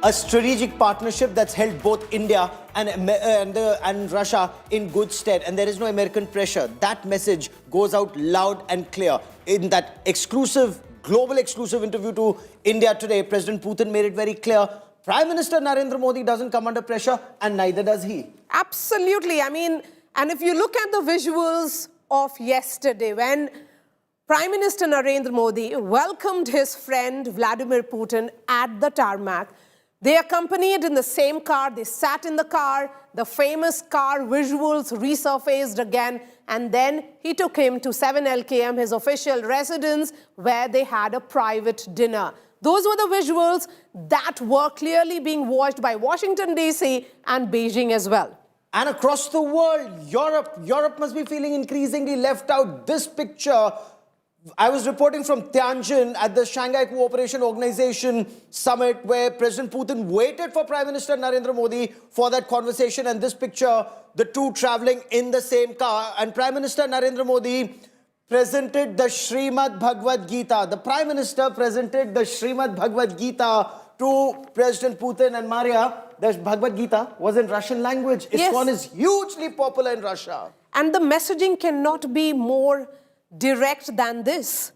a strategic partnership that's held both India and Russia in good stead, and there is no American pressure. That message goes out loud and clear. In that global exclusive interview to India Today, President Putin made it very clear, Prime Minister Narendra Modi doesn't come under pressure, and neither does he. Absolutely. I mean, and if you look at the visuals of yesterday, when Prime Minister Narendra Modi welcomed his friend Vladimir Putin at the tarmac, they accompanied in the same car, they sat in the car, the famous car visuals resurfaced again, and then he took him to 7 LKM, his official residence, where they had a private dinner. Those were the visuals that were clearly being watched by Washington, D.C. and Beijing as well. And across the world, Europe must be feeling increasingly left out. This picture, I was reporting from Tianjin at the Shanghai Cooperation Organization Summit, where President Putin waited for Prime Minister Narendra Modi for that conversation. And this picture, the two traveling in the same car. And Prime Minister Narendra Modi presented the Srimad Bhagavad Gita. The Prime Minister presented the Srimad Bhagavad Gita to President Putin. And Maria, the Bhagavad Gita was in Russian language. ISKCON is hugely popular in Russia. And the messaging cannot be more direct than this.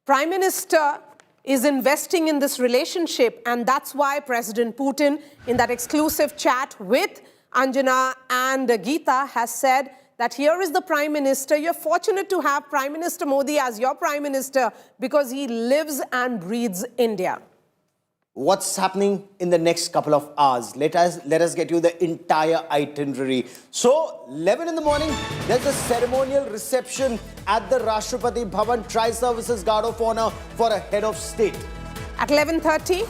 Prime Minister is investing in this relationship, and that's why President Putin, in that exclusive chat with Anjana and Geeta, has said that here is the Prime Minister. You're fortunate to have Prime Minister Modi as your Prime Minister because he lives and breathes India. What's happening in the next couple of hours? Let us get you the entire itinerary. So, 11 in the morning, there's a ceremonial reception at the Rashtrapati Bhavan, Tri-Services Guard of Honor for a head of state. At 11:30,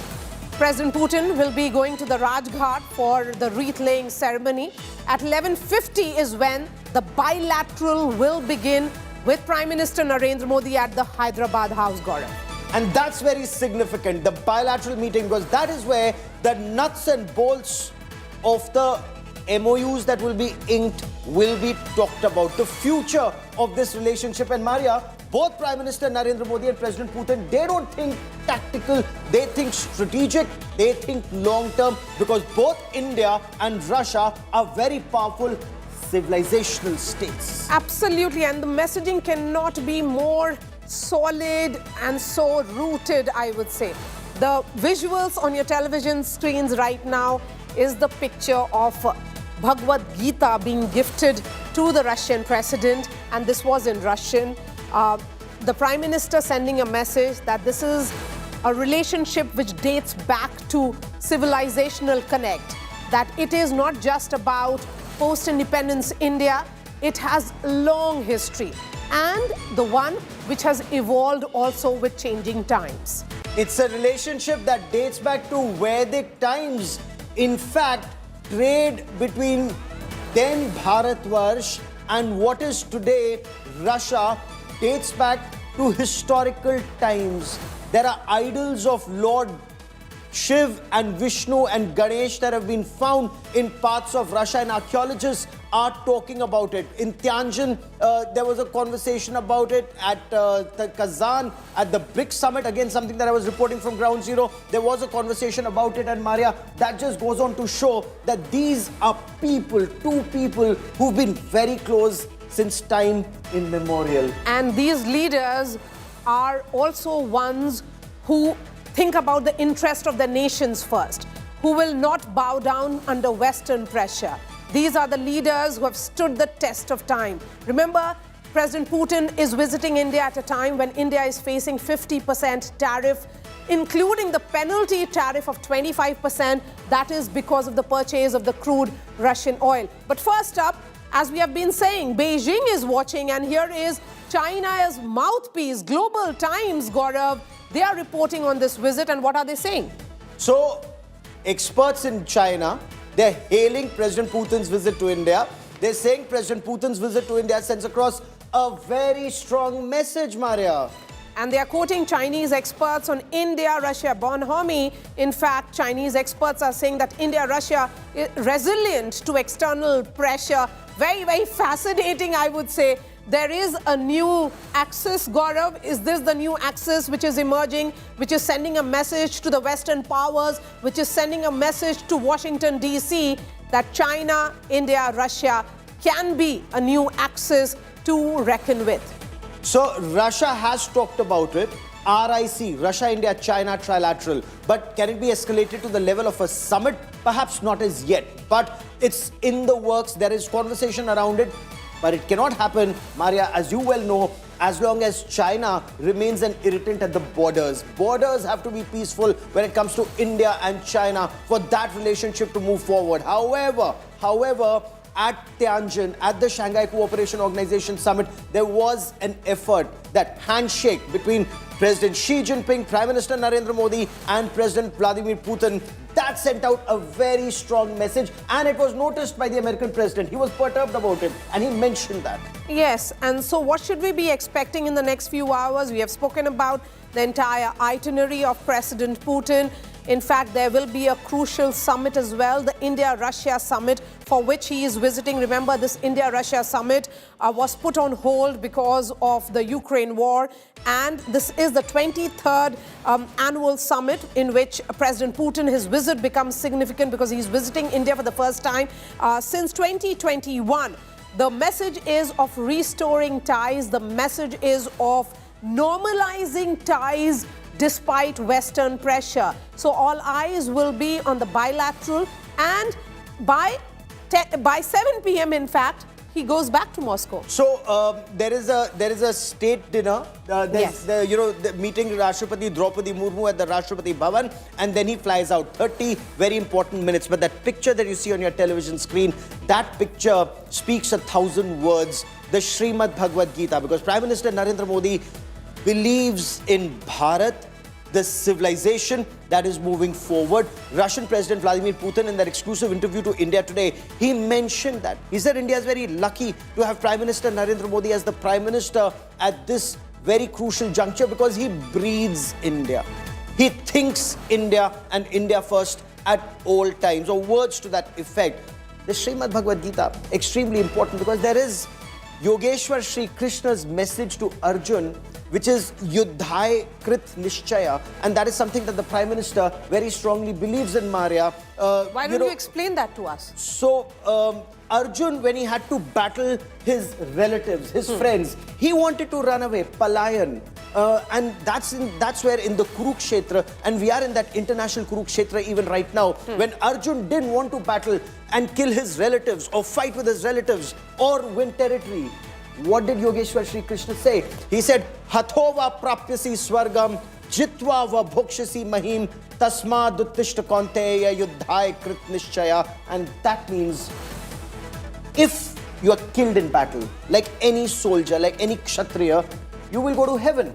President Putin will be going to the Rajghat for the wreath-laying ceremony. At 11:50 is when the bilateral will begin with Prime Minister Narendra Modi at the Hyderabad House, Gaurav. And that's very significant, the bilateral meeting, because that is where the nuts and bolts of the MOUs that will be inked will be talked about. The future of this relationship. And Maria, both Prime Minister Narendra Modi and President Putin, they don't think tactical, they think strategic, they think long-term, because both India and Russia are very powerful civilizational states. Absolutely, and the messaging cannot be more solid and so rooted, I would say. The visuals on your television screens right now is the picture of Bhagavad Gita being gifted to the Russian president, and this was in Russian. The Prime Minister sending a message that this is a relationship which dates back to civilizational connect, that it is not just about post-independence India, it has long history, and the one which has evolved also with changing times. It's a relationship that dates back to Vedic times. In fact, trade between then Bharatvarsh and what is today Russia dates back to historical times. There are idols of Lord Shiv and Vishnu and Ganesh that have been found in parts of Russia, and archaeologists are talking about it. In Tianjin, there was a conversation about it. At the Kazan, at the BRICS summit, again something that I was reporting from Ground Zero, there was a conversation about it. And Maria, that just goes on to show that these are people, two people who've been very close since time immemorial. And these leaders are also ones who think about the interest of the nations first, who will not bow down under Western pressure. These are the leaders who have stood the test of time. Remember, President Putin is visiting India at a time when India is facing 50% tariff, including the penalty tariff of 25%. That is because of the purchase of the crude Russian oil. But first up, as we have been saying, Beijing is watching, and here is China's mouthpiece, Global Times, Gaurav. They are reporting on this visit, and what are they saying? So, experts in China, they're hailing President Putin's visit to India. They're saying President Putin's visit to India sends across a very strong message, Maria. And they are quoting Chinese experts on India-Russia bonhomie. In fact, Chinese experts are saying that India-Russia is resilient to external pressure. Very, very fascinating, I would say. there is a new axis, Gaurav. Is this the new axis which is emerging, which is sending a message to the Western powers, which is sending a message to Washington, D.C. that China, India, Russia can be a new axis to reckon with? So Russia has talked about it. RIC, Russia, India, China trilateral. But can it be escalated to the level of a summit? Perhaps not as yet. But it's in the works. There is conversation around it. But it cannot happen, Maria, as you well know, as long as China remains an irritant at the borders. Borders have to be peaceful when it comes to India and China for that relationship to move forward. However, at Tianjin, at the Shanghai Cooperation Organization Summit, there was an effort, that handshake between President Xi Jinping, Prime Minister Narendra Modi and President Vladimir Putin. That sent out a very strong message, and it was noticed by the American president. He was perturbed about it and he mentioned that. Yes, and so what should we be expecting in the next few hours? We have spoken about the entire itinerary of President Putin. In fact, there will be a crucial summit as well, the India-Russia summit, for which he is visiting. Remember, this India-Russia summit was put on hold because of the Ukraine war. And this is the 23rd annual summit in which President Putin, his visit becomes significant because he's visiting India for the first time since 2021. The message is of restoring ties. The message is of normalizing ties despite Western pressure. So all eyes will be on the bilateral, and by 7 p.m. in fact, he goes back to Moscow. So there is a state dinner. Yes. The meeting Rashtrapati Droupadi Murmu at the Rashtrapati Bhavan, and then he flies out. 30 very important minutes. But that picture that you see on your television screen, that picture speaks 1,000 words. The Srimad Bhagavad Gita, because Prime Minister Narendra Modi believes in Bharat, the civilization that is moving forward. Russian President Vladimir Putin, in that exclusive interview to India Today, he mentioned that. He said India is very lucky to have Prime Minister Narendra Modi as the Prime Minister at this very crucial juncture, because he breathes India. He thinks India and India first at all times, or words to that effect. The Srimad Bhagavad Gita, extremely important, because there is Yogeshwar Shri Krishna's message to Arjun, which is Yuddhai Krit Nishchaya, and that is something that the Prime Minister very strongly believes in, Maria. Why don't you explain that to us? So, Arjun, when he had to battle his relatives, his friends, he wanted to run away, Palayan. And that's where in the Kurukshetra, and we are in that international Kurukshetra even right now, when Arjun didn't want to battle and kill his relatives or fight with his relatives or win territory, what did Yogeshwar Shri Krishna say? He said, Hathova prapyasi swargam, jitva va bhokshasi mahim, tasmad uttishta kaunteya yuddhai krit nishchaya. And that means, if you are killed in battle, like any soldier, like any kshatriya, you will go to heaven.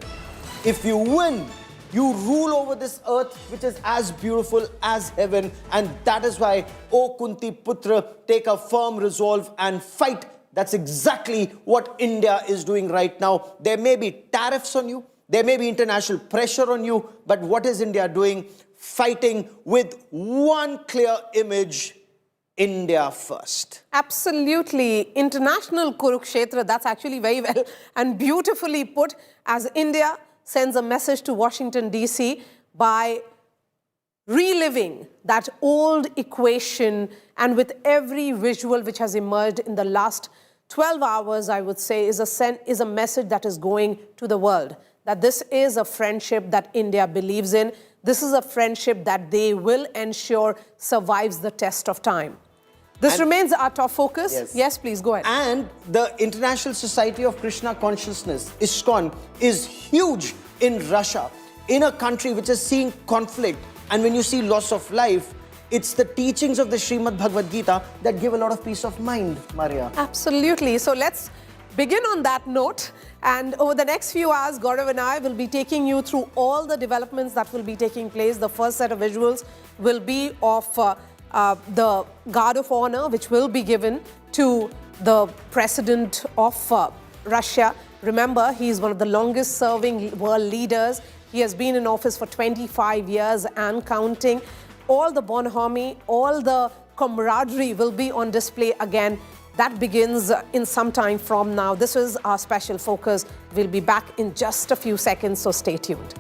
If you win, you rule over this earth, which is as beautiful as heaven. And that is why, O Kunti Putra, take a firm resolve and fight. That's exactly what India is doing right now. There may be tariffs on you, there may be international pressure on you, but what is India doing? Fighting with one clear image: India first. Absolutely. International Kurukshetra, that's actually very well and beautifully put, as India sends a message to Washington, D.C. by reliving that old equation, and with every visual which has emerged in the last 12 hours, I would say, is a message that is going to the world, that this is a friendship that India believes in. This is a friendship that they will ensure survives the test of time. This remains our top focus. Yes, please go ahead. And the International Society of Krishna Consciousness, ISKCON, is huge in Russia, in a country which is seeing conflict. And when you see loss of life, it's the teachings of the Srimad Bhagavad Gita that give a lot of peace of mind, Maria. Absolutely. So let's begin on that note. And over the next few hours, Gaurav and I will be taking you through all the developments that will be taking place. The first set of visuals will be of the Guard of Honor, which will be given to the President of Russia. Remember, he is one of the longest serving world leaders. He has been in office for 25 years and counting. All the bonhomie, all the camaraderie will be on display again That begins in some time from now. This is our special focus. We'll be back in just a few seconds, so stay tuned.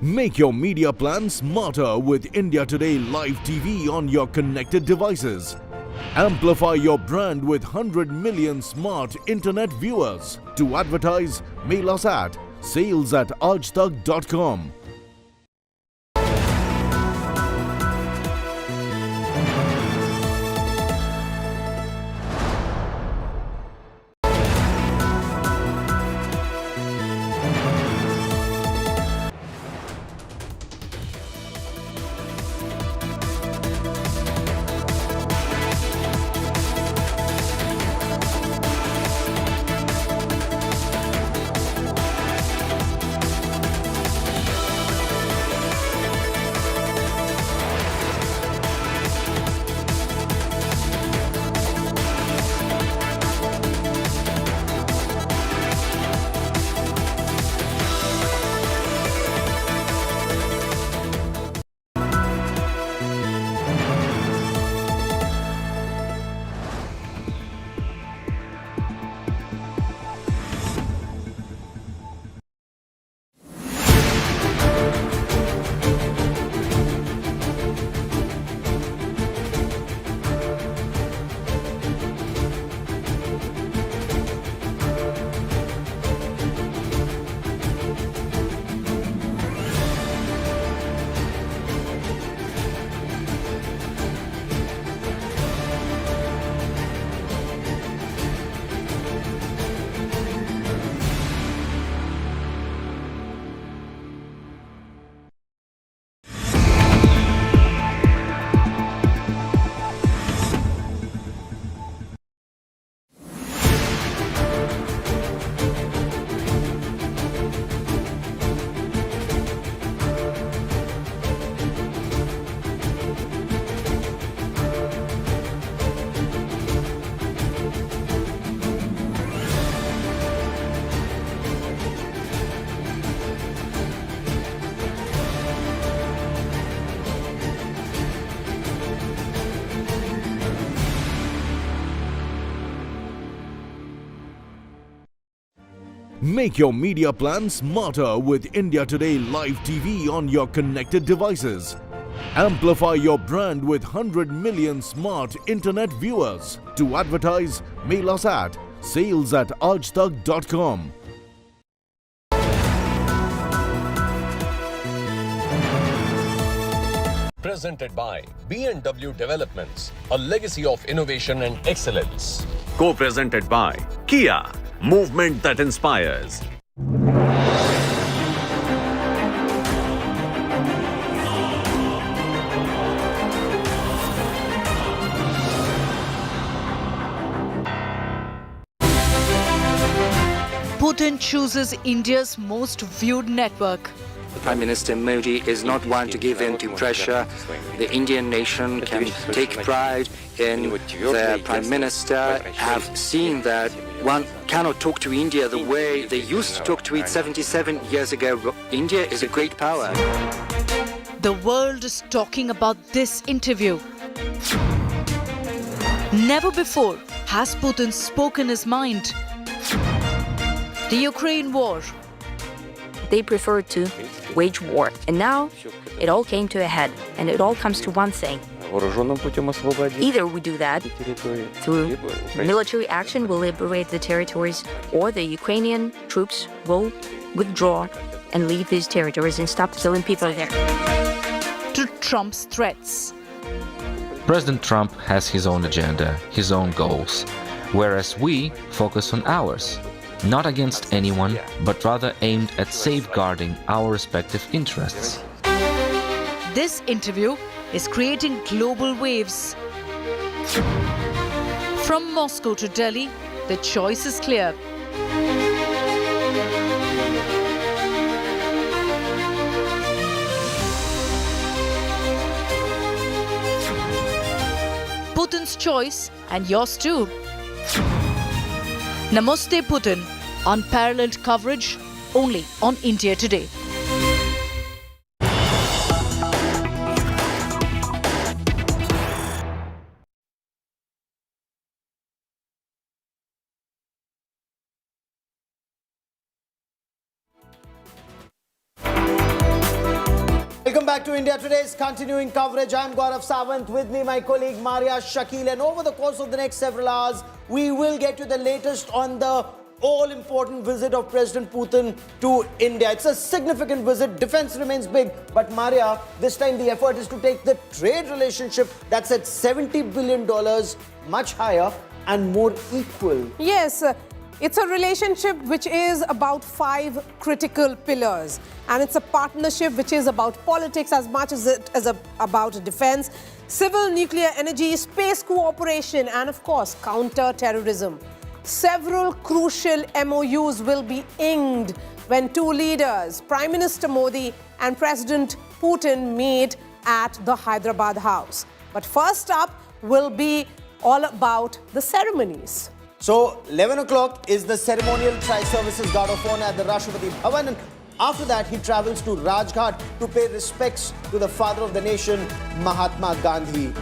Make your media plan smarter with India Today Live TV on your connected devices. Amplify your brand with 100 million smart internet viewers. To advertise, mail us at sales@aajtak.com. Make your media plan smarter with India Today Live TV on your connected devices. Amplify your brand with 100 million smart internet viewers. To advertise, mail us at sales@aajtak.com. Presented by B&W Developments, a legacy of innovation and excellence. Co-presented by Kia, movement that inspires. Putin chooses India's most viewed network. Prime Minister Modi is not one to give in to pressure. The Indian nation can take pride in their Prime Minister, have seen that one cannot talk to India the way they used to talk to it 77 years ago. India is a great power. The world is talking about this interview. Never before has Putin spoken his mind. The Ukraine war. They preferred to wage war. And now it all came to a head, and it all comes to one thing. Either we do that through military action, we'll liberate the territories, or the Ukrainian troops will withdraw and leave these territories and stop killing people there. To Trump's threats. President Trump has his own agenda, his own goals, whereas we focus on ours. Not against anyone, but rather aimed at safeguarding our respective interests. This interview is creating global waves. From Moscow to Delhi, the choice is clear. Putin's choice, and yours too. Namaste Putin, unparalleled coverage only on India Today. Welcome back to India Today's continuing coverage. I'm Gaurav Sawant, with me my colleague Maria Shakil, and over the course of the next several hours, we will get you the latest on the all-important visit of President Putin to India. It's a significant visit. Defense remains big, but Maria, this time the effort is to take the trade relationship that's at $70 billion much higher and more equal. Yes, it's a relationship which is about 5 critical pillars, and it's a partnership which is about politics as much as it is about defense, civil nuclear energy, space cooperation, and of course counter-terrorism. Several crucial MOUs will be inked when two leaders, Prime Minister Modi and President Putin, meet at the Hyderabad House. But first up will be all about the ceremonies. So 11 o'clock is the ceremonial tri-services guard of honor at the Rashtrapati Bhavan, and after that he travels to Rajghat to pay respects to the father of the nation, Mahatma Gandhi.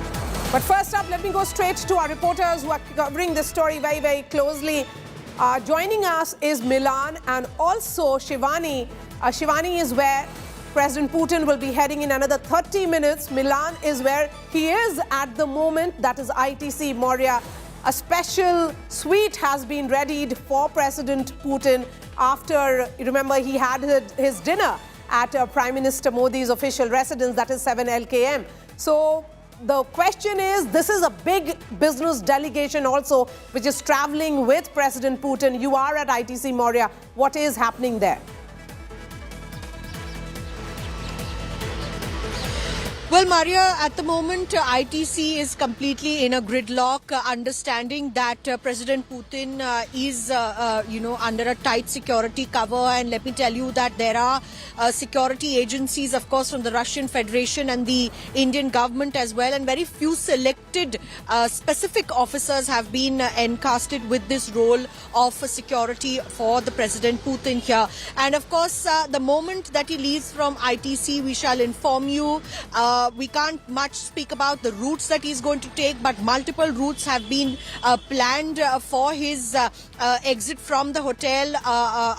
But first up, let me go straight to our reporters who are covering this story very, very closely. Joining us is Milan and also Shivani. Shivani is where President Putin will be heading in another 30 minutes. Milan is where he is at the moment, that is ITC Moria. A special suite has been readied for President Putin after, you remember, he had his dinner at Prime Minister Modi's official residence, that is 7 LKM. So the question is, this is a big business delegation also, which is traveling with President Putin. You are at ITC Moria. What is happening there? Well, Maria, at the moment, ITC is completely in a gridlock, understanding that President Putin is, under a tight security cover. And let me tell you that there are security agencies, of course, from the Russian Federation and the Indian government as well. And very few selected specific officers have been encasted with this role of security for the President Putin here. And of course, the moment that he leaves from ITC, we shall inform you. We can't much speak about the routes that he's going to take, but multiple routes have been planned for his exit from the hotel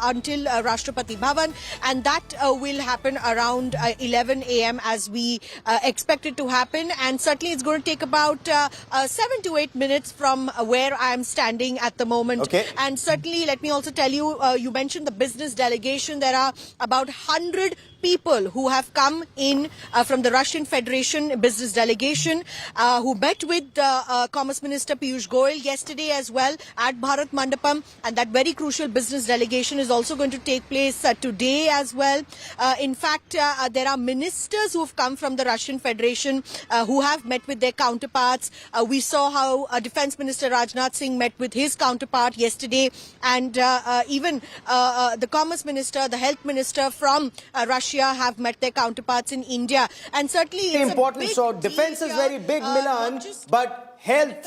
until Rashtrapati Bhavan, and that will happen around 11 a.m. as we expect it to happen. And certainly it's going to take about 7 to 8 minutes from where I am standing at the moment. Okay. And certainly, let me also tell you, you mentioned the business delegation. There are about 100 people who have come in from the Russian Federation business delegation who met with Commerce Minister Piyush Goyal yesterday as well at Bharat Mandapam, and that very crucial business delegation is also going to take place today as well. In fact, there are ministers who have come from the Russian Federation who have met with their counterparts. We saw how Defense Minister Rajghat met with his counterpart yesterday, and even the Commerce Minister, the Health Minister from Russia have met their counterparts in India. And certainly it's important. So defense is very big, Milan, but health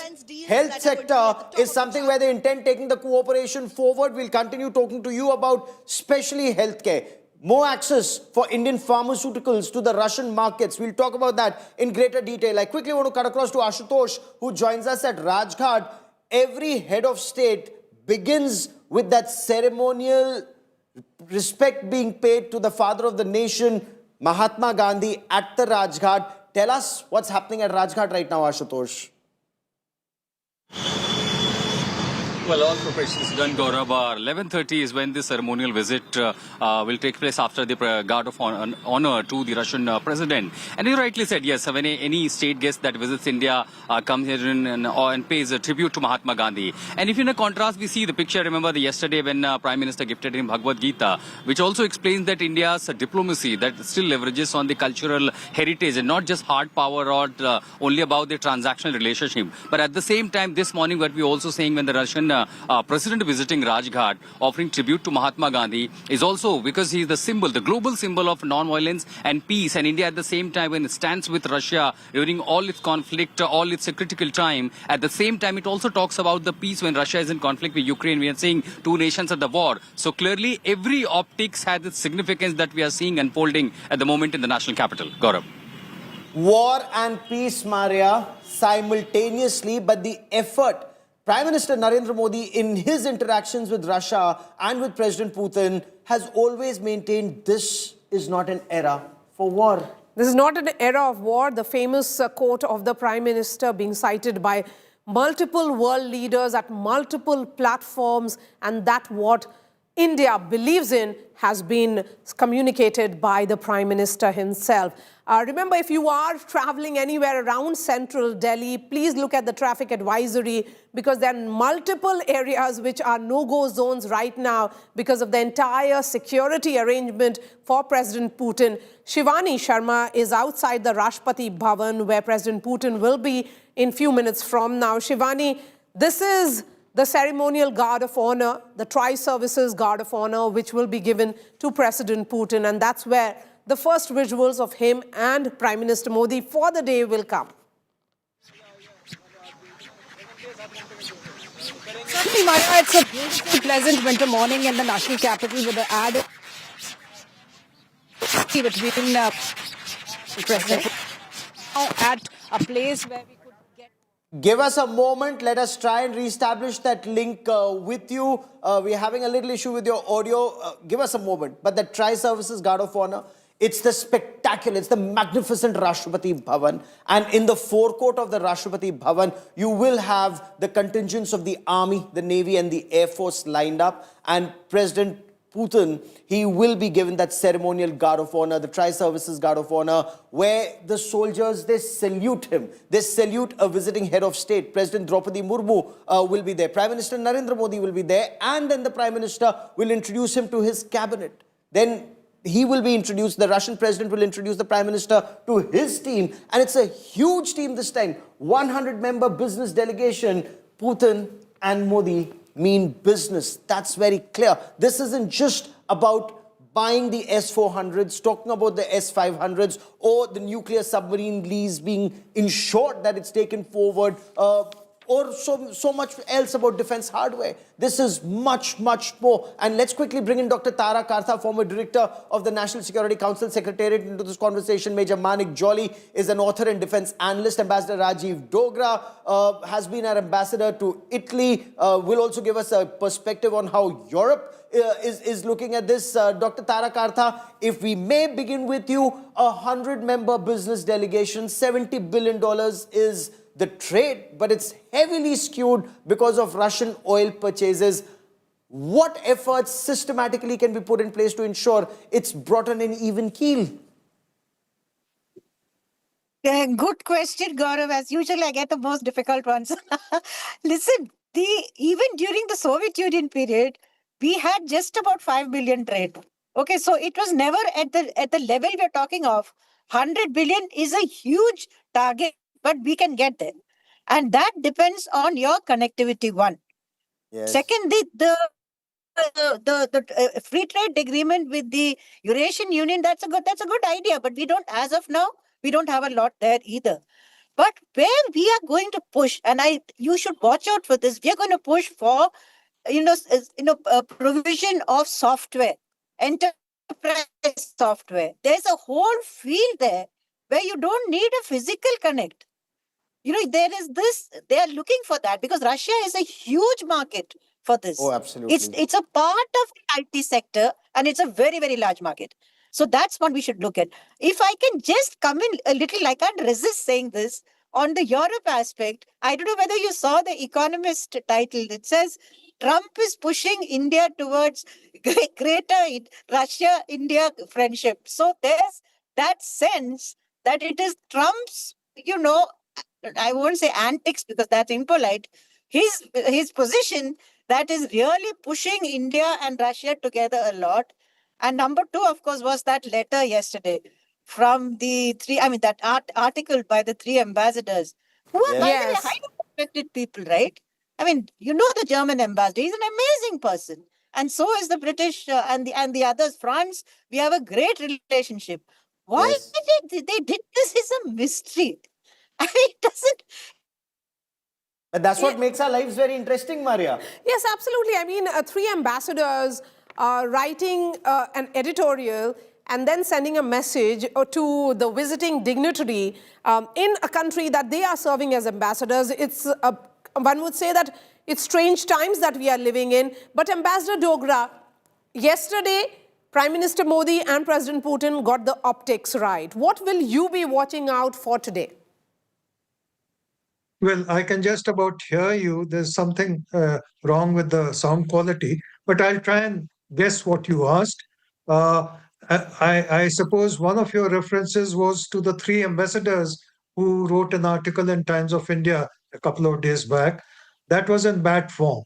sector is something where they intend taking the cooperation forward. We'll continue talking to you about especially healthcare. More access for Indian pharmaceuticals to the Russian markets. We'll talk about that in greater detail. I quickly want to cut across to Ashutosh, who joins us at Rajghat. Every head of state begins with that ceremonial respect being paid to the father of the nation, Mahatma Gandhi, at the Rajghat. Tell us what's happening at Rajghat right now, Ashutosh. Well, all preparations done, Gaurav. 11:30 is when the ceremonial visit will take place after the guard of honor to the Russian president. And you rightly said, yes, when any state guest that visits India comes here and pays a tribute to Mahatma Gandhi. And if in a contrast, we see the picture, remember yesterday when Prime Minister gifted him Bhagavad Gita, which also explains that India's diplomacy that still leverages on the cultural heritage and not just hard power or only about the transactional relationship. But at the same time, this morning, what we also saying when the Russian President visiting Rajghat, offering tribute to Mahatma Gandhi, is also because he is the symbol, the global symbol of non-violence and peace. And India at the same time, when it stands with Russia during all its conflict, all its critical time, at the same time, it also talks about the peace when Russia is in conflict with Ukraine. We are seeing two nations at the war. So clearly, every optics has its significance that we are seeing unfolding at the moment in the national capital. Gaurav. War and peace, Maria, simultaneously, but the effort Prime Minister Narendra Modi, in his interactions with Russia and with President Putin, has always maintained this is not an era for war. This is not an era of war. The famous quote of the Prime Minister being cited by multiple world leaders at multiple platforms, and that what India believes in has been communicated by the Prime Minister himself. Remember, if you are traveling anywhere around central Delhi, please look at the traffic advisory, because there are multiple areas which are no-go zones right now because of the entire security arrangement for President Putin. Shivani Sharma is outside the Rashtrapati Bhavan, where President Putin will be in few minutes from now. Shivani, this is the ceremonial guard of honor, the tri-services guard of honor, which will be given to President Putin. And that's where the first visuals of him and Prime Minister Modi for the day will come. Certainly, Maya, it's a beautiful, pleasant winter morning in the national capital with the added between President at a place where we could get... Give us a moment. Let us try and reestablish that link with you. We're having a little issue with your audio. Give us a moment. But the Tri-Services Guard of Honor, it's the spectacular, it's the magnificent Rashtrapati Bhavan. And in the forecourt of the Rashtrapati Bhavan, you will have the contingents of the Army, the Navy and the Air Force lined up. And President Putin, he will be given that ceremonial Guard of Honor, the Tri-Services Guard of Honor, where the soldiers, they salute him. They salute a visiting head of state. President Droupadi Murmu will be there. Prime Minister Narendra Modi will be there. And then the Prime Minister will introduce him to his cabinet. Then he will be introduced, the Russian president will introduce the Prime Minister to his team. And it's a huge team this time. 100-member business delegation. Putin and Modi mean business. That's very clear. This isn't just about buying the S-400s, talking about the S-500s, or the nuclear submarine lease being ensured that it's taken forward, or so much else about defense hardware. This is much, much more. And let's quickly bring in Dr. Tara Kartha, former director of the National Security Council Secretariat, into this conversation. Major Manik Jolly is an author and defense analyst. Ambassador Rajiv Dogra has been our ambassador to Italy. Will also give us a perspective on how Europe is looking at this. Dr. Tara Kartha, if we may begin with you, 100-member business delegation, $70 billion is the trade, but it's heavily skewed because of Russian oil purchases. What efforts systematically can be put in place to ensure it's brought on an even keel? Good question, Gaurav. As usual, I get the most difficult ones. Listen, even during the Soviet Union period, we had just about 5 billion trade. Okay, so it was never at the level we're talking of. 100 billion is a huge target, but we can get there. And that depends on your connectivity, one. Yes. Second, the free trade agreement with the Eurasian Union, that's a good idea, but we don't, as of now, we don't have a lot there either. But where we are going to push, and you should watch out for this, we are going to push for provision of software, enterprise software. There's a whole field there where you don't need a physical connect. There is this, they are looking for that because Russia is a huge market for this. Oh, absolutely. It's a part of the IT sector and it's a very, very large market. So that's what we should look at. If I can just come in a little, I can't resist saying this on the Europe aspect. I don't know whether you saw the Economist title. It says Trump is pushing India towards greater Russia-India friendship. So there's that sense that it is Trump's, I won't say antics because that's impolite. His position that is really pushing India and Russia together a lot. And number two, of course, was that letter yesterday from the three, that article by the three ambassadors, who are, by the way, Yes. highly respected people, right? The German ambassador, he's an amazing person. And so is the British and the others. France, we have a great relationship. Why Yes. they did this is a mystery. It doesn't. But that's what makes our lives very interesting, Maria. Yes, absolutely. Three ambassadors writing an editorial and then sending a message to the visiting dignitary in a country that they are serving as ambassadors. One would say that it's strange times that we are living in. But Ambassador Dogra, yesterday, Prime Minister Modi and President Putin got the optics right. What will you be watching out for today? Well, I can just about hear you. There's something wrong with the sound quality, but I'll try and guess what you asked. I suppose one of your references was to the three ambassadors who wrote an article in Times of India a couple of days back. That was in bad form.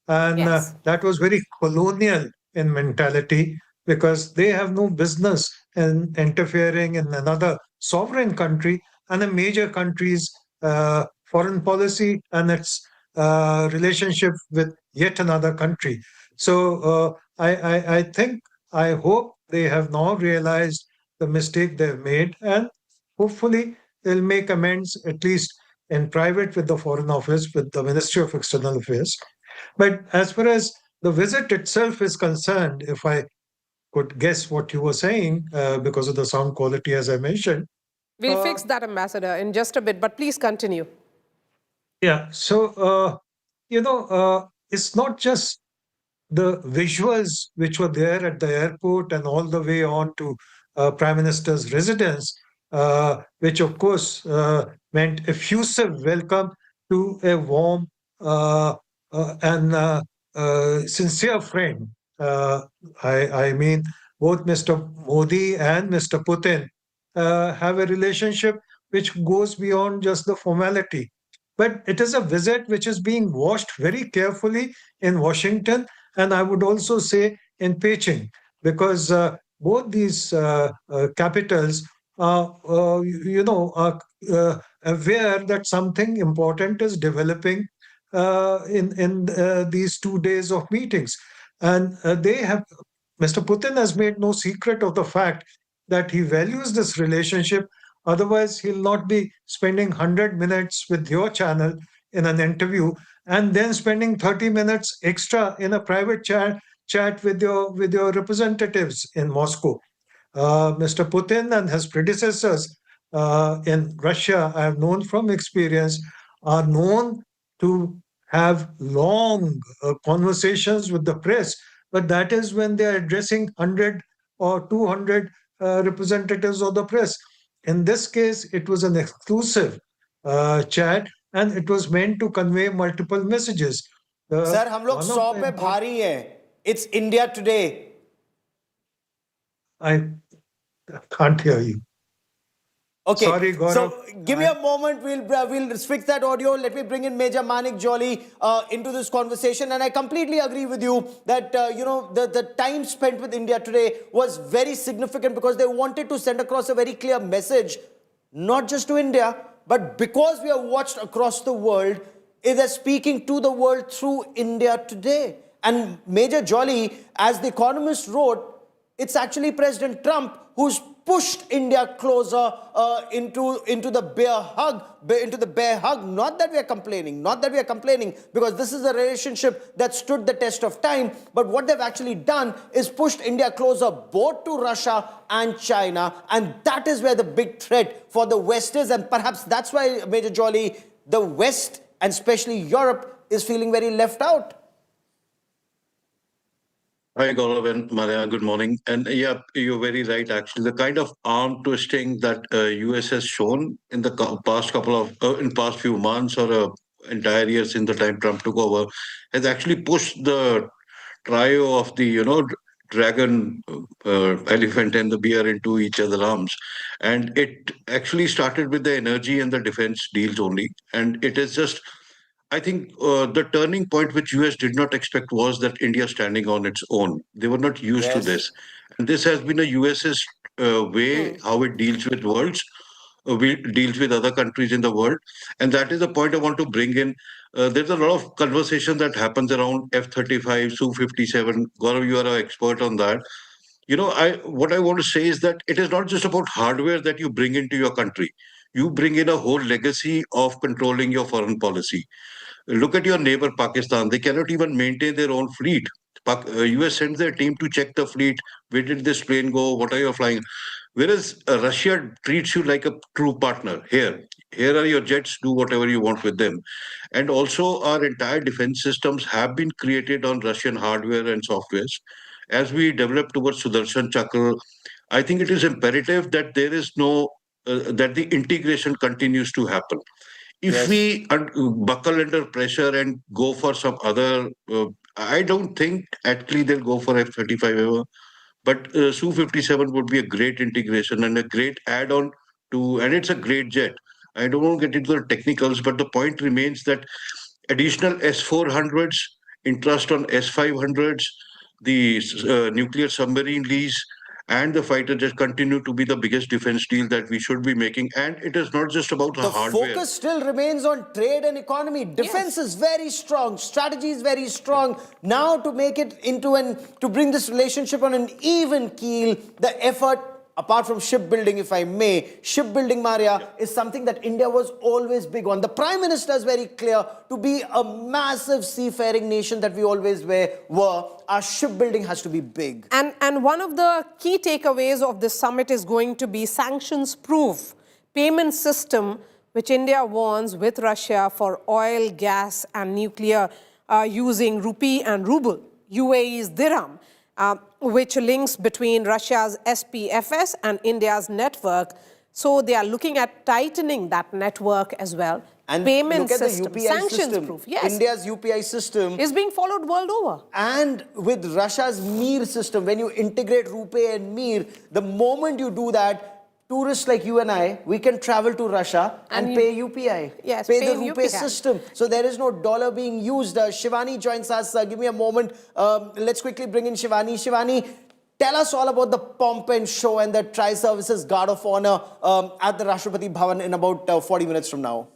And Yes. that was very colonial in mentality because they have no business in interfering in another sovereign country and a major country's foreign policy and its relationship with yet another country. So I hope they have now realized the mistake they've made, and hopefully they'll make amends, at least in private with the Foreign Office, with the Ministry of External Affairs. But as far as the visit itself is concerned, if I could guess what you were saying because of the sound quality, as I mentioned. We'll fix that, Ambassador, in just a bit, but please continue. Yeah, so, it's not just the visuals which were there at the airport and all the way on to Prime Minister's residence, which of course meant effusive welcome to a warm and sincere friend. I mean, both Mr. Modi and Mr. Putin have a relationship which goes beyond just the formality. But it is a visit which is being watched very carefully in Washington, and I would also say in Beijing, because both these capitals are, aware that something important is developing in these 2 days of meetings. And Mr. Putin has made no secret of the fact that he values this relationship. Otherwise, he'll not be spending 100 minutes with your channel in an interview and then spending 30 minutes extra in a private chat with your representatives in Moscow. Mr. Putin and his predecessors in Russia, I have known from experience, are known to have long conversations with the press, but that is when they are addressing 100 or 200 representatives of the press. In this case, it was an exclusive chat, and it was meant to convey multiple messages. Sir, हम लोग 100 पे भारी हैं. It's India today. I can't hear you. Okay, Sorry, Gaurav. so give me a moment. We'll fix that audio. Let me bring in Major Manik Jolly into this conversation. And I completely agree with you that the time spent with India today was very significant because they wanted to send across a very clear message, not just to India, but because we are watched across the world, it is speaking to the world through India today. And Major Jolly, as The Economist wrote, it's actually President Trump who's pushed India closer into the bear hug. Not that we are complaining, because this is a relationship that stood the test of time. But what they've actually done is pushed India closer both to Russia and China. And that is where the big threat for the West is. And perhaps that's why, Major Jolly, the West and especially Europe is feeling very left out. Hi, Gaurav and Maria. Good morning. And yeah, you're very right. Actually, the kind of arm twisting that US has shown in the past few months or entire year since the time Trump took over has actually pushed the trio of the dragon, elephant, and the bear into each other's arms. And it actually started with the energy and the defense deals only. And it is just, I think the turning point which US did not expect was that India standing on its own. They were not used to this. And this has been a US's way how it deals with deals with other countries in the world. And that is the point I want to bring in. There's a lot of conversation that happens around F-35, Su-57. Gaurav, you are an expert on that. What I want to say is that it is not just about hardware that you bring into your country. You bring in a whole legacy of controlling your foreign policy. Look at your neighbor Pakistan. They cannot even maintain their own fleet. US sends their team to check the fleet. Where did this plane go? What are you flying? Whereas Russia treats you like a true partner. Here are your jets. Do whatever you want with them. And also, our entire defense systems have been created on Russian hardware and softwares. As we develop towards Sudarshan Chakra, I think it is imperative that there is that the integration continues to happen. If we buckle under pressure and go for some other, I don't think actually they'll go for F-35 ever, but Su-57 would be a great integration and a great add-on and it's a great jet. I don't want to get into the technicals, but the point remains that additional S-400s, interest on S-500s, the nuclear submarine lease, and the fighter jet continue to be the biggest defense deal that we should be making. And it is not just about the hardware. The focus still remains on trade and economy. Defense is very strong. Strategy is very strong. Now to make it to bring this relationship on an even keel, the effort, apart from shipbuilding, if I may, shipbuilding, Maria, is something that India was always big on. The Prime Minister is very clear to be a massive seafaring nation that we always were. Our shipbuilding has to be big. And one of the key takeaways of this summit is going to be sanctions-proof payment system, which India wants with Russia for oil, gas, and nuclear using rupee and ruble, UAE's dirham. Which links between Russia's SPFS and India's network. So they are looking at tightening that network as well. And payment look at system, the UPI system. Proof. Yes. India's UPI system is being followed world over. And with Russia's Mir system, when you integrate Rupee and Mir, the moment you do that, tourists like you and I, we can travel to Russia and pay UPI. Yes, pay the Rupee system. So there is no dollar being used. Shivani joins us. Give me a moment. Let's quickly bring in Shivani. Shivani, tell us all about the pomp and show and the Tri-Services Guard of Honor at the Rashtrapati Bhavan in about 40 minutes from now.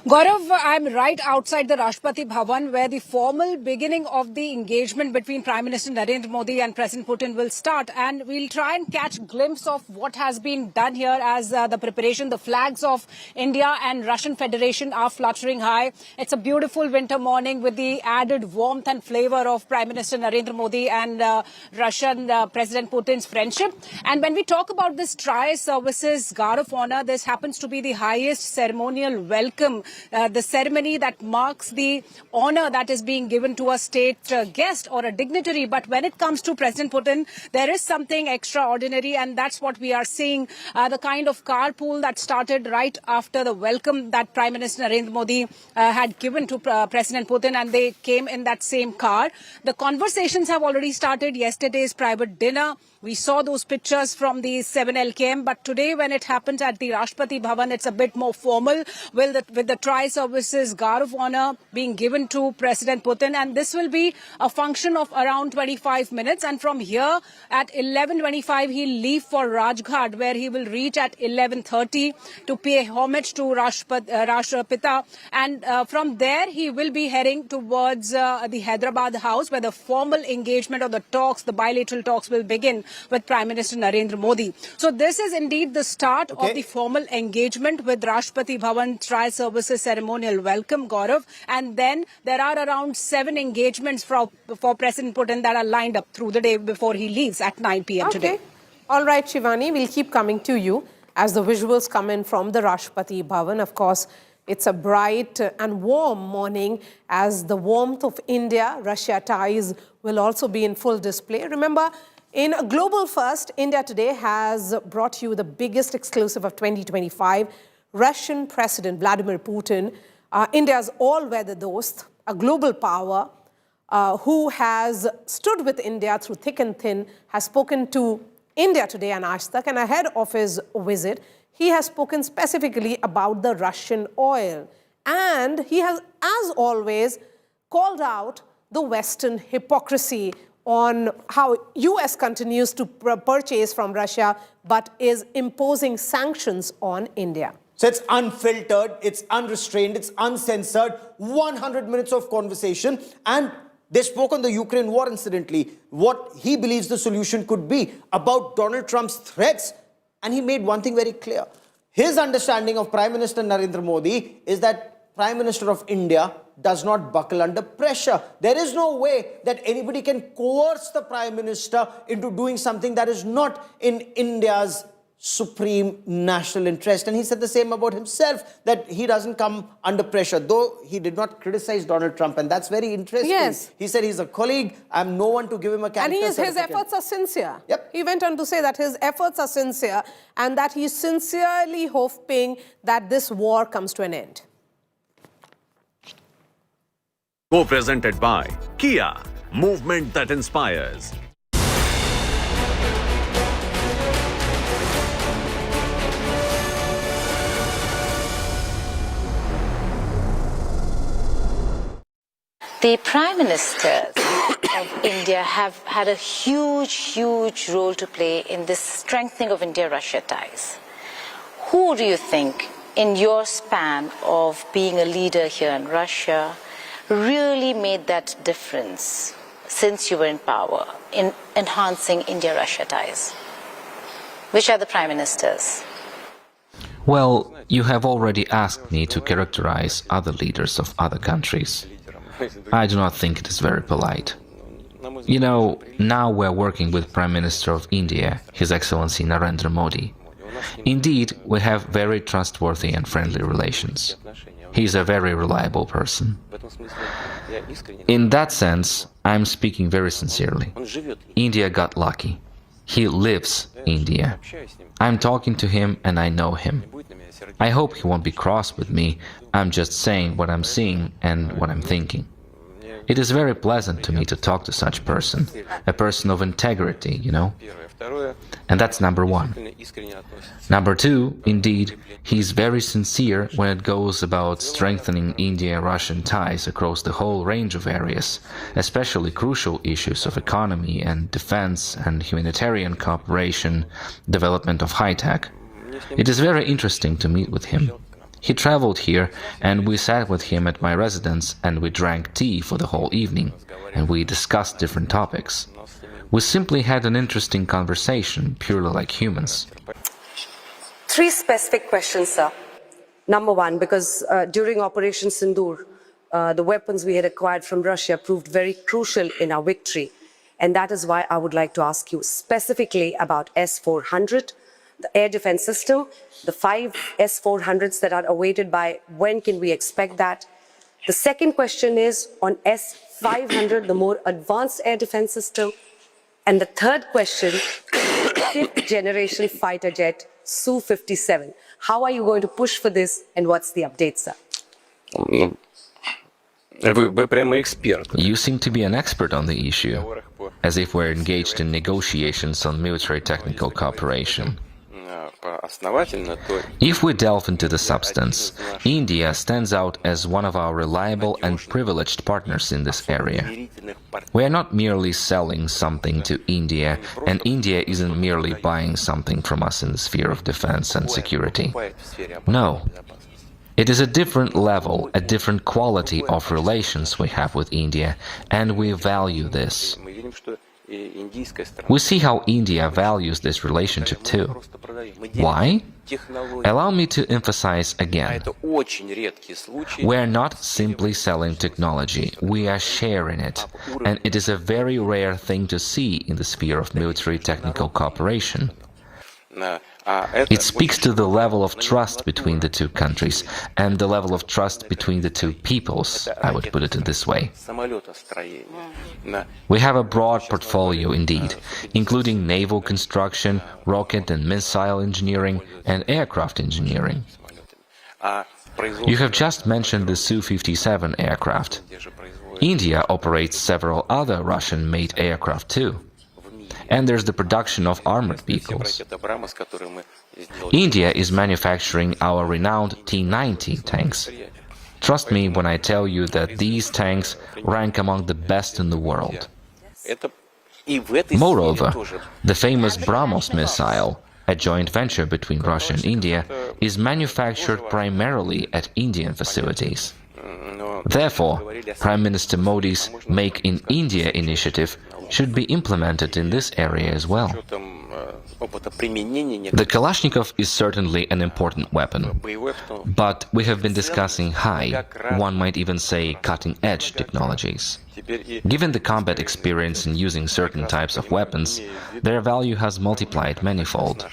Gaurav, I'm right outside the Rashtrapati Bhavan where the formal beginning of the engagement between Prime Minister Narendra Modi and President Putin will start, and we'll try and catch a glimpse of what has been done here as the preparation. The flags of India and Russian Federation are fluttering high. It's a beautiful winter morning with the added warmth and flavor of Prime Minister Narendra Modi and Russian President Putin's friendship. And when we talk about this Tri-Services Guard of Honor, this happens to be the highest ceremonial welcome the ceremony that marks the honor that is being given to a state guest or a dignitary. But when it comes to President Putin, there is something extraordinary, and that's what we are seeing, the kind of carpool that started right after the welcome that Prime Minister Narendra Modi had given to President Putin, and they came in that same car. The conversations have already started. Yesterday's private dinner, we saw those pictures from the 7LKM, but today when it happened at the Rashtrapati Bhavan, it's a bit more formal, with the Tri-Services Guard of Honor being given to President Putin, and this will be a function of around 25 minutes, and from here at 11:25 he'll leave for Rajghat, where he will reach at 11:30 to pay homage to Rashtrapita, and from there he will be heading towards the Hyderabad House, where the formal engagement of the talks, the bilateral talks, will begin with Prime Minister Narendra Modi. So this is indeed the start of the formal engagement with Rashtrapati Bhavan Tri-Services Ceremonial welcome, Gaurav. And then there are around 7 engagements for President Putin that are lined up through the day before he leaves at 9 p.m. today. All right, Shivani, we'll keep coming to you as the visuals come in from the Rashtrapati Bhavan. Of course, it's a bright and warm morning as the warmth of India-Russia ties will also be in full display. Remember, in a global first, India Today has brought you the biggest exclusive of 2025. Russian President Vladimir Putin, India's all-weather dost, a global power who has stood with India through thick and thin, has spoken to India Today and Aaj Tak, and ahead of his visit, he has spoken specifically about the Russian oil. And he has, as always, called out the Western hypocrisy on how US continues to purchase from Russia but is imposing sanctions on India. So it's unfiltered, it's unrestrained, it's uncensored, 100 minutes of conversation, and they spoke on the Ukraine war, incidentally, what he believes the solution could be about Donald Trump's threats, and he made one thing very clear. His understanding of Prime Minister Narendra Modi is that Prime Minister of India does not buckle under pressure. There is no way that anybody can coerce the Prime Minister into doing something that is not in India's supreme national interest. And he said the same about himself, that he doesn't come under pressure, though he did not criticize Donald Trump. And that's very interesting. Yes. He said he's a colleague. I'm no one to give him a character And his efforts are sincere. Yep. He went on to say that his efforts are sincere and that he's sincerely hoping that this war comes to an end. Co-presented by Kia, movement that inspires. The Prime Ministers of India have had a huge role to play in this strengthening of India-Russia ties. Who do you think, in your span of being a leader here in Russia, really made that difference since you were in power in enhancing India-Russia ties? Which are the Prime Ministers? Well, you have already asked me to characterize other leaders of other countries. I do not think it is very polite. You know, now we're working with Prime Minister of India, His Excellency Narendra Modi. Indeed, we have very trustworthy and friendly relations. He is a very reliable person. In that sense, I'm speaking very sincerely. India got lucky. He lives India. I'm talking to him and I know him. I hope he won't be cross with me. I'm just saying what I'm seeing and what I'm thinking. It is very pleasant to me to talk to such a person of integrity, you know. And that's number one. Number two, indeed, he's very sincere when it goes about strengthening India-Russian ties across the whole range of areas, especially crucial issues of economy and defense and humanitarian cooperation, development of high-tech. It is very interesting to meet with him. He traveled here, and we sat with him at my residence, and we drank tea for the whole evening, and we discussed different topics. We simply had an interesting conversation, purely like humans. 3 specific questions, sir. Number one, because during Operation Sindoor, the weapons we had acquired from Russia proved very crucial in our victory. And that is why I would like to ask you specifically about S-400, the air defense system, the 5 S-400s that are awaited by when can we expect that? The second question is on S-500, the more advanced air defense system. And the third question, fifth generation fighter jet, Su-57. How are you going to push for this and what's the update, sir? You seem to be an expert on the issue, as if we're engaged in negotiations on military technical cooperation. If we delve into the substance, India stands out as one of our reliable and privileged partners in this area. We are not merely selling something to India, and India isn't merely buying something from us in the sphere of defense and security. No. It is a different level, a different quality of relations we have with India, and we value this. We see how India values this relationship too. Why? Allow me to emphasize again. We are not simply selling technology, we are sharing it, and it is a very rare thing to see in the sphere of military technical cooperation. It speaks to the level of trust between the two countries and the level of trust between the two peoples, I would put it this way. We have a broad portfolio indeed, including naval construction, rocket and missile engineering, and aircraft engineering. You have just mentioned the Su-57 aircraft. India operates several other Russian-made aircraft too. And there's the production of armored vehicles. India is manufacturing our renowned T-90 tanks. Trust me when I tell you that these tanks rank among the best in the world. Moreover, the famous BrahMos missile, a joint venture between Russia and India, is manufactured primarily at Indian facilities. Therefore, Prime Minister Modi's Make in India initiative should be implemented in this area as well. The Kalashnikov is certainly an important weapon, but we have been discussing high, one might even say cutting-edge technologies. Given the combat experience in using certain types of weapons, their value has multiplied manifold.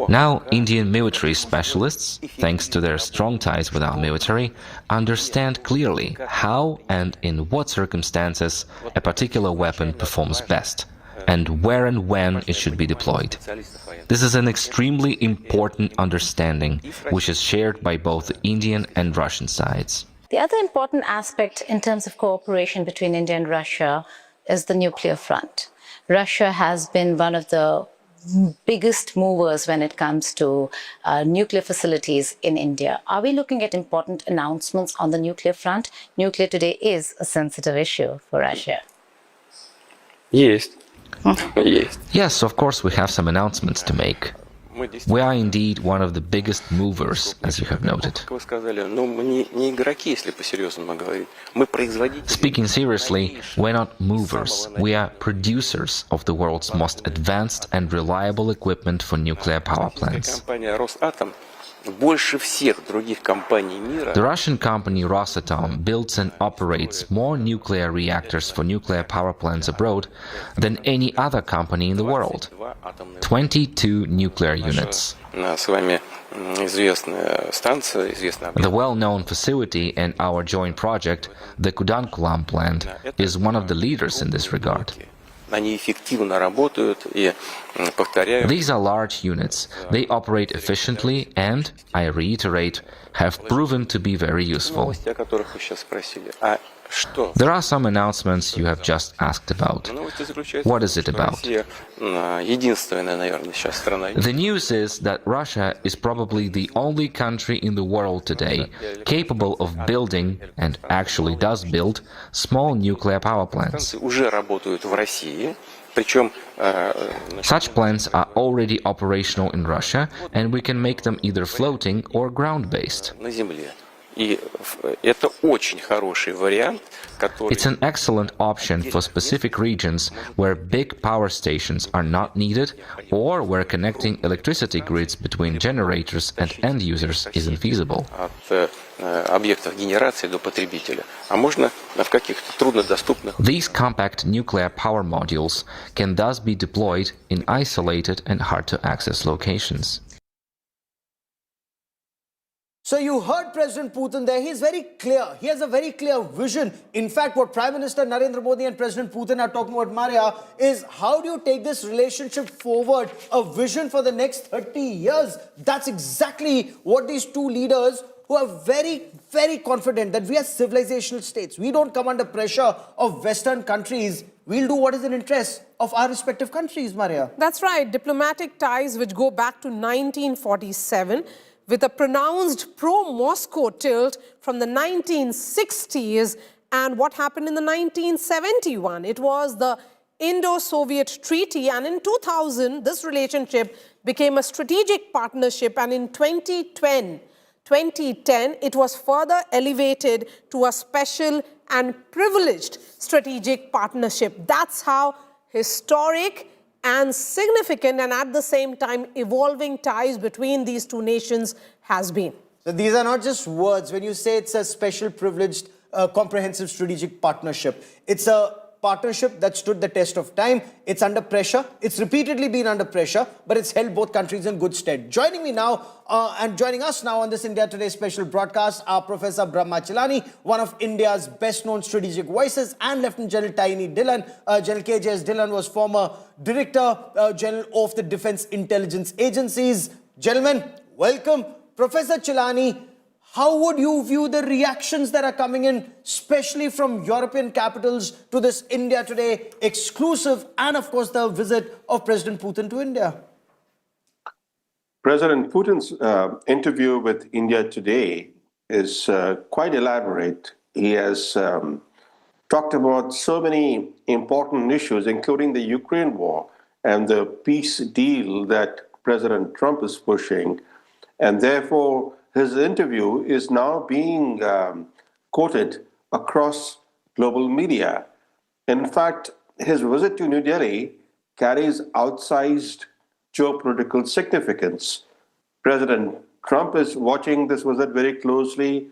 Now, Indian military specialists, thanks to their strong ties with our military, understand clearly how and in what circumstances a particular weapon performs best, and where and when it should be deployed. This is an extremely important understanding, which is shared by both the Indian and Russian sides. The other important aspect in terms of cooperation between India and Russia is the nuclear front. Russia has been one of the biggest movers when it comes to nuclear facilities in India. Are we looking at important announcements on the nuclear front? Nuclear today is a sensitive issue for Russia. Yes. Yes, of course we have some announcements to make. We are indeed one of the biggest movers, as you have noted. Speaking seriously, we're not movers, we are producers of the world's most advanced and reliable equipment for nuclear power plants. The Russian company Rosatom builds and operates more nuclear reactors for nuclear power plants abroad than any other company in the world. 22 nuclear units. The well-known facility in our joint project, the Kudankulam plant, is one of the leaders in this regard. These are large units. They operate efficiently and, I reiterate, have proven to be very useful. There are some announcements you have just asked about. What is it about? The news is that Russia is probably the only country in the world today capable of building, and actually does build, small nuclear power plants. Such plants are already operational in Russia, and we can make them either floating or ground-based. It's an excellent option for specific regions where big power stations are not needed or where connecting electricity grids between generators and end users isn't feasible. объектов генерации до потребителя, а можно в каких-то труднодоступных. These compact nuclear power modules can thus be deployed in isolated and hard-to-access locations. So you heard President Putin there. He's very clear. He has a very clear vision. In fact, what Prime Minister Narendra Modi and President Putin are talking about, Maria, is how do you take this relationship forward, a vision for the next 30 years. That's exactly what these two leaders, who are very, very confident that we are civilizational states. We don't come under pressure of Western countries. We'll do what is in interest of our respective countries, Maria. That's right. Diplomatic ties which go back to 1947, with a pronounced pro-Moscow tilt from the 1960s. And what happened in the 1971? It was the Indo-Soviet Treaty, and in 2000, this relationship became a strategic partnership, and in 2010, it was further elevated to a special and privileged strategic partnership. That's how historic and significant and at the same time evolving ties between these two nations has been. So these are not just words. When you say it's a special, privileged, comprehensive strategic partnership, it's a partnership that stood the test of time. It's under pressure. It's repeatedly been under pressure, but it's held both countries in good stead. Joining me now and joining us now on this India Today special broadcast are Professor Brahma Chilani, one of India's best-known strategic voices, and Lieutenant General Taini Dhillon. General KJS Dhillon was former Director General of the Defense Intelligence Agencies. Gentlemen, welcome. Professor Chilani, how would you view the reactions that are coming in, especially from European capitals, to this India Today exclusive and, of course, the visit of President Putin to India? President Putin's interview with India Today is quite elaborate. He has talked about so many important issues, including the Ukraine war and the peace deal that President Trump is pushing. And therefore, his interview is now being quoted across global media. In fact, his visit to New Delhi carries outsized geopolitical significance. President Trump is watching this visit very closely,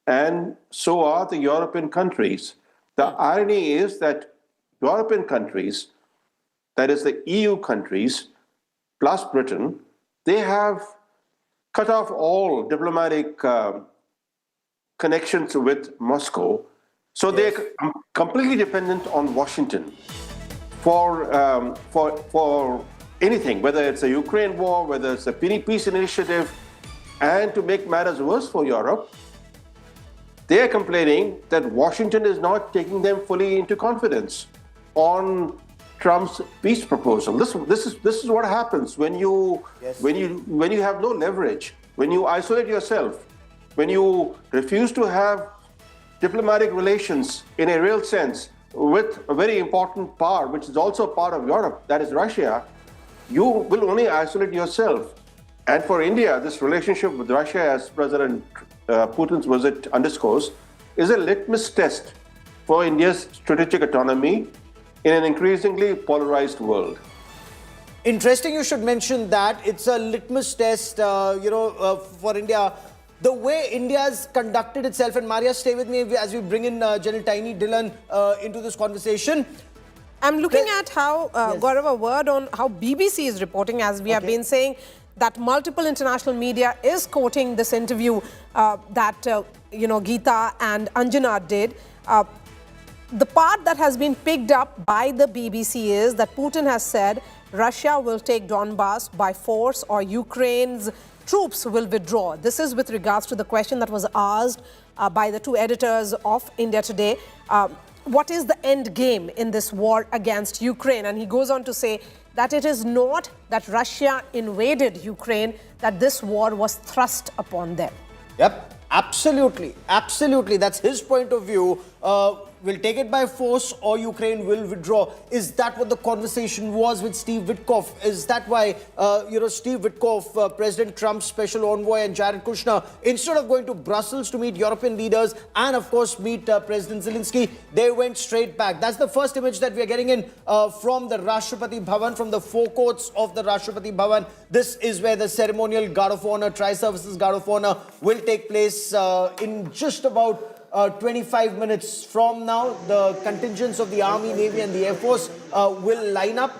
and so are the European countries. The irony is that European countries, that is the EU countries, plus Britain, they have cut off all diplomatic connections with Moscow. So they're completely dependent on Washington for anything, whether it's a Ukraine war, whether it's a peace initiative. And to make matters worse for Europe, they are complaining that Washington is not taking them fully into confidence on Trump's peace proposal. This is what happens when you have no leverage, when you isolate yourself, when you refuse to have diplomatic relations in a real sense with a very important power, which is also part of Europe, that is Russia. You will only isolate yourself. And for India, this relationship with Russia, as President Putin's visit underscores, is a litmus test for India's strategic autonomy in an increasingly polarized world. Interesting you should mention that. It's a litmus test, for India. The way India's conducted itself, and Maria, stay with me as we bring in General Taini Dhillon into this conversation. I'm looking at how, Gaurav, a word on how BBC is reporting, as we have been saying, that multiple international media is quoting this interview that, Geeta and Anjana did. The part that has been picked up by the BBC is that Putin has said Russia will take Donbass by force or Ukraine's troops will withdraw. This is with regards to the question that was asked by the two editors of India Today. What is the end game in this war against Ukraine? And he goes on to say that it is not that Russia invaded Ukraine, that this war was thrust upon them. Yep. Absolutely, absolutely. That's his point of view. will take it by force or Ukraine will withdraw. Is that what the conversation was with Steve Witkoff? Is that why, Steve Witkoff, President Trump's special envoy, and Jared Kushner, instead of going to Brussels to meet European leaders and, of course, meet President Zelensky, they went straight back? That's the first image that we are getting in from the Rashtrapati Bhavan, from the forecourts of the Rashtrapati Bhavan. This is where the ceremonial Guard of Honor, Tri-Services Guard of Honor, will take place in just about 25 minutes from now. The contingents of the Army, Navy and the Air Force will line up.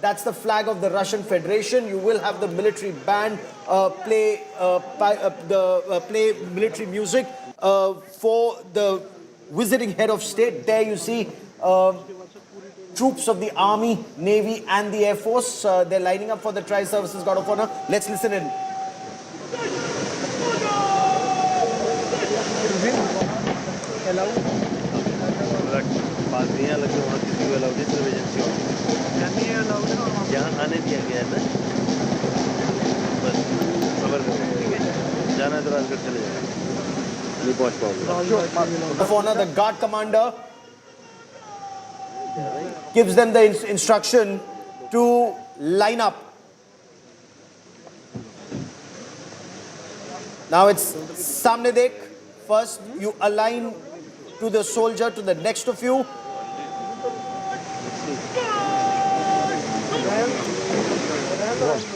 That's the flag of the Russian Federation. You will have the military band play military music for the visiting head of state. There you see troops of the Army, Navy and the Air Force. They're lining up for the Tri-Services Guard of Honor. Let's listen in. Of honor, the guard commander gives them the instruction to line up. Now it's samne dekh. First, you align to the soldier to the next of you.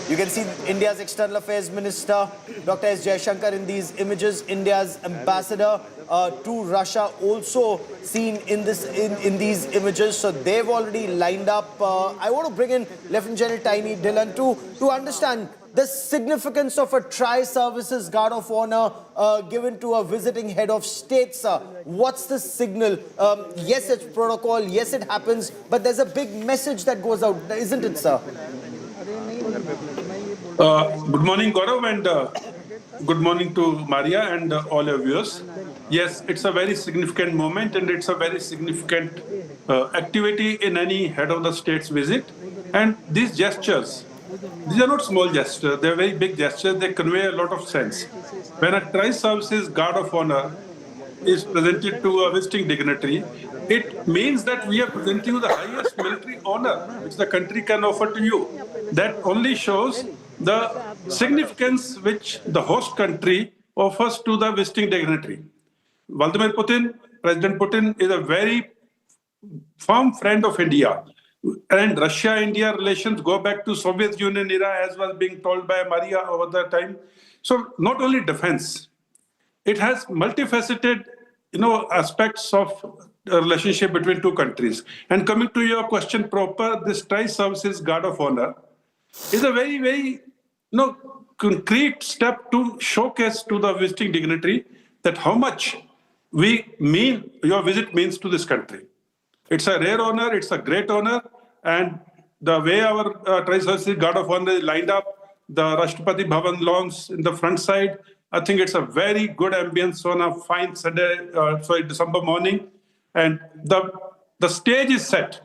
You can see India's External Affairs Minister, Dr. S. Jaishankar, in these images. India's ambassador to Russia also seen in these images. So they've already lined up. I want to bring in Lieutenant General Tiny Dillon to understand the significance of a Tri-Services Guard of Honor given to a visiting head of state, sir. What's the signal? Yes, it's protocol. Yes, it happens. But there's a big message that goes out, isn't it, sir? Good morning, Gaurav, and good morning to Maria and all your viewers. Yes, it's a very significant moment, and it's a very significant activity in any head of the state's visit. And these gestures, these are not small gestures, they're very big gestures. They convey a lot of sense. When a Tri-Services Guard of Honor is presented to a visiting dignitary, it means that we are presenting you the highest military honor which the country can offer to you. That only shows the significance which the host country offers to the visiting dignitary. Vladimir Putin, President Putin, is a very firm friend of India. And Russia-India relations go back to Soviet Union era, as was being told by Maria over the time. So not only defense, it has multifaceted, aspects of a relationship between two countries. And coming to your question proper, this Tri-Services Guard of Honor is a very, very concrete step to showcase to the visiting dignitary that how much your visit means to this country. It's a rare honor, it's a great honor, and the way our Tri-Services Guard of Honor is lined up, the Rashtrapati Bhavan lawns in the front side, I think it's a very good ambience on a fine December morning. And the stage is set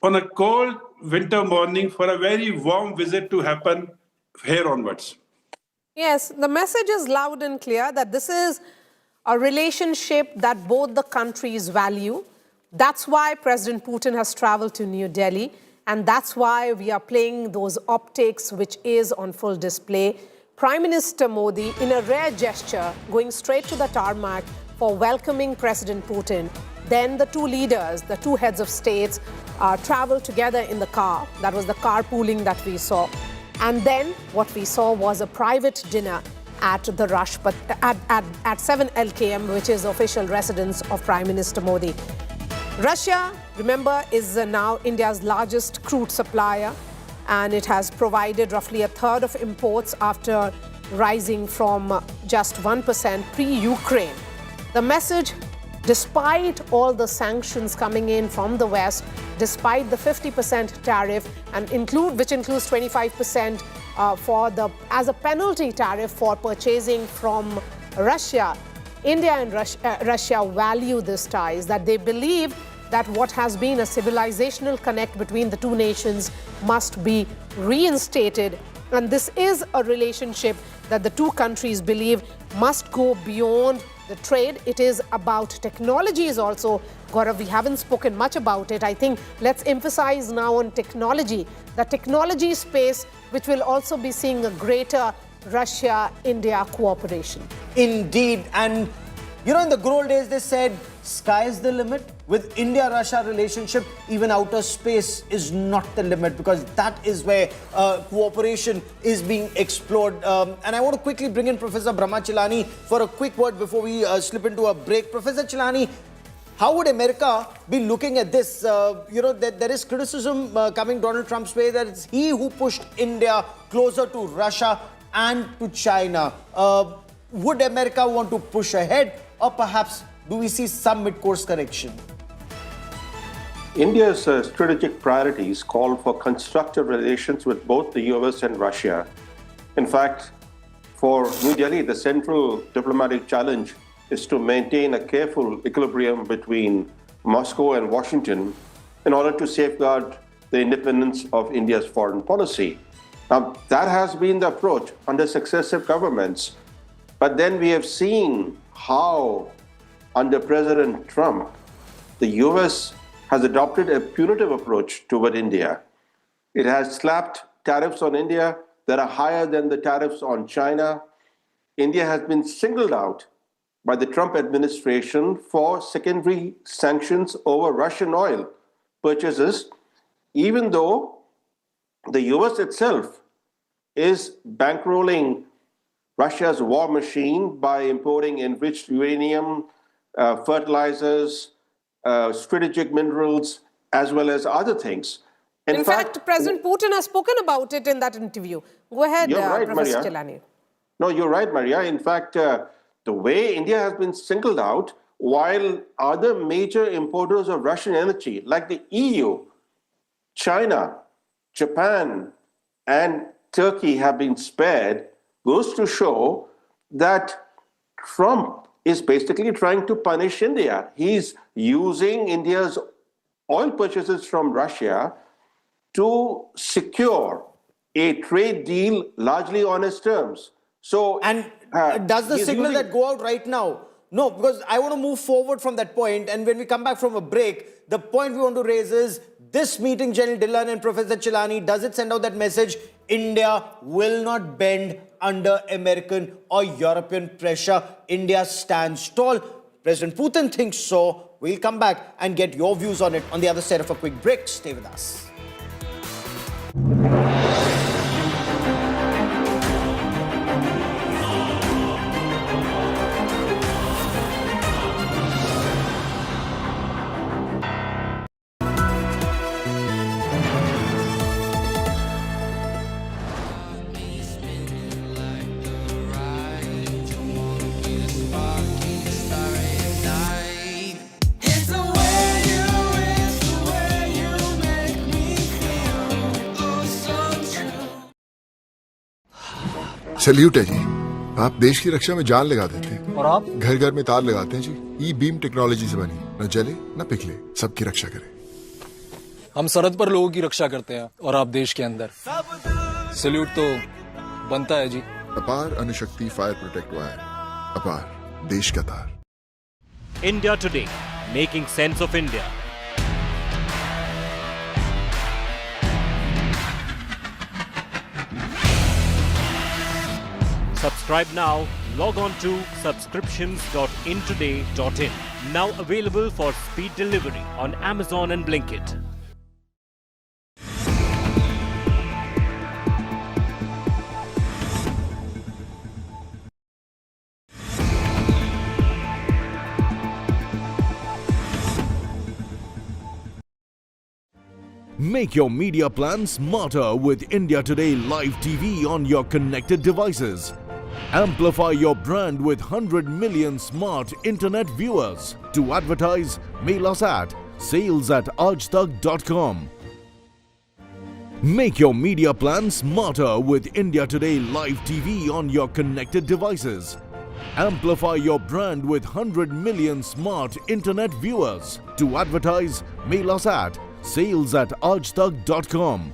on a cold winter morning for a very warm visit to happen here onwards. Yes, the message is loud and clear that this is a relationship that both the countries value. That's why President Putin has traveled to New Delhi, and that's why we are playing those optics which is on full display. Prime Minister Modi, in a rare gesture, going straight to the tarmac for welcoming President Putin. Then the two leaders, the two heads of states, traveled together in the car. That was the carpooling that we saw. And then what we saw was a private dinner at the at 7 LKM, which is the official residence of Prime Minister Modi. Russia, remember, is now India's largest crude supplier, and it has provided roughly a third of imports after rising from just 1% pre-Ukraine. The message, despite all the sanctions coming in from the West, despite the 50% tariff, which includes 25% as a penalty tariff for purchasing from Russia, India and Russia value these ties, that they believe that what has been a civilizational connect between the two nations must be reinstated. And this is a relationship that the two countries believe must go beyond the trade, it is about technologies also. Gaurav, we haven't spoken much about it. I think let's emphasize now on technology, the technology space, which will also be seeing a greater Russia-India cooperation. Indeed. And, you know, in the good old days, they said, sky is the limit. With India-Russia relationship, even outer space is not the limit, because that is where cooperation is being explored. And I want to quickly bring in Professor Brahma Chilani for a quick word before we slip into a break. Professor Chilani, how would America be looking at this? You know, there is criticism coming Donald Trump's way that it's he who pushed India closer to Russia and to China. Would America want to push ahead, or perhaps do we see some mid-course correction? India's strategic priorities call for constructive relations with both the US and Russia. In fact, for New Delhi, the central diplomatic challenge is to maintain a careful equilibrium between Moscow and Washington in order to safeguard the independence of India's foreign policy. Now, that has been the approach under successive governments. But then we have seen how, under President Trump, the US has adopted a punitive approach toward India. It has slapped tariffs on India that are higher than the tariffs on China. India has been singled out by the Trump administration for secondary sanctions over Russian oil purchases, even though the US itself is bankrolling Russia's war machine by importing enriched uranium, fertilizers, strategic minerals, as well as other things. In fact, President Putin has spoken about it in that interview. Go ahead, You're right, Professor Maria. Chilani. No, you're right, Maria. In fact, the way India has been singled out, while other major importers of Russian energy, like the EU, China, Japan, and Turkey have been spared, goes to show that Trump is basically trying to punish India. He's using India's oil purchases from Russia to secure a trade deal largely on his terms. So, and does the signal that go out right now? No, because I want to move forward from that point, and when we come back from a break, the point we want to raise is this meeting, General Dhillon and Professor Chilani, does it send out that message? India will not bend under American or European pressure. India stands tall. President Putin thinks so. We'll come back and get your views on it on the other side of a quick break. Stay with us. Salute है जी। आप देश की रक्षा में जान लगा देते हैं और आप घर घर में तार लगाते हैं जी। ई बीम टेक्नोलॉजी से बनी, न जले न पिघले, सबकी रक्षा करे। हम सरहद पर लोगों की रक्षा करते हैं और आप देश के अंदर। सैल्यूट तो बनता है जी। अपार अणुशक्ति फायर प्रोटेक्ट वायर, अपार देश का तार। India today, making sense of India. Subscribe now. Log on to subscriptions.intoday.in. Now available for speed delivery on Amazon and Blinkit. Make your media plan smarter with India Today Live TV on your connected devices. Amplify your brand with 100 million smart internet viewers. To advertise, mail us at sales@aajtak.com. Make your media plan smarter with India Today Live TV on your connected devices. Amplify your brand with 100 million smart internet viewers. To advertise, mail us at sales@aajtak.com.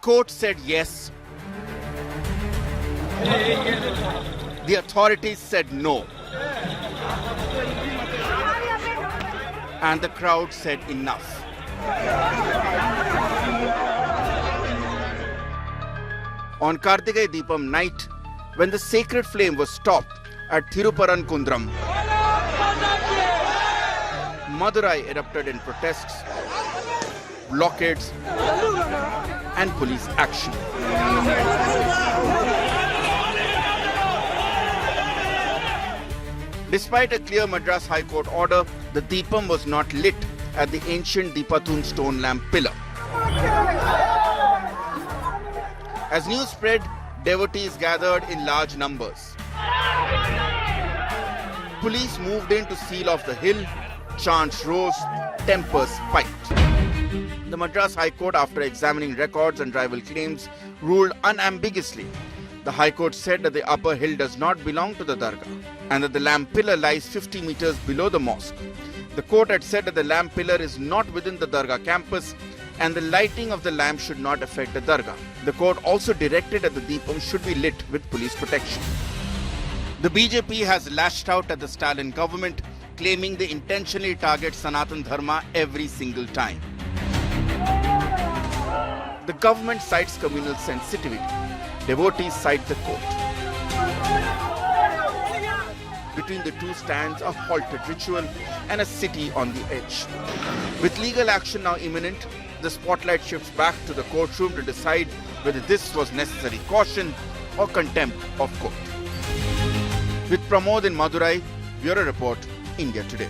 court said yes. The authorities said no. And the crowd said enough. On Kartigai Deepam night, when the sacred flame was stopped at Thiruparankundaram, Madurai erupted in protests, blockades, and police action. Despite a clear Madras High Court order, the Deepam was not lit at the ancient Deepatun stone lamp pillar. As news spread, devotees gathered in large numbers. Police moved in to seal off the hill, chants rose, tempers spiked. The Madras High Court, after examining records and rival claims, ruled unambiguously. The High Court said that the upper hill does not belong to the Dargah and that the lamp pillar lies 50 meters below the mosque. The court had said that the lamp pillar is not within the Dargah campus and the lighting of the lamp should not affect the Dargah. The court also directed that the Deepam should be lit with police protection. The BJP has lashed out at the Stalin government, claiming they intentionally target Sanatan Dharma every single time. The government cites communal sensitivity. Devotees cite the court. Between the two stands a halted ritual and a city on the edge. With legal action now imminent, the spotlight shifts back to the courtroom to decide whether this was necessary caution or contempt of court. With Pramod in Madurai, Bureau Report, India Today.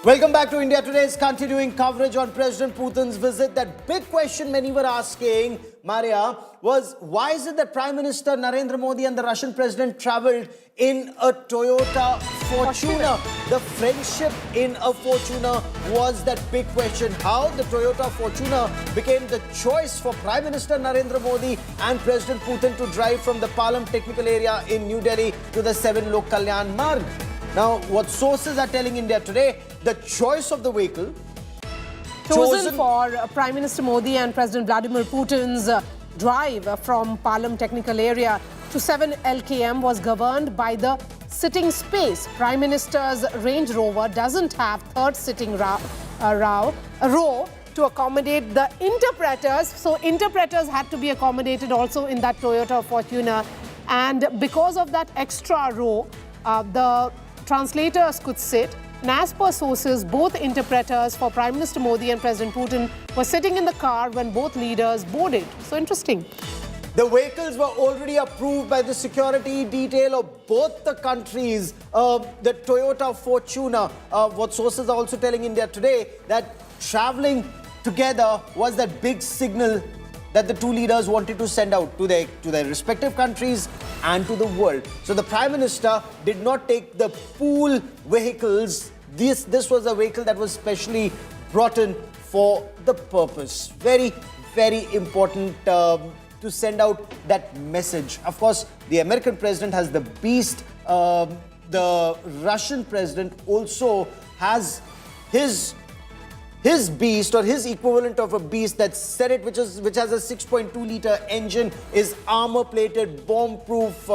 Welcome back to India Today's continuing coverage on President Putin's visit. That big question many were asking, Maria, was why is it that Prime Minister Narendra Modi and the Russian President travelled in a Toyota Fortuner? The friendship in a Fortuner was that big question. How the Toyota Fortuner became the choice for Prime Minister Narendra Modi and President Putin to drive from the Palam Technical Area in New Delhi to the 7 Lok Kalyan Marg. Now, what sources are telling India Today, the choice of the vehicle chosen for Prime Minister Modi and President Vladimir Putin's drive from Palam Technical Area to 7 LKM was governed by the sitting space. Prime Minister's Range Rover doesn't have third sitting row to accommodate the interpreters. So interpreters had to be accommodated also in that Toyota Fortuner. And because of that extra row, the translators could sit. And as per sources, both interpreters for Prime Minister Modi and President Putin were sitting in the car when both leaders boarded. So interesting. The vehicles were already approved by the security detail of both the countries. The Toyota Fortuner, what sources are also telling India Today, that traveling together was that big signal that the two leaders wanted to send out to their respective countries and to the world. So the Prime Minister did not take the pool vehicles. This was a vehicle that was specially brought in for the purpose. Very, very important to send out that message. Of course, the American president has the beast. The Russian president also has his beast, or his equivalent of a beast, that Senate, which has a 6.2-litre engine, is armor-plated, bomb-proof,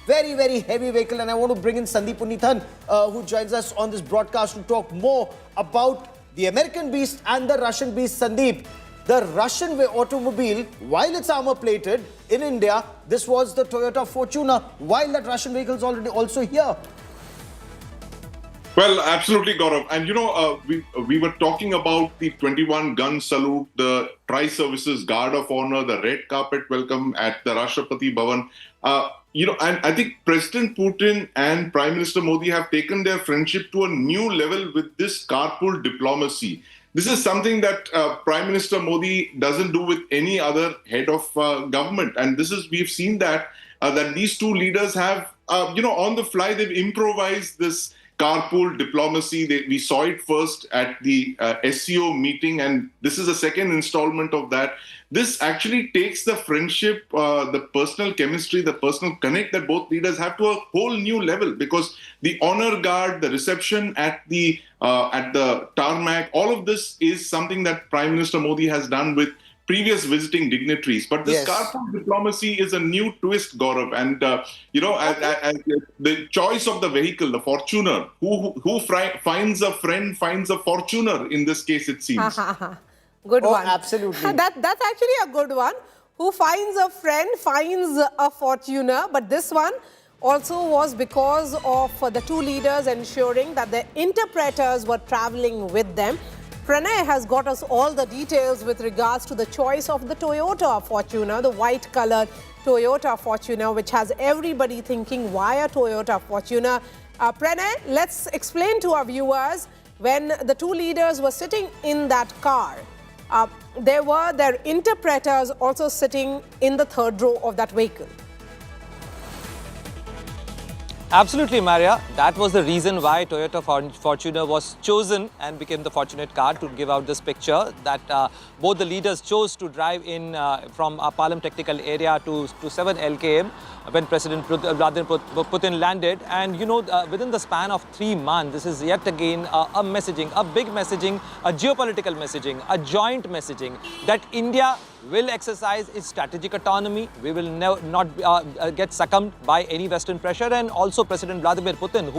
very, very heavy vehicle. And I want to bring in Sandeep Punithan, who joins us on this broadcast to talk more about the American beast and the Russian beast. Sandeep, the Russian automobile, while it's armor-plated in India, this was the Toyota Fortuner, while that Russian vehicle is already also here. Well, absolutely, Gaurav. And, you know, we were talking about the 21-gun salute, the Tri-Services Guard of Honor, the red carpet welcome at the Rashtrapati Bhavan. You know, and I think President Putin and Prime Minister Modi have taken their friendship to a new level with this carpool diplomacy. This is something that Prime Minister Modi doesn't do with any other head of government. And we've seen that these two leaders have, you know, on the fly, they've improvised this carpool diplomacy. We saw it first at the SCO meeting, and this is a second installment of that. This actually takes the friendship, the personal chemistry, the personal connect that both leaders have to a whole new level, because the honor guard, the reception at the tarmac, all of this is something that Prime Minister Modi has done with previous visiting dignitaries. But this carpool diplomacy is a new twist, Gaurav. And, the choice of the vehicle, the Fortuner, who finds a friend finds a Fortuner in this case, it seems. Good one. Absolutely. That's actually a good one. Who finds a friend finds a Fortuner. But this one also was because of the two leaders ensuring that the interpreters were traveling with them. Pranay has got us all the details with regards to the choice of the Toyota Fortuner, the white-colored Toyota Fortuner, which has everybody thinking, why a Toyota Fortuner? Pranay, let's explain to our viewers, when the two leaders were sitting in that car, there were their interpreters also sitting in the third row of that vehicle. Absolutely, Maria. That was the reason why Toyota Fortuner was chosen and became the fortunate car to give out this picture, that both the leaders chose to drive in from Palam technical area to 7 LKM when President Vladimir Putin landed. And you know, within the span of 3 months, this is yet again a messaging, a big messaging, a geopolitical messaging, a joint messaging that India will exercise its strategic autonomy. We will not get succumbed by any Western pressure. And also President Vladimir Putin,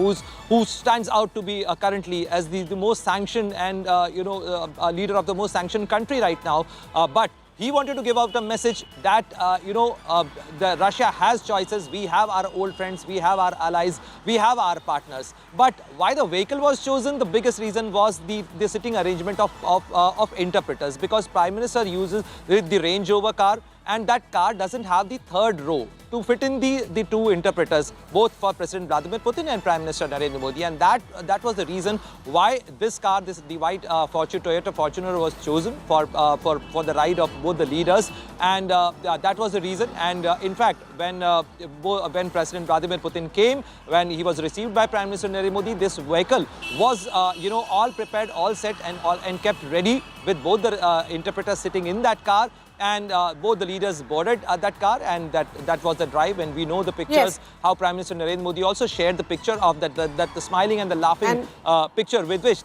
who stands out to be currently as the most sanctioned and leader of the most sanctioned country right now. But he wanted to give out a message that, Russia has choices. We have our old friends, we have our allies, we have our partners. But why the vehicle was chosen, the biggest reason was the sitting arrangement of interpreters, because Prime Minister uses the Range Rover car, and that car doesn't have the third row to fit in the two interpreters, both for President Vladimir Putin and Prime Minister Narendra Modi. And that was the reason why this car, the white Toyota Fortuner, was chosen for the ride of both the leaders. And that was the reason. And in fact, when President Vladimir Putin came, when he was received by Prime Minister Narendra Modi, this vehicle was all prepared, all set, and kept ready with both the interpreters sitting in that car. And both the leaders boarded that car, and that was the drive. And we know the pictures, how Prime Minister Narendra Modi also shared the picture of the smiling and the laughing picture with which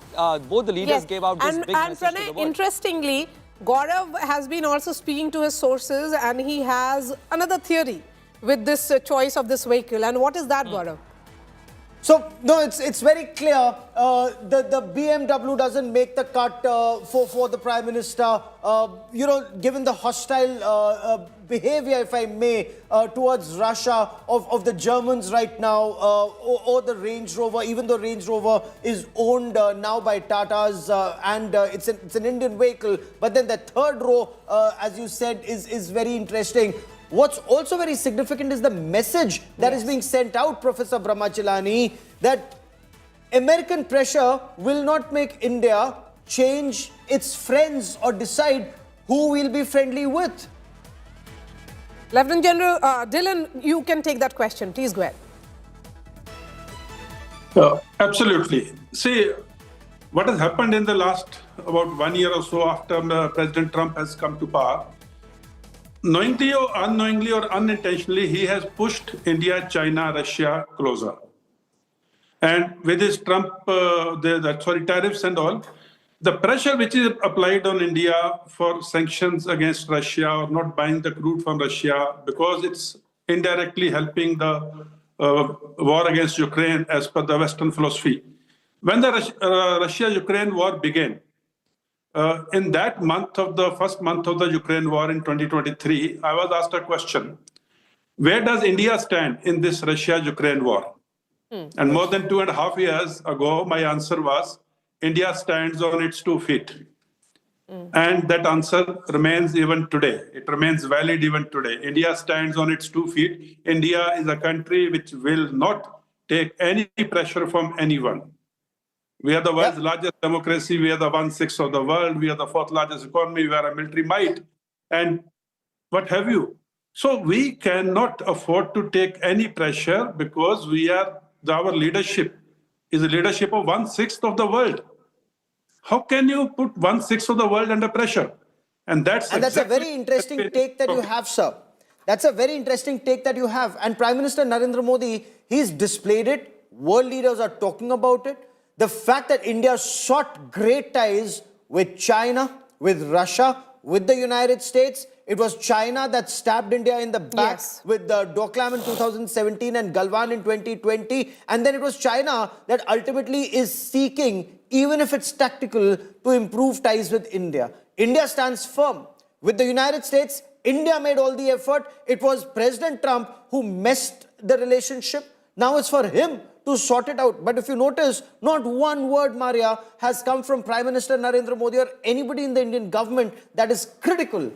both the leaders gave out this big message Pranay, to the world. Interestingly, Gaurav has been also speaking to his sources, and he has another theory with this choice of this vehicle. And what is that, Gaurav? So, no, it's very clear. The BMW doesn't make the cut for the Prime Minister. Given the hostile behavior, if I may, towards Russia of the Germans right now, or the Range Rover, even though Range Rover is owned now by Tatas, and it's an Indian vehicle. But then the third row, as you said, is very interesting. What's also very significant is the message that is being sent out, Professor Brahmachalani, that American pressure will not make India change its friends or decide who we'll be friendly with. Lieutenant General Dylan, you can take that question. Please go ahead. Absolutely. See, what has happened in the last about 1 year or so after President Trump has come to power, knowingly or unknowingly or unintentionally, he has pushed India, China, Russia closer. And with his Trump, tariffs and all, the pressure which is applied on India for sanctions against Russia or not buying the crude from Russia, because it's indirectly helping the war against Ukraine as per the Western philosophy. When the Russia-Ukraine war began, in that month of the first month of the Ukraine war in 2023, I was asked a question: where does India stand in this Russia-Ukraine war? And more than 2.5 years ago, my answer was, India stands on its 2 feet. And that answer remains even today. It remains valid even today. India stands on its 2 feet. India is a country which will not take any pressure from anyone. We are the world's largest democracy. We are the 1/6 of the world. We are the 4th largest economy. We are a military might. And what have you? So we cannot afford to take any pressure, because our leadership is the leadership of 1/6 of the world. How can you put 1/6 of the world under pressure? And that's a very interesting take that you have, sir. That's a very interesting take that you have. And Prime Minister Narendra Modi, he's displayed it. World leaders are talking about it. The fact that India sought great ties with China, with Russia, with the United States. It was China that stabbed India in the back with the Doklam in 2017 and Galwan in 2020. And then it was China that ultimately is seeking, even if it's tactical, to improve ties with India. India stands firm. With the United States, India made all the effort. It was President Trump who messed the relationship. Now it's for him to sort it out. But if you notice, not one word, Maria, has come from Prime Minister Narendra Modi or anybody in the Indian government that is critical.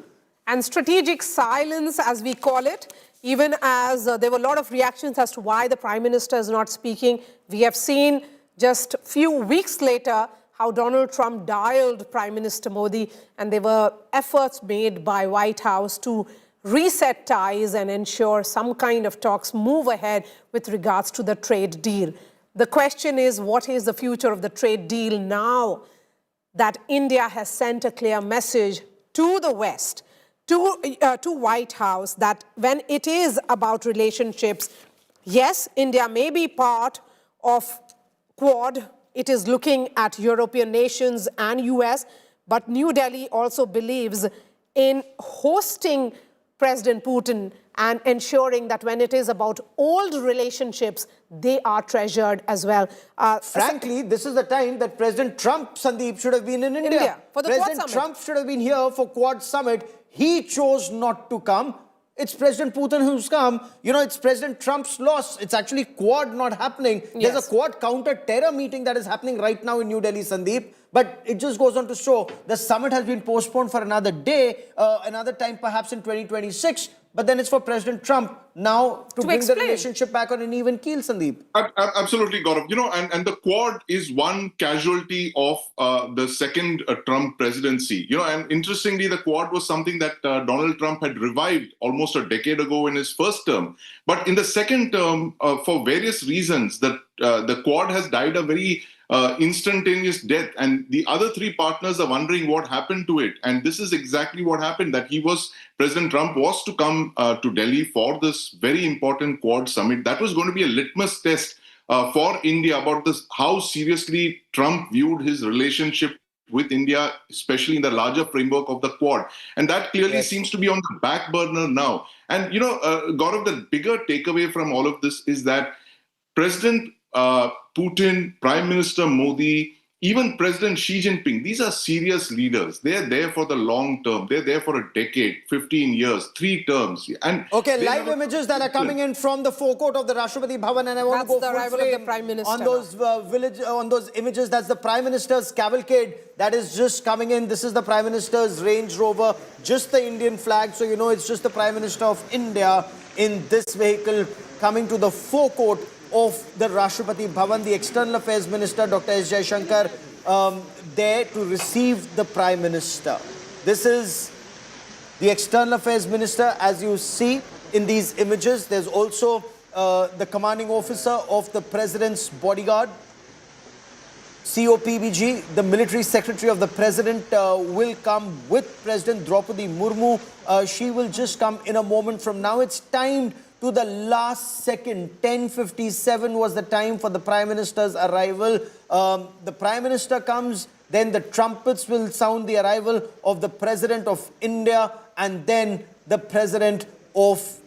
And strategic silence, as we call it, even as there were a lot of reactions as to why the Prime Minister is not speaking. We have seen just a few weeks later how Donald Trump dialed Prime Minister Modi, and there were efforts made by White House to reset ties and ensure some kind of talks move ahead with regards to the trade deal. The question is, what is the future of the trade deal now that India has sent a clear message to the West, to White House, that when it is about relationships, yes, India may be part of Quad. It is looking at European nations and US, but New Delhi also believes in hosting President Putin and ensuring that when it is about old relationships, they are treasured as well. Frankly, this is the time that President Trump, Sandeep, should have been in India. For the President Quad Trump should have been here for Quad Summit. He chose not to come. It's President Putin who's come. You know, it's President Trump's loss. It's actually Quad not happening. Yes. There's a Quad counter-terror meeting that is happening right now in New Delhi, Sandeep. But it just goes on to show the summit has been postponed for another day, another time perhaps in 2026. But then it's for President Trump now to bring the relationship back on an even keel, Sandeep. Absolutely, Gaurav. You know, and the Quad is one casualty of the second Trump presidency. You know, and interestingly, the Quad was something that Donald Trump had revived almost a decade ago in his first term. But in the second term, for various reasons, the Quad has died a very instantaneous death, and the other three partners are wondering what happened to it. And this is exactly what happened, that President Trump was to come to Delhi for this very important Quad summit. That was going to be a litmus test for India about how seriously Trump viewed his relationship with India, especially in the larger framework of the Quad. And that clearly seems to be on the back burner now. And, you know, Gaurav, the bigger takeaway from all of this is that President Putin, Prime Minister Modi, even President Xi Jinping, these are serious leaders. They're there for the long term. They're there for a decade, 15 years, 3 terms. And okay, live images that are coming in from the forecourt of the Rashtrapati Bhavan, and I want to go full frame of the Prime Minister on those images. That's the Prime Minister's cavalcade that is just coming in. This is the Prime Minister's Range Rover, just the Indian flag. So you know it's just the Prime Minister of India in this vehicle coming to the forecourt of the Rashtrapati Bhavan. The External Affairs Minister, Dr. S. Jaishankar, there to receive the Prime Minister. This is the External Affairs Minister, as you see in these images. There's also the commanding officer of the President's bodyguard, COPBG, the military secretary of the President will come with President Droupadi Murmu. She will just come in a moment from now. It's timed to the last second. 10:57 was the time for the Prime Minister's arrival. The Prime Minister comes, then the trumpets will sound the arrival of the President of India, and then the President of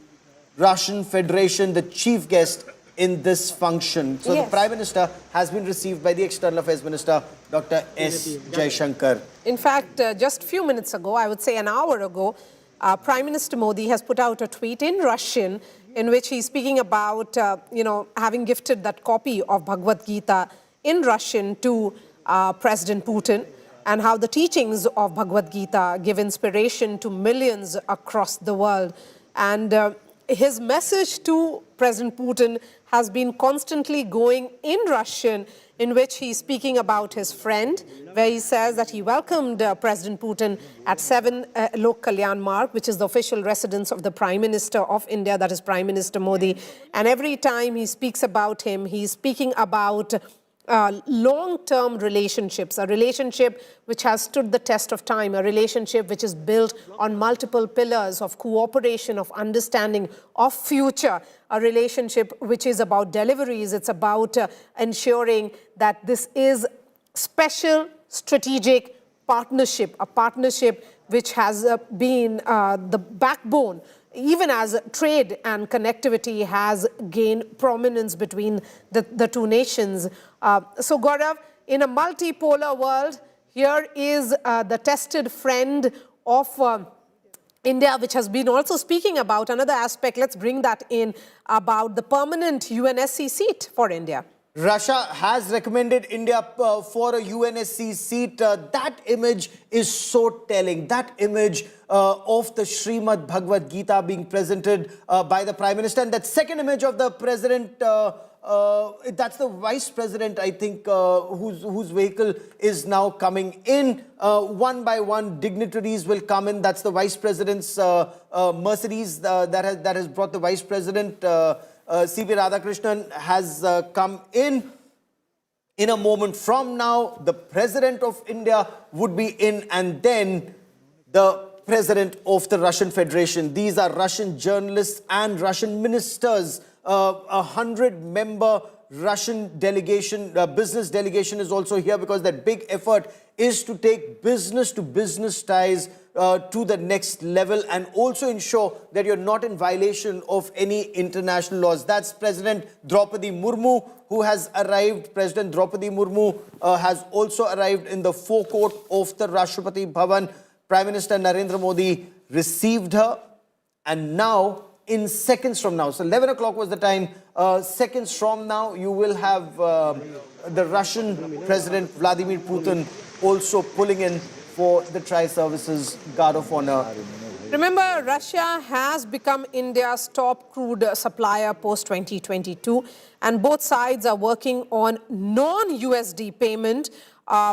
Russian Federation, the chief guest in this function. So the Prime Minister has been received by the External Affairs Minister, Dr. S. Jaishankar. In fact, just a few minutes ago, I would say an hour ago, Prime Minister Modi has put out a tweet in Russian in which he's speaking about, having gifted that copy of Bhagavad Gita in Russian to President Putin, and how the teachings of Bhagavad Gita give inspiration to millions across the world. And his message to President Putin has been constantly going in Russian, in which he's speaking about his friend, where he says that he welcomed President Putin at 7 Lok Kalyan Marg, which is the official residence of the Prime Minister of India, that is Prime Minister Modi. And every time he speaks about him, he's speaking about long-term relationships, a relationship which has stood the test of time, a relationship which is built on multiple pillars of cooperation, of understanding, of future, a relationship which is about deliveries. It's about ensuring that this is special strategic partnership, a partnership which has been the backbone, even as trade and connectivity has gained prominence between the two nations. So Gaurav, in a multipolar world, here is the tested friend of India, which has been also speaking about another aspect. Let's bring that in, about the permanent UNSC seat for India. Russia has recommended India for a UNSC seat. That image is so telling. That image of the Srimad Bhagavad Gita being presented by the Prime Minister. And that second image of the President, that's the Vice President, I think, whose vehicle is now coming in. One by one, dignitaries will come in. That's the Vice President's Mercedes that has brought the Vice President. C.V. Radhakrishnan has come in. In a moment from now, the President of India would be in, and then the President of the Russian Federation. These are Russian journalists and Russian ministers. 100-member Russian delegation, business delegation is also here, because that big effort is to take business-to-business ties to the next level, and also ensure that you're not in violation of any international laws. That's President Droupadi Murmu, who has arrived. President Droupadi Murmu has also arrived in the forecourt of the Rashtrapati Bhavan. Prime Minister Narendra Modi received her, and now, in seconds from now, so 11 o'clock was the time, seconds from now, you will have the Russian President Vladimir Putin also pulling in for the Tri-Services Guard of Honor. Remember, Russia has become India's top crude supplier post-2022, and both sides are working on non-USD payment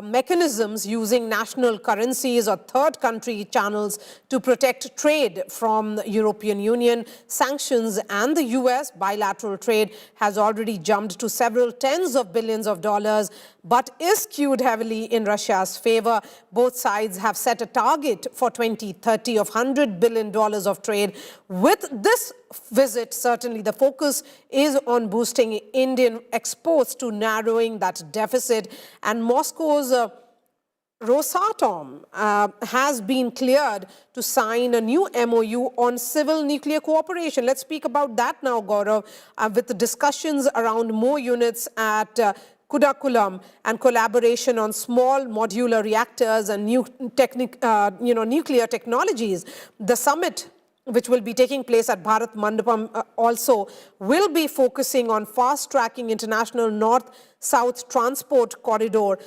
mechanisms using national currencies or third country channels to protect trade from the European Union. Sanctions and the US bilateral trade has already jumped to several tens of billions of dollars, but is skewed heavily in Russia's favor. Both sides have set a target for 2030 of $100 billion of trade. With this visit, certainly the focus is on boosting Indian exports to narrowing that deficit, and Moscow's Rosatom has been cleared to sign a new MOU on civil nuclear cooperation. Let's speak about that now, Gaurav, with the discussions around more units at Kudakulam and collaboration on small modular reactors and nuclear technologies. The summit, which will be taking place at Bharat Mandapam, also will be focusing on fast-tracking international north-south transport corridor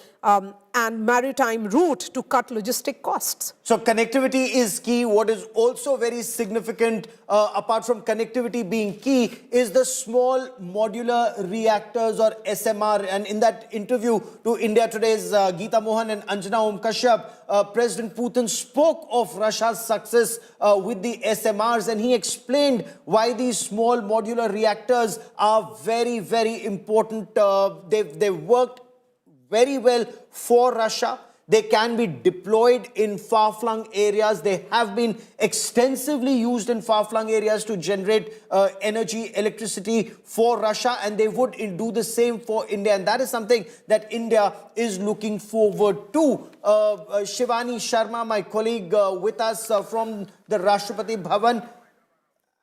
and maritime route to cut logistic costs. So connectivity is key. What is also very significant, apart from connectivity being key, is the small modular reactors, or SMR. And in that interview to India Today's Geeta Mohan and Anjana Om Kashyap, President Putin spoke of Russia's success with the SMRs, and he explained why these small modular reactors are very, very important. They've worked very well for Russia. They can be deployed in far-flung areas. They have been extensively used in far-flung areas to generate energy, electricity for Russia, and they would do the same for India. And that is something that India is looking forward to. Shivani Sharma, my colleague with us from the Rashtrapati Bhavan,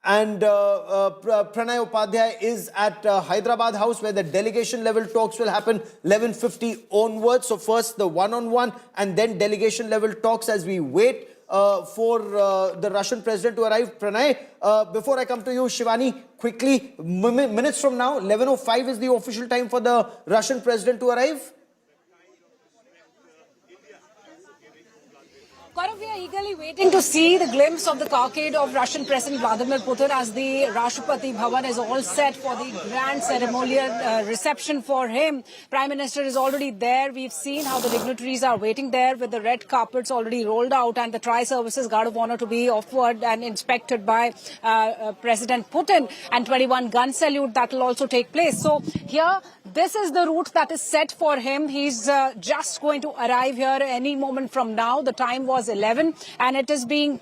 and Pranay Upadhyay is at Hyderabad House, where the delegation level talks will happen 11:50 onwards. So first the one-on-one and then delegation level talks as we wait for the Russian president to arrive. Pranay, before I come to you, Shivani, quickly, minutes from now, 11:05 is the official time for the Russian president to arrive. Gaurav, we are eagerly waiting to see the glimpse of the cockade of Russian President Vladimir Putin as the Rashtrapati Bhavan is all set for the grand ceremonial reception for him. Prime Minister is already there. We've seen how the dignitaries are waiting there with the red carpets already rolled out and the Tri-Services Guard of Honor to be offered and inspected by President Putin, and 21 gun salute that will also take place. So here this is the route that is set for him. He's just going to arrive here any moment from now. The time was 11, and it is being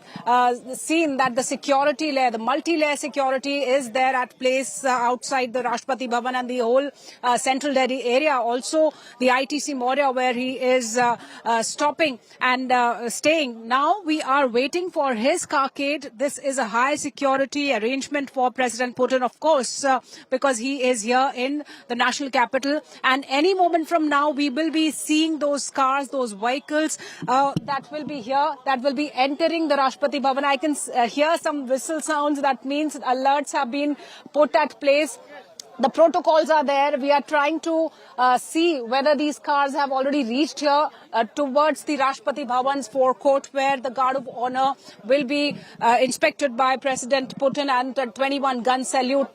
seen that the security layer, the multi-layer security is there at place outside the Rashtrapati Bhavan and the whole central Delhi area. Also, the ITC Maurya, where he is stopping and staying. Now we are waiting for his carcade. This is a high security arrangement for President Putin, of course, because he is here in the national capital, and any moment from now we will be seeing those cars, those vehicles that will be here, that will be entering the Rashtrapati Bhavan. I can hear some whistle sounds. That means alerts have been put at place. The protocols are there. We are trying to see whether these cars have already reached here towards the Rashtrapati Bhavan's forecourt, where the guard of honor will be inspected by President Putin, and a 21-gun salute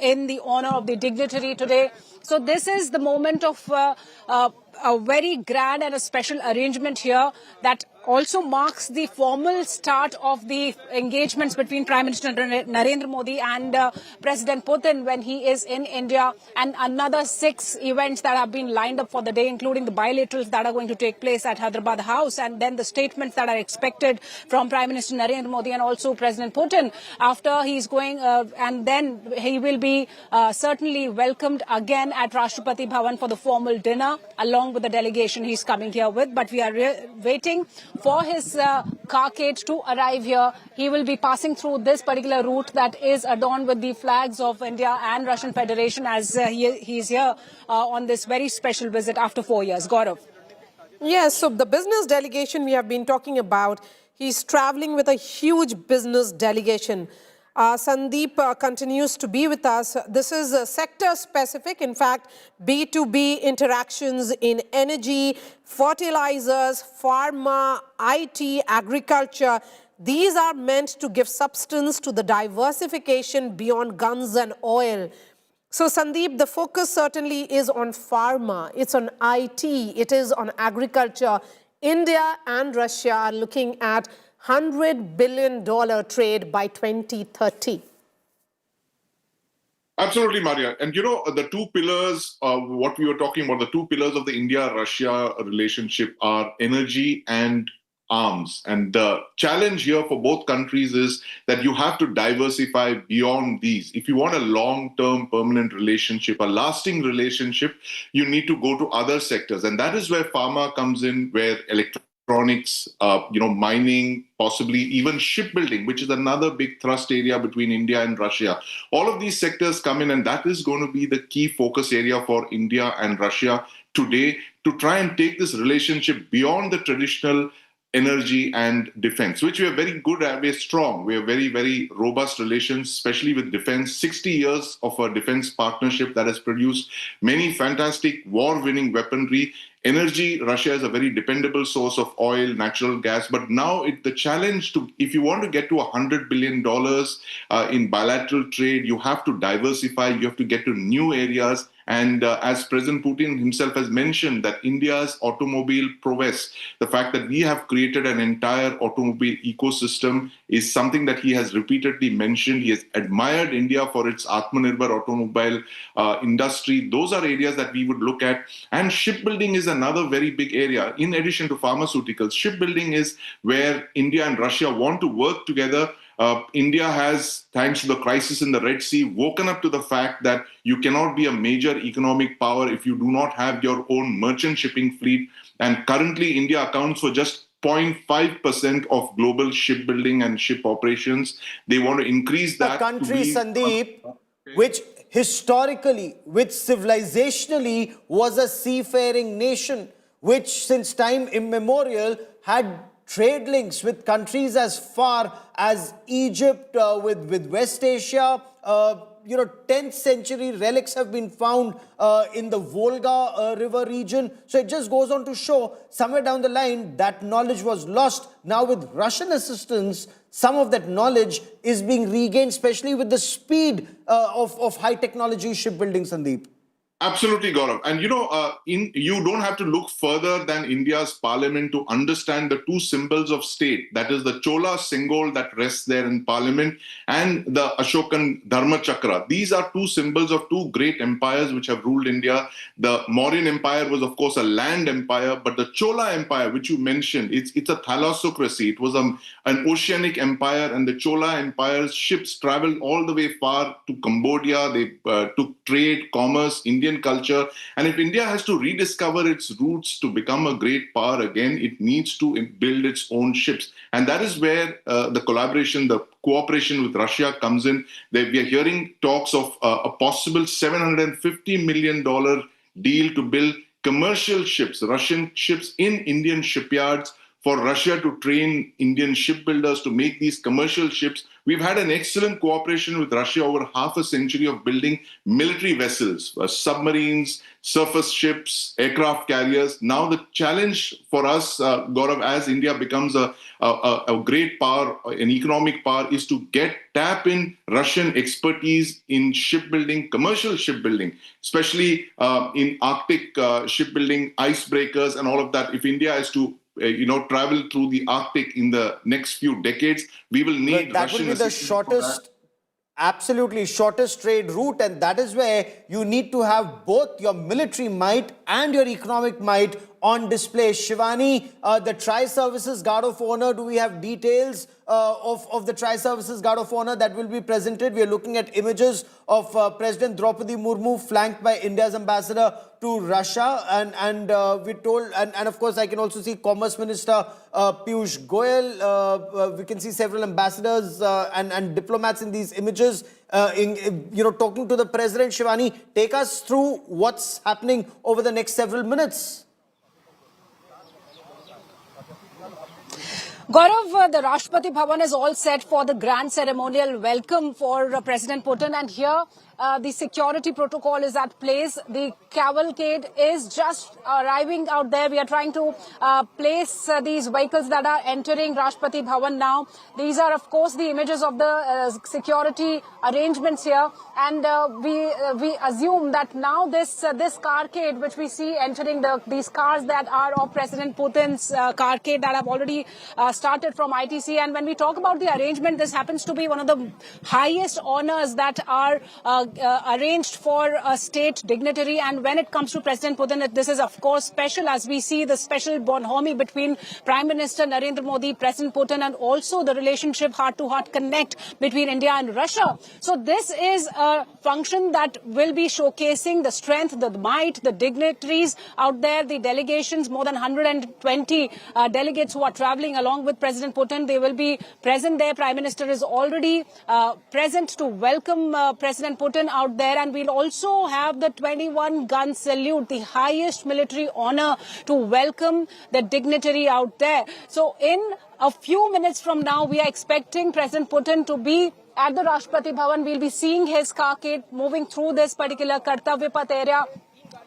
in the honor of the dignitary today. So this is the moment of a very grand and a special arrangement here that also marks the formal start of the engagements between Prime Minister Narendra Modi and President Putin when he is in India, and another 6 events that have been lined up for the day, including the bilaterals that are going to take place at Hyderabad House, and then the statements that are expected from Prime Minister Narendra Modi and also President Putin after he's going, and then he will be certainly welcomed again at Rashtrapati Bhavan for the formal dinner along with the delegation he's coming here with. But we are waiting for his carcade to arrive here. He will be passing through this particular route that is adorned with the flags of India and Russian Federation as he's here on this very special visit after 4 years. Gaurav. Yes, so the business delegation we have been talking about, he's traveling with a huge business delegation. Sandeep continues to be with us. This is sector-specific. In fact, B2B interactions in energy, fertilizers, pharma, IT, agriculture. These are meant to give substance to the diversification beyond guns and oil. So, Sandeep, the focus certainly is on pharma. It's on IT. It is on agriculture. India and Russia are looking at $100 billion trade by 2030. Absolutely, Maria. And you know, the two pillars of what we were talking about, the two pillars of the India-Russia relationship are energy and arms. And the challenge here for both countries is that you have to diversify beyond these. If you want a long-term permanent relationship, a lasting relationship, you need to go to other sectors. And that is where pharma comes in, where electronics, mining, possibly even shipbuilding, which is another big thrust area between India and Russia. All of these sectors come in, and that is going to be the key focus area for India and Russia today, to try and take this relationship beyond the traditional energy and defense, which we are very good at. We're strong. We have very, very robust relations, especially with defense. 60 years of a defense partnership that has produced many fantastic war-winning weaponry. Energy, Russia is a very dependable source of oil, natural gas. But now the challenge if you want to get to $100 billion in bilateral trade, you have to diversify, you have to get to new areas. And as President Putin himself has mentioned, that India's automobile prowess, the fact that we have created an entire automobile ecosystem, is something that he has repeatedly mentioned. He has admired India for its Atmanirbhar automobile industry. Those are areas that we would look at. And shipbuilding is another very big area. In addition to pharmaceuticals, shipbuilding is where India and Russia want to work together. India has, thanks to the crisis in the Red Sea, woken up to the fact that you cannot be a major economic power if you do not have your own merchant shipping fleet. And currently, India accounts for just 0.5% of global shipbuilding and ship operations. They want to increase that. A country, Sandeep, which historically, which civilizationally was a seafaring nation, which since time immemorial had trade links with countries as far as Egypt, with West Asia. 10th century relics have been found in the Volga River region. So it just goes on to show somewhere down the line that knowledge was lost. Now with Russian assistance, some of that knowledge is being regained, especially with the speed of high technology shipbuilding, Sandeep. Absolutely, Gaurav. And you don't have to look further than India's parliament to understand the two symbols of state. That is the Chola Singol that rests there in parliament and the Ashokan Dharma Chakra. These are two symbols of two great empires which have ruled India. The Mauryan Empire was, of course, a land empire, but the Chola Empire, which you mentioned, it's a thalassocracy. It was an oceanic empire, and the Chola Empire's ships traveled all the way far to Cambodia. They took trade, commerce, Indian culture. And if India has to rediscover its roots to become a great power again, it needs to build its own ships. And that is where the collaboration, the cooperation with Russia comes in. We are hearing talks of a possible $750 million deal to build commercial ships, Russian ships in Indian shipyards, for Russia to train Indian shipbuilders to make these commercial ships. We've had an excellent cooperation with Russia over half a century of building military vessels, submarines, surface ships, aircraft carriers. Now the challenge for us, Gaurav, as India becomes a great power, an economic power, is to tap in Russian expertise in shipbuilding, commercial shipbuilding, especially in Arctic shipbuilding, icebreakers and all of that. If India is to travel through the Arctic in the next few decades, we will need that will be the shortest, absolutely shortest trade route, and that is where you need to have both your military might and your economic might on display. Shivani, the Tri-Services Guard of Honor, do we have details of the Tri-Services Guard of Honor that will be presented? We are looking at images of President Droupadi Murmu flanked by India's ambassador to Russia, and we're told, and of course I can also see Commerce Minister Piyush Goyal. We can see several ambassadors and diplomats in these images, talking to the president. Shivani, take us through what's happening over the next several minutes. Gaurav, the Rashtrapati Bhavan is all set for the grand ceremonial welcome for President Putin, and here the security protocol is at place. The cavalcade is just arriving out there. We are trying to place these vehicles that are entering Rashtrapati Bhavan now. These are, of course, the images of the security arrangements here, and we assume that now this carcade which we see entering, these cars that are of President Putin's carcade that have already started from ITC. And when we talk about the arrangement, this happens to be one of the highest honors that are arranged for a state dignitary. And when it comes to President Putin, this is of course special, as we see the special bonhomie between Prime Minister Narendra Modi, President Putin, and also the relationship heart-to-heart connect between India and Russia. So this is a function that will be showcasing the strength, the might, the dignitaries out there, the delegations, more than 120 delegates who are traveling along with President Putin. They will be present there. Prime Minister is already present to welcome President Putin out there, and we'll also have the 21-gun salute, the highest military honor, to welcome the dignitary out there. So in a few minutes from now, we are expecting President Putin to be at the Rashtrapati Bhavan. We'll be seeing his carcade moving through this particular Kartavya Path area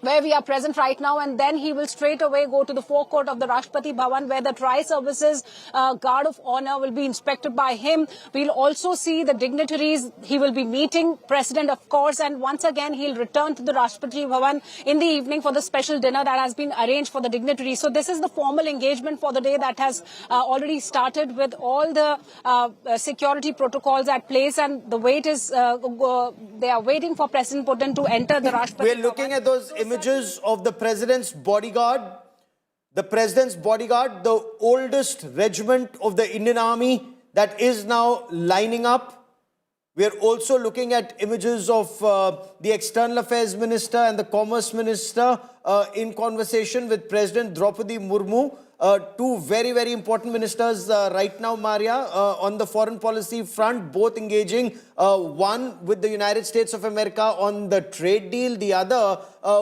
where we are present right now, and then he will straight away go to the forecourt of the Rashtrapati Bhavan, where the Tri-Services Guard of Honor will be inspected by him. We'll also see the dignitaries. He will be meeting President, of course, and once again he'll return to the Rashtrapati Bhavan in the evening for the special dinner that has been arranged for the dignitaries. So this is the formal engagement for the day that has already started, with all the security protocols at place, and the wait is they are waiting for President Putin to enter the Rashtrapati Bhavan. We're looking at those images of the president's bodyguard. The president's bodyguard, the oldest regiment of the Indian Army, that is now lining up. We are also looking at images of the External Affairs Minister and the Commerce Minister in conversation with President Droupadi Murmu. Two very, very important ministers right now, Maria, on the foreign policy front, both engaging, one with the United States of America on the trade deal, the other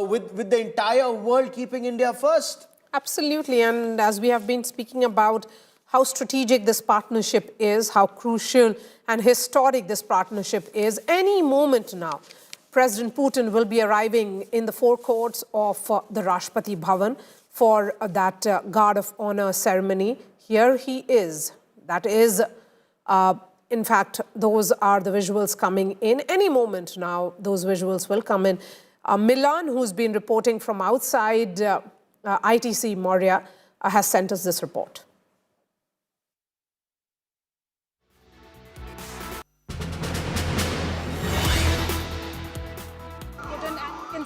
with the entire world keeping India first. Absolutely. And as we have been speaking about how strategic this partnership is, how crucial and historic this partnership is, any moment now, President Putin will be arriving in the forecourts of the Rashtrapati Bhavan for that Guard of Honor ceremony. Here he is. That is, in fact, those are the visuals coming in. Any moment now, those visuals will come in. Milan, who's been reporting from outside ITC Moria, has sent us this report.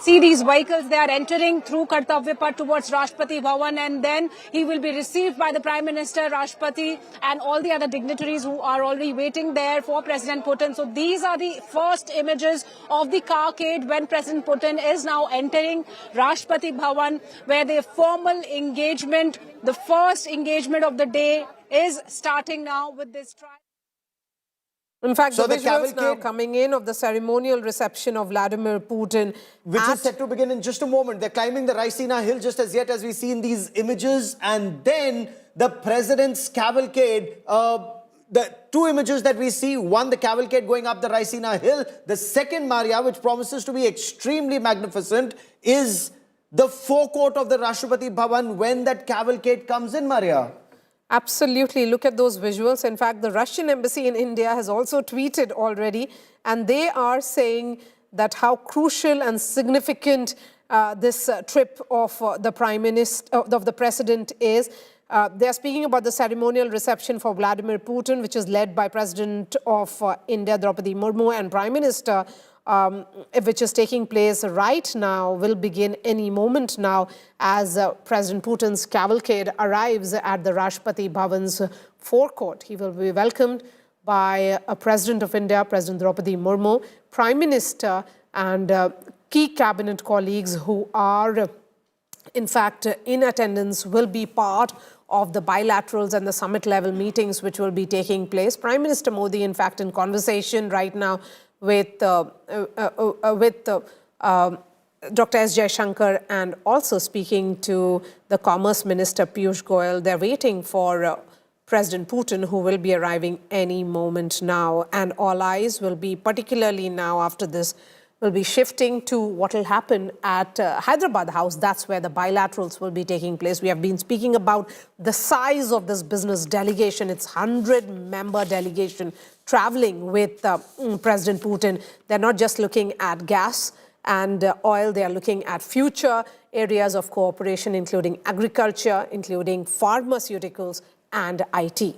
See these vehicles, they are entering through Kartavya Path towards Rashtrapati Bhavan, and then he will be received by the Prime Minister, Rashtrapati, and all the other dignitaries who are already waiting there for President Putin. So these are the first images of the carcade when President Putin is now entering Rashtrapati Bhavan, where the formal engagement, the first engagement of the day, is starting now with this trial. In fact, so the visuals now coming in of the ceremonial reception of Vladimir Putin, which is set to begin in just a moment. They're climbing the Raisina Hill just as yet as we see in these images, and then the president's cavalcade. The two images that we see, one, the cavalcade going up the Raisina Hill. The second, Maria, which promises to be extremely magnificent, is the forecourt of the Rashtrapati Bhavan when that cavalcade comes in, Maria. Absolutely. Look at those visuals. In fact, the Russian embassy in India has also tweeted already, and they are saying that how crucial and significant this trip of the Prime Minister, of the President is. They are speaking about the ceremonial reception for Vladimir Putin, which is led by President of India, Droupadi Murmu, and Prime Minister, which is taking place right now, will begin any moment now as President Putin's cavalcade arrives at the Rashtrapati Bhavan's forecourt. He will be welcomed by President of India, President Droupadi Murmu, Prime Minister, and key cabinet colleagues who are, in fact, in attendance, will be part of the bilaterals and the summit-level meetings which will be taking place. Prime Minister Modi, in fact, in conversation right now with Dr. S. Jaishankar, and also speaking to the Commerce Minister Piyush Goyal. They're waiting for President Putin, who will be arriving any moment now. And all eyes will be, particularly now after this, will be shifting to what will happen at Hyderabad House. That's where the bilaterals will be taking place. We have been speaking about the size of this business delegation. It's 100-member delegation traveling with President Putin. They're not just looking at gas and oil. They are looking at future areas of cooperation, including agriculture, including pharmaceuticals and IT.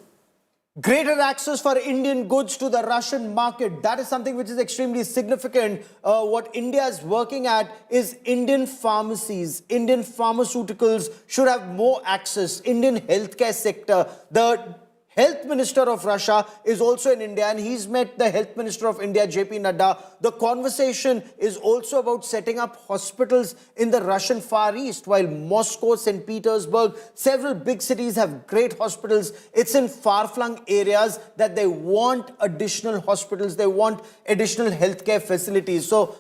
Greater access for Indian goods to the Russian market. That is something which is extremely significant. What India is working at is Indian pharmacies, Indian pharmaceuticals should have more access. Indian healthcare sector. The Health Minister of Russia is also in India, and he's met the Health Minister of India, JP Nadda. The conversation is also about setting up hospitals in the Russian Far East, while Moscow, St. Petersburg, several big cities have great hospitals. It's in far-flung areas that they want additional hospitals, they want additional healthcare facilities. So,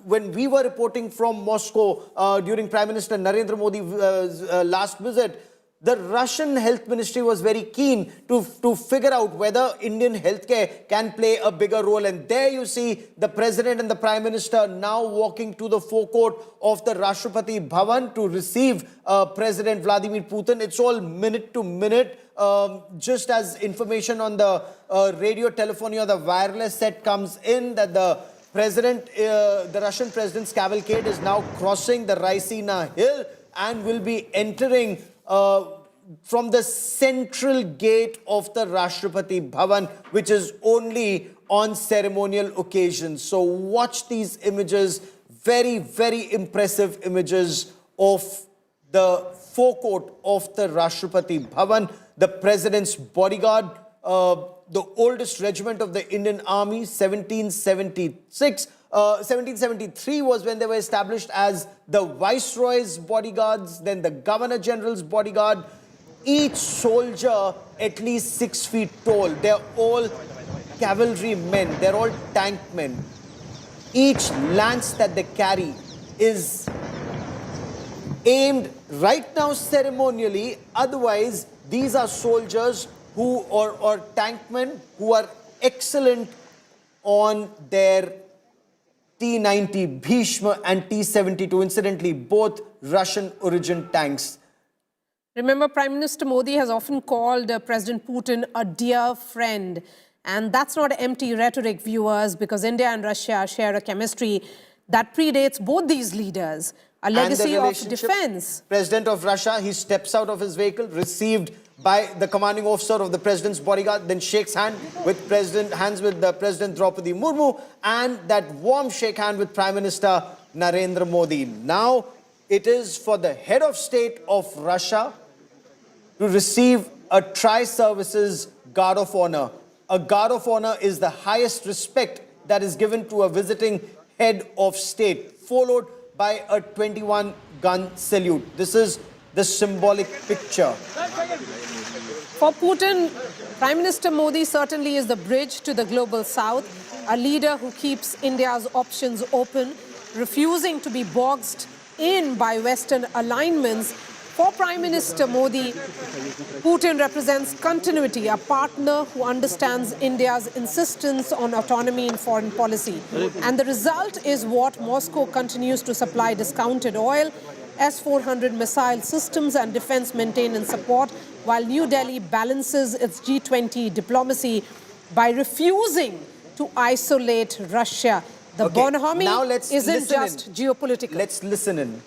when we were reporting from Moscow during Prime Minister Narendra Modi's last visit, the Russian Health Ministry was very keen to figure out whether Indian healthcare can play a bigger role. And there you see the President and the Prime Minister now walking to the forecourt of the Rashtrapati Bhavan to receive President Vladimir Putin. It's all minute to minute. Just as information on the radio telephony or the wireless set comes in, that the Russian President's cavalcade is now crossing the Raisina Hill and will be entering from the central gate of the Rashtrapati Bhavan, which is only on ceremonial occasions. So watch these images, very, very impressive images of the forecourt of the Rashtrapati Bhavan. The President's bodyguard, the oldest regiment of the Indian Army, 1776. 1773 was when they were established as the Viceroy's bodyguards, then the Governor General's bodyguard. Each soldier at least 6 feet tall. They're all cavalry men. They're all tank men. Each lance that they carry is aimed right now ceremonially. Otherwise, these are soldiers who, or tank men who are excellent on their T-90 Bhishma and T-72, incidentally, both Russian origin tanks. Remember, Prime Minister Modi has often called President Putin a dear friend. And that's not empty rhetoric, viewers, because India and Russia share a chemistry that predates both these leaders, a And the legacy of relationship, defense. President of Russia, he steps out of his vehicle, received by the commanding officer of the president's bodyguard, then shakes hands with President Droupadi Murmu, and that warm shake hand with Prime Minister Narendra Modi. Now it is for the head of state of Russia to receive a tri-services guard of honor. A guard of honor is the highest respect that is given to a visiting head of state, followed by a 21-gun salute. This is the symbolic picture. For Putin, Prime Minister Modi certainly is the bridge to the global south, a leader who keeps India's options open, refusing to be boxed in by Western alignments. For Prime Minister Modi, Putin represents continuity, a partner who understands India's insistence on autonomy in foreign policy. And the result is what Moscow continues to supply discounted oil, S-400 missile systems and defense maintenance support, while New Delhi balances its G20 diplomacy by refusing to isolate Russia. The bonhomie isn't just geopolitical. Let's listen in.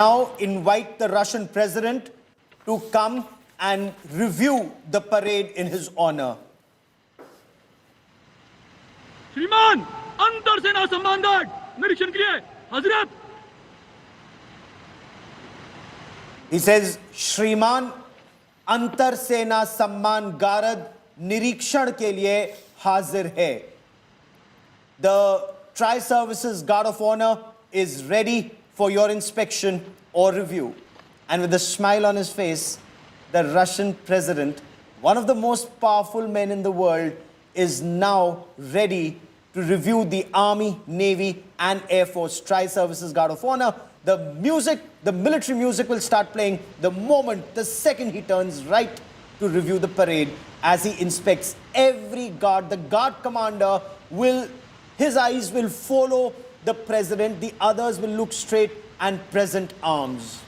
Now invite the Russian president to come and review the parade in his honor. श्रीमान अंतर सेना सम्मान guard निरीक्षण के लिए हजरत. He says, Shriman Antar Sena Samman Garad Nirikshan ke liye hazir hai. The Tri-Services Guard of Honor is ready for your inspection or review. And with a smile on his face, the Russian president, one of the most powerful men in the world, is now ready to review the Army, Navy and Air Force Tri-Services Guard of Honor. The music, the military music will start playing the moment, the second he turns right to review the parade as he inspects every guard. The guard commander will, his eyes will follow the president, the others will look straight and present arms.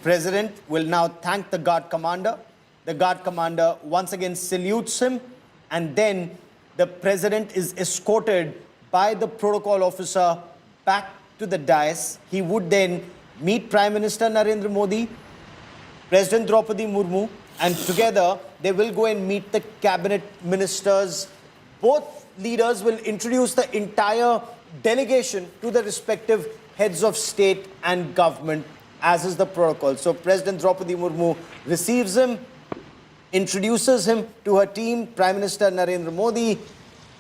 President will now thank the guard commander. The guard commander once again salutes him, and then the president is escorted by the protocol officer back to the dais. He would then meet Prime Minister Narendra Modi, President Droupadi Murmu, and together they will go and meet the cabinet ministers. Both leaders will introduce the entire delegation to the respective heads of state and government, as is the protocol. So President Droupadi Murmu receives him, introduces him to her team, Prime Minister Narendra Modi,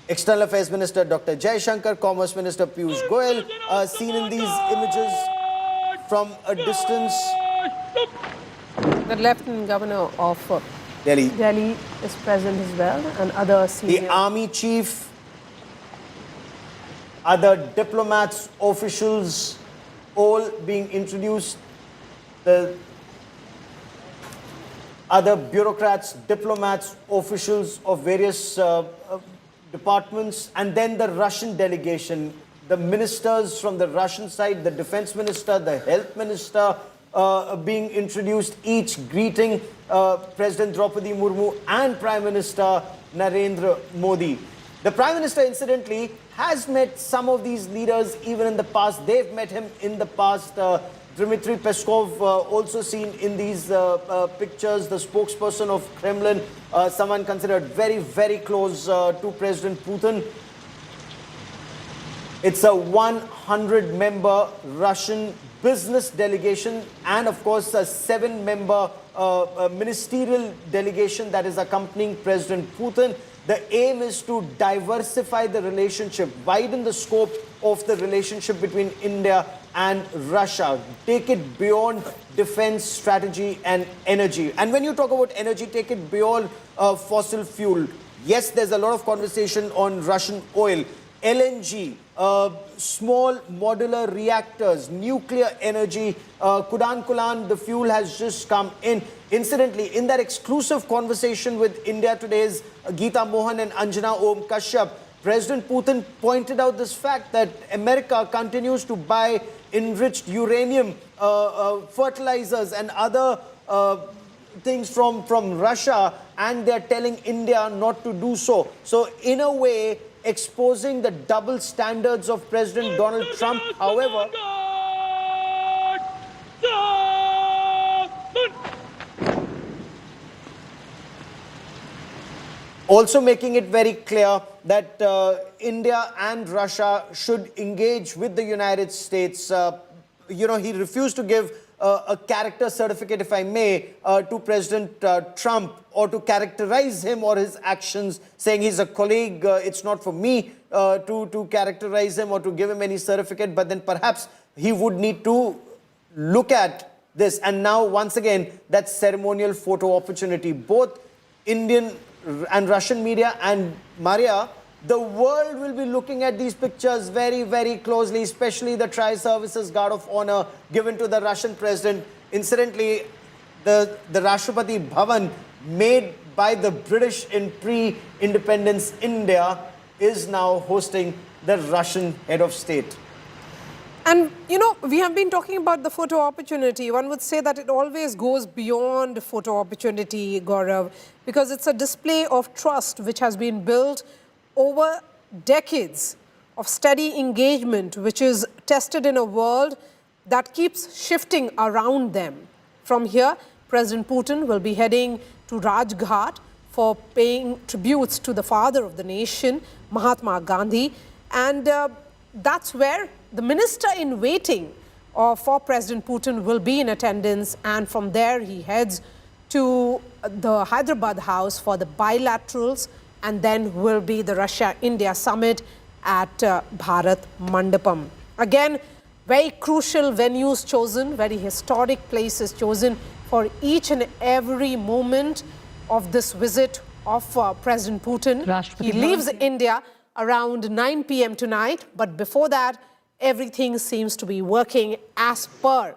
External Affairs Minister Dr. Jaishankar, Commerce Minister Piyush Goyal, seen in these images from a distance. The Lieutenant Governor of Delhi is present as well, and other senior... The Army Chief, other diplomats, officials, all being introduced. The other bureaucrats, diplomats, officials of various departments, and then the Russian delegation, the ministers from the Russian side, the defense minister, the health minister, being introduced, each greeting President Droupadi Murmu and Prime Minister Narendra Modi. The Prime Minister, incidentally, has met some of these leaders even in the past. They've met him in the past. Dmitry Peskov, also seen in these pictures, the spokesperson of Kremlin, someone considered very, very close to President Putin. It's a 100-member Russian business delegation and, of course, a 7-member ministerial delegation that is accompanying President Putin. The aim is to diversify the relationship, widen the scope of the relationship between India and Russia, take it beyond defense, strategy and energy. And when you talk about energy, take it beyond fossil fuel. Yes, there's a lot of conversation on Russian oil, LNG, small modular reactors, nuclear energy, Kudan, the fuel has just come in. Incidentally, in that exclusive conversation with India Today's Geeta Mohan and Anjana Om Kashyap, President Putin pointed out this fact that America continues to buy enriched uranium, fertilizers and other things from Russia, and they're telling India not to do so. So in a way, exposing the double standards of President Donald Trump. However, also making it very clear that India and Russia should engage with the United States. He refused to give a character certificate, if I may, to President Trump, or to characterize him or his actions, saying he's a colleague. It's not for me to characterize him or to give him any certificate, but then perhaps he would need to look at this. And now, once again, that ceremonial photo opportunity. Both Indian and Russian media and Maria, the world will be looking at these pictures very, very closely, especially the Tri-Services Guard of Honor given to the Russian president. Incidentally, the Rashtrapati Bhavan, made by the British in pre-independence India, is now hosting the Russian head of state. And, we have been talking about the photo opportunity. One would say that it always goes beyond photo opportunity, Gaurav, because it's a display of trust which has been built over decades of steady engagement, which is tested in a world that keeps shifting around them. From here, President Putin will be heading to Rajghat for paying tributes to the father of the nation, Mahatma Gandhi. And that's where the minister in waiting for President Putin will be in attendance. And from there, he heads to the Hyderabad House for the bilaterals, and then will be the Russia-India summit at Bharat Mandapam. Again, very crucial venues chosen, very historic places chosen for each and every moment of this visit of President Putin. He leaves India around 9 p.m. tonight, but before that, everything seems to be working as per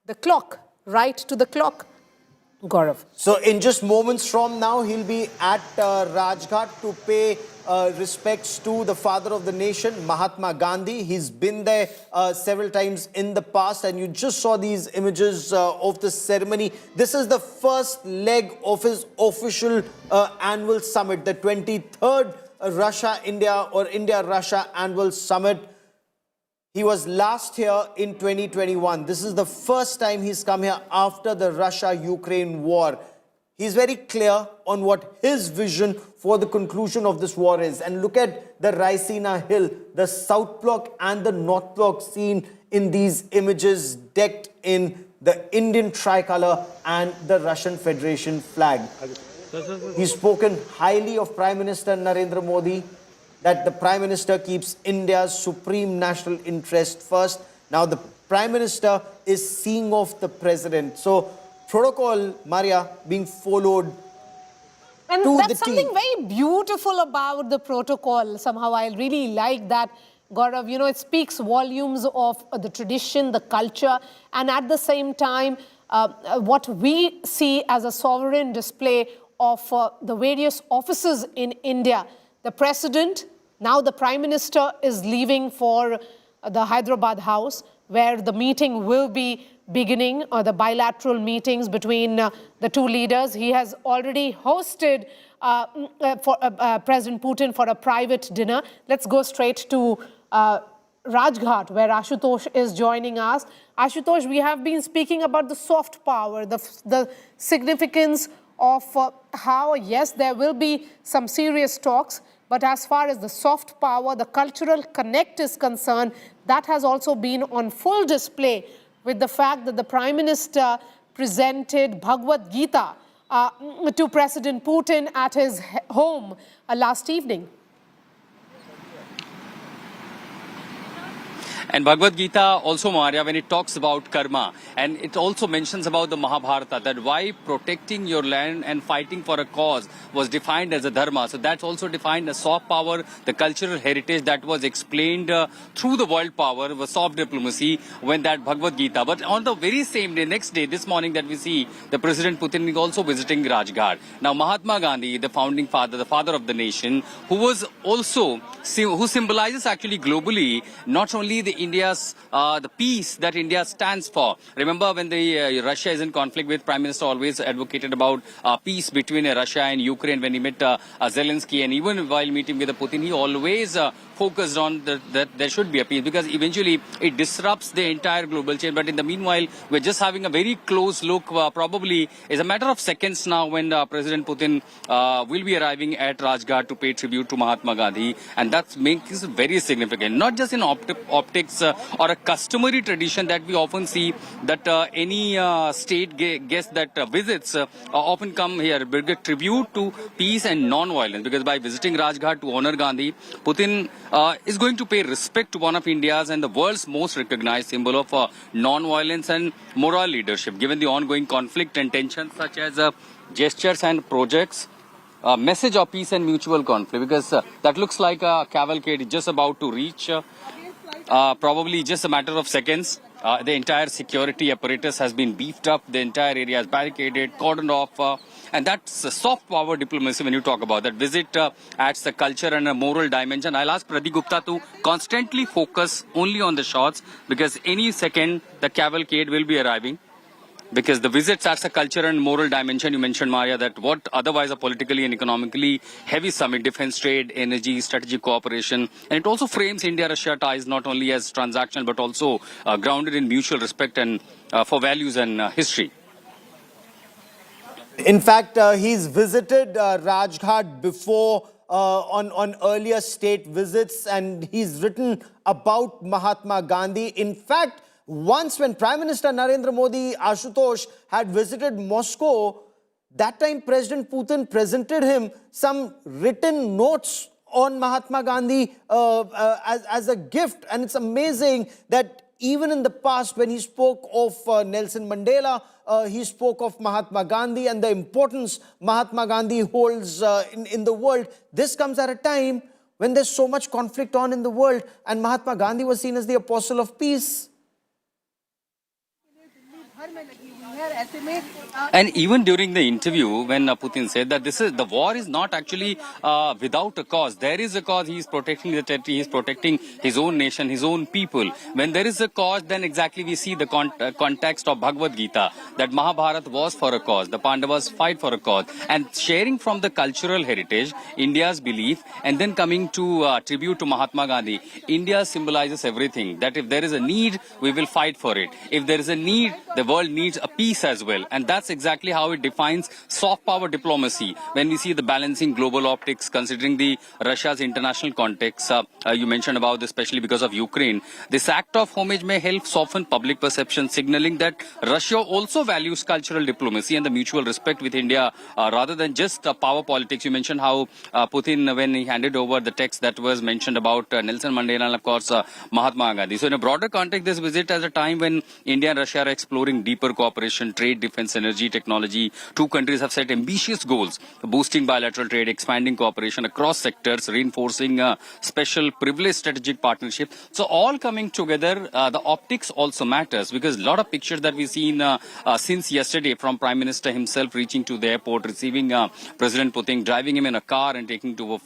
the clock, right to the clock. Gaurav. So in just moments from now, he'll be at Rajghat to pay respects to the father of the nation, Mahatma Gandhi. He's been there several times in the past, and you just saw these images of the ceremony. This is the first leg of his official annual summit, the 23rd Russia-India or India-Russia annual summit. He was last here in 2021. This is the first time he's come here after the Russia-Ukraine war. He's very clear on what his vision for the conclusion of this war is. And look at the Raisina Hill, the South Block and the North Block seen in these images decked in the Indian tricolor and the Russian Federation flag. He's spoken highly of Prime Minister Narendra Modi, that the Prime Minister keeps India's supreme national interest first. Now the Prime Minister is seeing off the President. So protocol, Maria, being followed. And to that's the something T. very beautiful about the protocol. Somehow I really like that, Gaurav. You know, it speaks volumes of the tradition, the culture, and at the same time, what we see as a sovereign display of the various offices in India. The President, now the Prime Minister, is leaving for the Hyderabad House, where the meeting will be beginning, the bilateral meetings between the two leaders. He has already hosted President Putin for a private dinner. Let's go straight to Rajghat, where Ashutosh is joining us. Ashutosh, we have been speaking about the soft power, the significance of how, yes, there will be some serious talks, but as far as the soft power, the cultural connect is concerned, that has also been on full display with the fact that the Prime Minister presented Bhagavad Gita to President Putin at his home last evening. And Bhagavad Gita also, Maria, when it talks about karma, and it also mentions about the Mahabharata, that why protecting your land and fighting for a cause was defined as a dharma. So that's also defined as soft power, the cultural heritage that was explained through the world power, was soft diplomacy, when that Bhagavad Gita. But on the very same day, next day, this morning that we see, the President Putin is also visiting Rajghat. Now, Mahatma Gandhi, the founding father, the father of the nation, who was also, who symbolizes actually globally, not only the India's, the peace that India stands for. Remember when the Russia is in conflict with, Prime Minister always advocated about peace between Russia and Ukraine when he met Zelensky, and even while meeting with Putin, he always focused on that there should be a peace, because eventually it disrupts the entire global chain. But in the meanwhile, we're just having a very close look, probably is a matter of seconds now, when President Putin will be arriving at Rajghat to pay tribute to Mahatma Gandhi, and that makes it very significant, not just in optics or a customary tradition that we often see, that any state guest that visits often come here, bring a tribute to peace and non-violence, because by visiting Rajghat to honor Gandhi, Putin is going to pay respect to one of India's and the world's most recognized symbol of non-violence and moral leadership, given the ongoing conflict and tensions, such as gestures and projects. Message of peace and mutual conflict, because that looks like a cavalcade is just about to reach. Probably just a matter of seconds. The entire security apparatus has been beefed up. The entire area is barricaded, cordoned off. And that's a soft power diplomacy when you talk about that. Visit adds the culture and a moral dimension. I'll ask Pradeep Gupta to constantly focus only on the shots, because any second the cavalcade will be arriving. Because the visits adds a culture and moral dimension. You mentioned, Maria, that what otherwise a politically and economically heavy summit, defense, trade, energy, strategic cooperation. And it also frames India-Russia ties not only as transactional, but also grounded in mutual respect and for values and history. In fact, he's visited Rajghat before on earlier state visits, and he's written about Mahatma Gandhi. In fact, once when Prime Minister Narendra Modi, Ashutosh, had visited Moscow, that time President Putin presented him some written notes on Mahatma Gandhi as a gift. And it's amazing that even in the past, when he spoke of Nelson Mandela, he spoke of Mahatma Gandhi and the importance Mahatma Gandhi holds in the world. This comes at a time when there's so much conflict on in the world, and Mahatma Gandhi was seen as the apostle of peace. And even during the interview, when Putin said that the war is not actually without a cause. There is a cause. He is protecting the territory. He is protecting his own nation, his own people. When there is a cause, then exactly we see the context of Bhagavad Gita, that Mahabharata was for a cause. The Pandavas fight for a cause. And sharing from the cultural heritage, India's belief, and then coming to tribute to Mahatma Gandhi, India symbolizes everything. That if there is a need, we will fight for it. If there is a need, the world needs a peace as well. And that's exactly how it defines soft power diplomacy. When we see the balancing global optics, considering the Russia's international context, you mentioned about this, especially because of Ukraine. This act of homage may help soften public perception, signaling that Russia also values cultural diplomacy and the mutual respect with India rather than just power politics. You mentioned how Putin, when he handed over the text that was mentioned about Nelson Mandela and, of course, Mahatma Gandhi. So in a broader context, this visit at a time when India and Russia are exploring deeper cooperation, trade, defense, energy, technology. Two countries have set ambitious goals, boosting bilateral trade, expanding cooperation across sectors, reinforcing special privileged strategic partnership. So all coming together, the optics also matters, because a lot of pictures that we've seen since yesterday from Prime Minister himself reaching to the airport, receiving President Putin, driving him in a car and taking to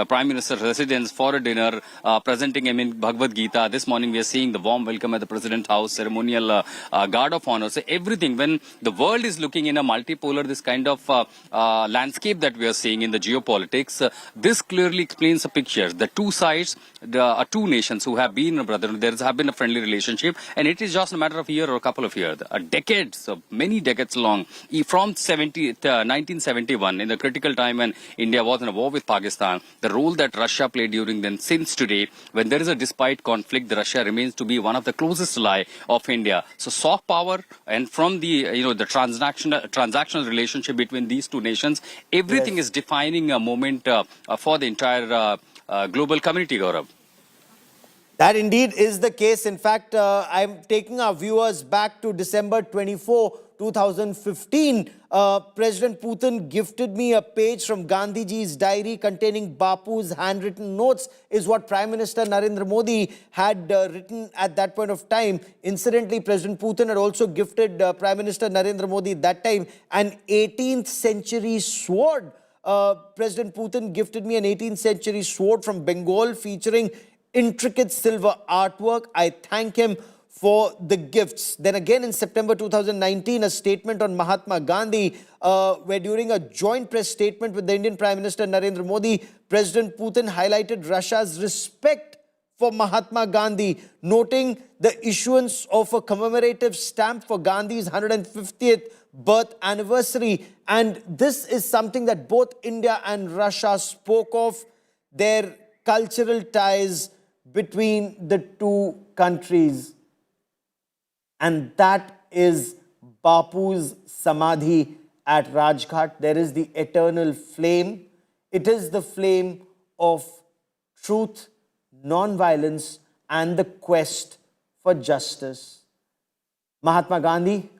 Prime Minister's residence for a dinner, presenting him in Bhagavad Gita. This morning we are seeing the warm welcome at the President House, ceremonial guard of honor. So everything, when the world is looking in a multipolar, this kind of landscape that we are seeing in the geopolitics, this clearly explains the picture. The two sides are two nations who have been brother. There have been a friendly relationship, and it is just a matter of a year or a couple of years, a decade, so many decades long, from 1971, in the critical time when India was in a war with Pakistan. The role that Russia played during then, since today, when there is a despite conflict, Russia remains to be one of the closest ally of India. So soft power, and from the the transactional relationship between these two nations, everything is defining a moment for the entire global community, Gaurav. That indeed is the case. In fact, I'm taking our viewers back to December 24, 2015. President Putin gifted me a page from Gandhiji's diary containing Bapu's handwritten notes, is what Prime Minister Narendra Modi had written at that point of time. Incidentally, President Putin had also gifted Prime Minister Narendra Modi that time an 18th century sword. President Putin gifted me an 18th century sword from Bengal featuring intricate silver artwork. I thank him for the gifts. Then again in September 2019, a statement on Mahatma Gandhi, where during a joint press statement with the Indian Prime Minister Narendra Modi, President Putin highlighted Russia's respect for Mahatma Gandhi, noting the issuance of a commemorative stamp for Gandhi's 150th birth anniversary. And this is something that both India and Russia spoke of, their cultural ties between the two countries. And that is Bapu's Samadhi at Rajghat. There is the eternal flame. It is the flame of truth, non-violence, and the quest for justice. Mahatma Gandhi,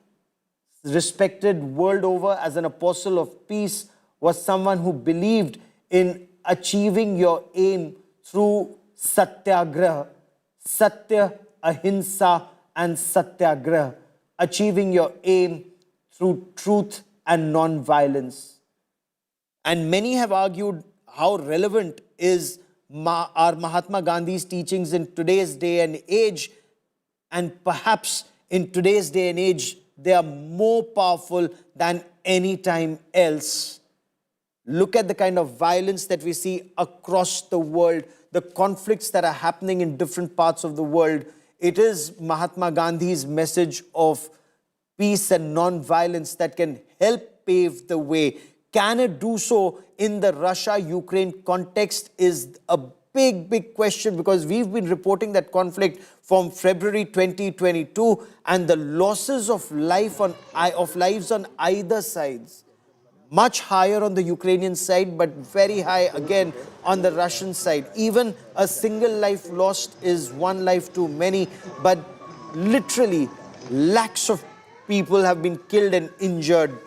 respected world over as an apostle of peace, was someone who believed in achieving your aim through satyagraha, satya, ahimsa, and satyagraha, achieving your aim through truth and non-violence. And many have argued how relevant is our Mahatma Gandhi's teachings in today's day and age, and perhaps in today's day and age, they are more powerful than any time else. Look at the kind of violence that we see across the world, the conflicts that are happening in different parts of the world. It is Mahatma Gandhi's message of peace and non-violence that can help pave the way. Can it do so in the Russia-Ukraine context is a big question, because we've been reporting that conflict from February 2022 and the losses of lives on either sides. Much higher on the Ukrainian side, but very high again on the Russian side. Even a single life lost is one life too many, but literally lakhs of people have been killed and injured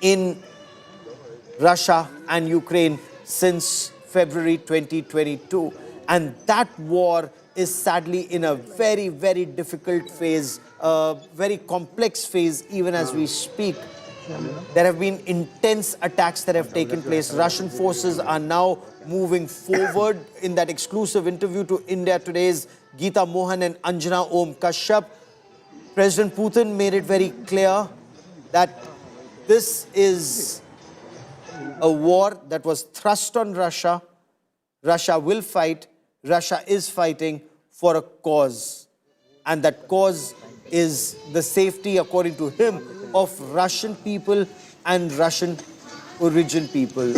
in Russia and Ukraine since February 2022. And that war is sadly in a very, very difficult phase, very complex phase even as we speak. There have been intense attacks that have taken place. Russian forces are now moving forward. In that exclusive interview to India Today's Geeta Mohan and Anjana Om Kashyap, President Putin made it very clear that this is a war that was thrust on Russia. Russia will fight. Russia is fighting for a cause. And that cause is the safety, according to him, of Russian people and Russian origin people.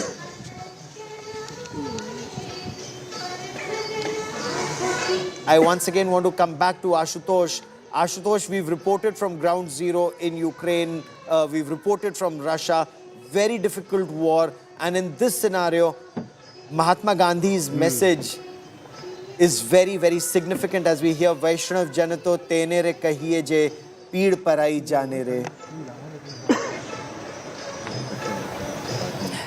I once again want to come back to Ashutosh. Ashutosh, we've reported from ground zero in Ukraine. We've reported from Russia. Very difficult war. And in this scenario, Mahatma Gandhi's message is very, very significant as we hear Vaishnav Janato Tene Re Kahiye Je Peed Parai Jane Re.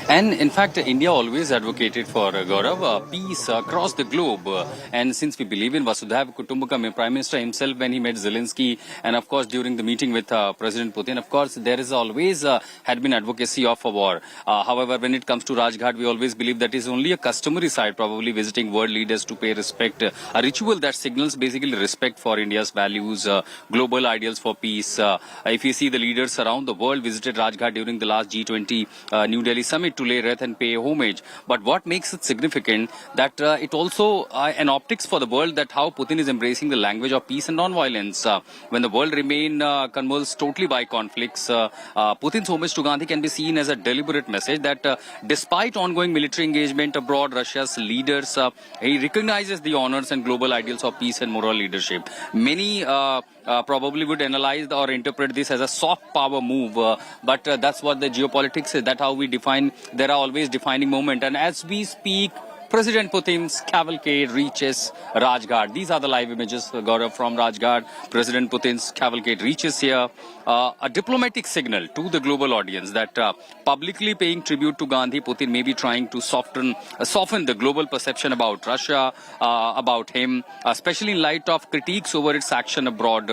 And in fact, India always advocated for Gaurav, peace across the globe. And since we believe in Vasudhaiva Kutumbakam, Prime Minister himself, when he met Zelensky, and of course during the meeting with President Putin, of course there is always had been advocacy of a war. However, when it comes to Rajghat, we always believe that is only a customary side, probably visiting world leaders to pay respect. A ritual that signals basically respect for India's values, global ideals for peace. If you see the leaders around the world visited Rajghat during the last G20 New Delhi summit to lay wreath and pay homage. But what makes it significant that it also an optics for the world that how Putin is embracing the language of peace and non-violence. When the world remain convulsed totally by conflicts, Putin's homage to Gandhi can be seen as a deliberate message that despite ongoing military engagement abroad, Russia's leaders, he recognizes the honors and global ideals of peace and moral leadership. Many probably would analyze or interpret this as a soft power move, but that's what the geopolitics is. That's how we define. There are always defining moments, and as we speak, President Putin's cavalcade reaches Rajghat. These are the live images, Gaurav, from Rajghat. President Putin's cavalcade reaches here. A diplomatic signal to the global audience that publicly paying tribute to Gandhi, Putin may be trying to soften the global perception about Russia, about him, especially in light of critiques over its action abroad.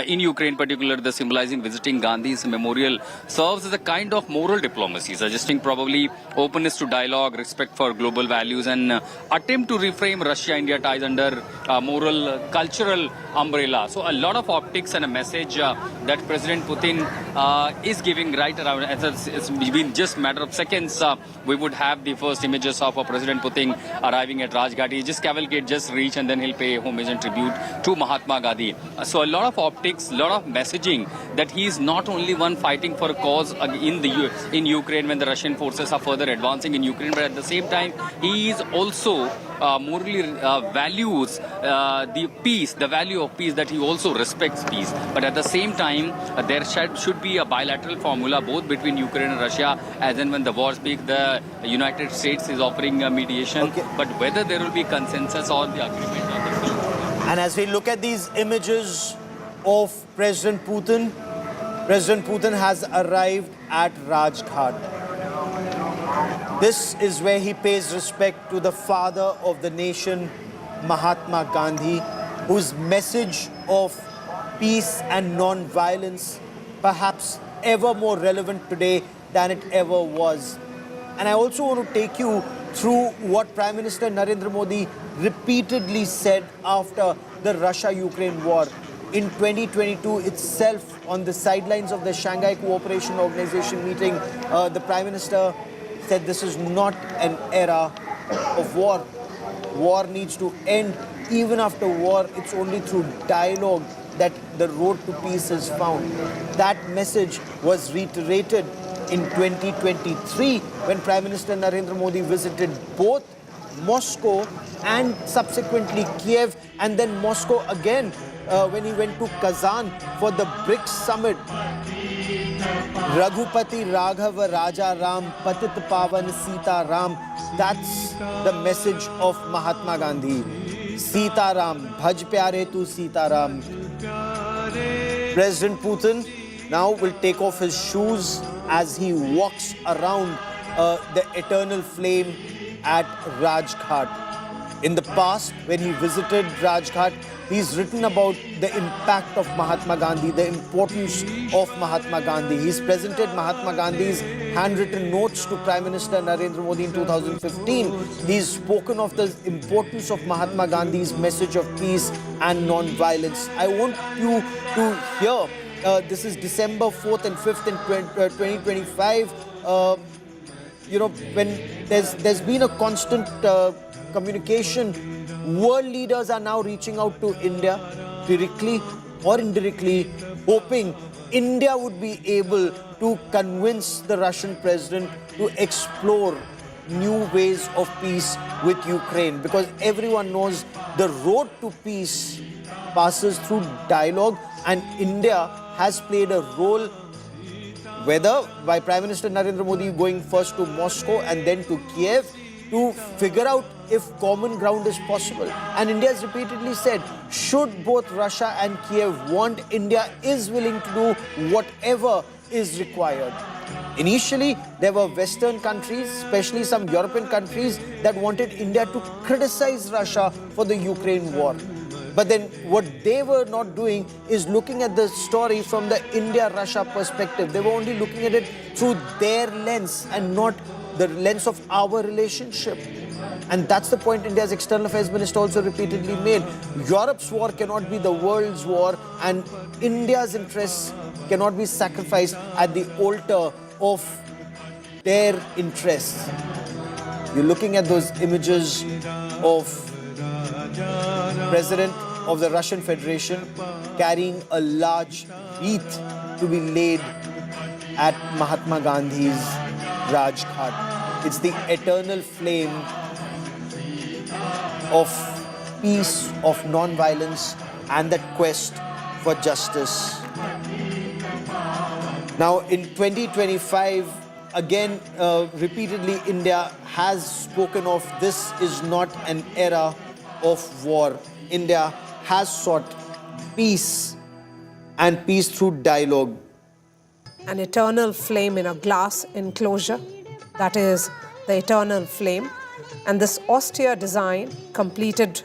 In Ukraine, particularly, the symbolizing visiting Gandhi's memorial serves as a kind of moral diplomacy, suggesting probably openness to dialogue, respect for global values, and attempt to reframe Russia-India ties under moral, cultural umbrella. So a lot of optics and a message that President Putin is giving right around. It's been just a matter of seconds. We would have the first images of President Putin arriving at Rajghat. He just cavalcade, just reach, and then he'll pay homage and tribute to Mahatma Gandhi. So a lot of optics, a lot of messaging that he is not only one fighting for a cause in Ukraine when the Russian forces are further advancing in Ukraine, but at the same time he is also morally values the peace, the value of peace, that he also respects peace. But at the same time, there should be a bilateral formula both between Ukraine and Russia, as in when the war speaks, the United States is offering a mediation. Okay. But whether there will be consensus or the agreement on the field. And as we look at these images of President Putin has arrived at Rajghat. This is where he pays respect to the father of the nation, Mahatma Gandhi, whose message of peace and non-violence perhaps ever more relevant today than it ever was. And I also want to take you through what Prime Minister Narendra Modi repeatedly said after the Russia-Ukraine war. In 2022 itself, on the sidelines of the Shanghai Cooperation Organization meeting, the Prime Minister said this is not an era of war. War needs to end. Even after war, it's only through dialogue that the road to peace is found. That message was reiterated in 2023 when Prime Minister Narendra Modi visited both Moscow and subsequently Kiev, and then Moscow again when he went to Kazan for the BRICS summit. Raghupati Raghava Raja Ram Patit Pavan Sita Ram. That's the message of Mahatma Gandhi. Sita Ram, Bhaj Pyare Tu Sita Ram. President Putin now will take off his shoes as he walks around the eternal flame at Rajghat. In the past, when he visited Rajghat, he's written about the impact of Mahatma Gandhi, the importance of Mahatma Gandhi. He's presented Mahatma Gandhi's handwritten notes to Prime Minister Narendra Modi in 2015. He's spoken of the importance of Mahatma Gandhi's message of peace and non-violence. I want you to hear, this is December 4th and 5th in 2025. When there's been a constant communication, world leaders are now reaching out to India directly or indirectly, hoping India would be able to convince the Russian president to explore new ways of peace with Ukraine, because everyone knows the road to peace passes through dialogue, and India has played a role, whether by Prime Minister Narendra Modi going first to Moscow and then to Kiev, to figure out if common ground is possible. And India has repeatedly said, should both Russia and Kiev want, India is willing to do whatever is required. Initially, there were Western countries, especially some European countries, that wanted India to criticize Russia for the Ukraine war. But then what they were not doing is looking at the story from the India-Russia perspective. They were only looking at it through their lens and not the lens of our relationship. And that's the point India's External Affairs Minister also repeatedly made. Europe's war cannot be the world's war, and India's interests cannot be sacrificed at the altar of their interests. You're looking at those images of President of the Russian Federation carrying a large wreath to be laid at Mahatma Gandhi's Rajghat. It's the eternal flame of peace, of non-violence, and that quest for justice. Now, in 2025, again, repeatedly, India has spoken of this is not an era of war. India has sought peace, and peace through dialogue. An eternal flame in a glass enclosure, that is the eternal flame. And this austere design, completed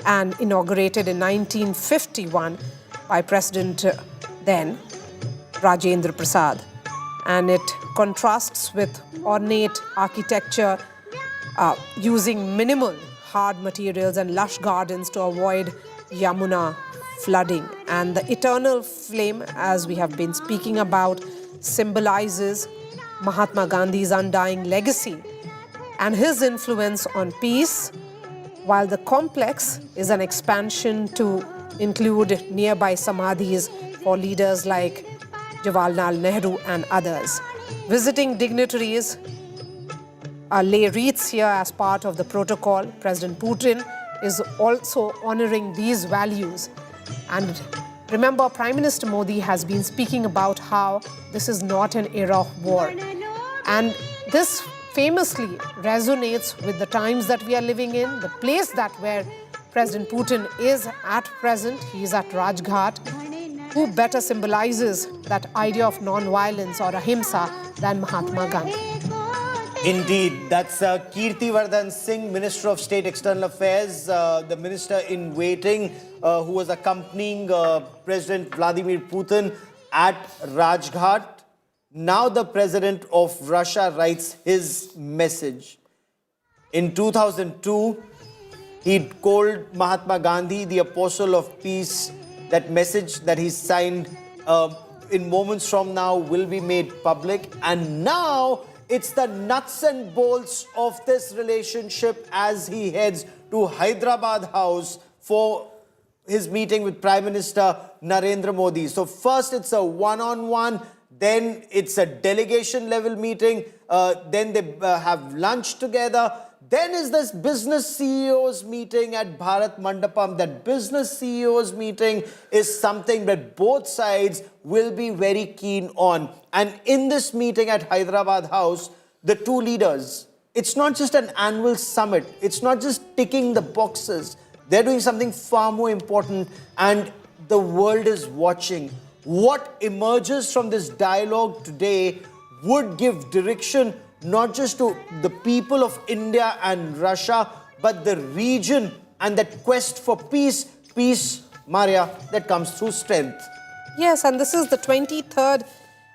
and inaugurated in 1951 by President then Rajendra Prasad. And it contrasts with ornate architecture using minimal hard materials and lush gardens to avoid Yamuna flooding. And the eternal flame, as we have been speaking about, symbolizes Mahatma Gandhi's undying legacy and his influence on peace, while the complex is an expansion to include nearby samadhis for leaders like Jawaharlal Nehru and others. Visiting dignitaries lay wreaths here as part of the protocol. President Putin is also honoring these values. And remember, Prime Minister Modi has been speaking about how this is not an era of war. And this famously resonates with the times that we are living in, the place that where President Putin is at present. He is at Rajghat. Who better symbolizes that idea of non-violence or ahimsa than Mahatma Gandhi? Indeed, that's Kirti Vardhan Singh, Minister of State External Affairs, the minister in waiting, who was accompanying President Vladimir Putin at Rajghat. Now the President of Russia writes his message. In 2002, he called Mahatma Gandhi the apostle of peace. That message that he signed in moments from now will be made public. And now it's the nuts and bolts of this relationship as he heads to Hyderabad House for his meeting with Prime Minister Narendra Modi. So first it's a one-on-one, then it's a delegation level meeting, then they have lunch together. Then is this business CEOs meeting at Bharat Mandapam. That business CEOs meeting is something that both sides will be very keen on. And in this meeting at Hyderabad House, the two leaders, it's not just an annual summit. It's not just ticking the boxes. They're doing something far more important, and the world is watching. What emerges from this dialogue today would give direction not just to the people of India and Russia, but the region and that quest for peace, Maria, that comes through strength. Yes, and this is the 23rd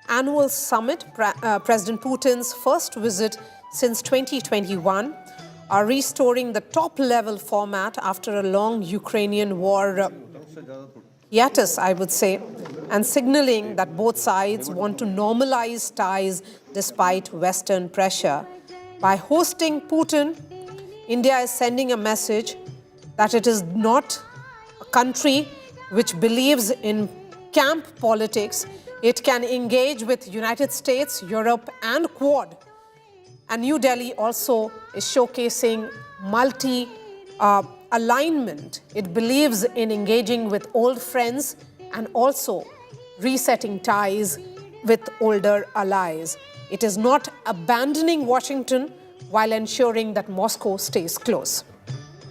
annual summit, President Putin's first visit since 2021, are restoring the top-level format after a long Ukrainian war hiatus, I would say, and signaling that both sides want to normalize ties despite Western pressure. By hosting Putin, India is sending a message that it is not a country which believes in camp politics. It can engage with United States, Europe, and Quad. And New Delhi also is showcasing alignment. It believes in engaging with old friends and also resetting ties with older allies. It is not abandoning Washington while ensuring that Moscow stays close.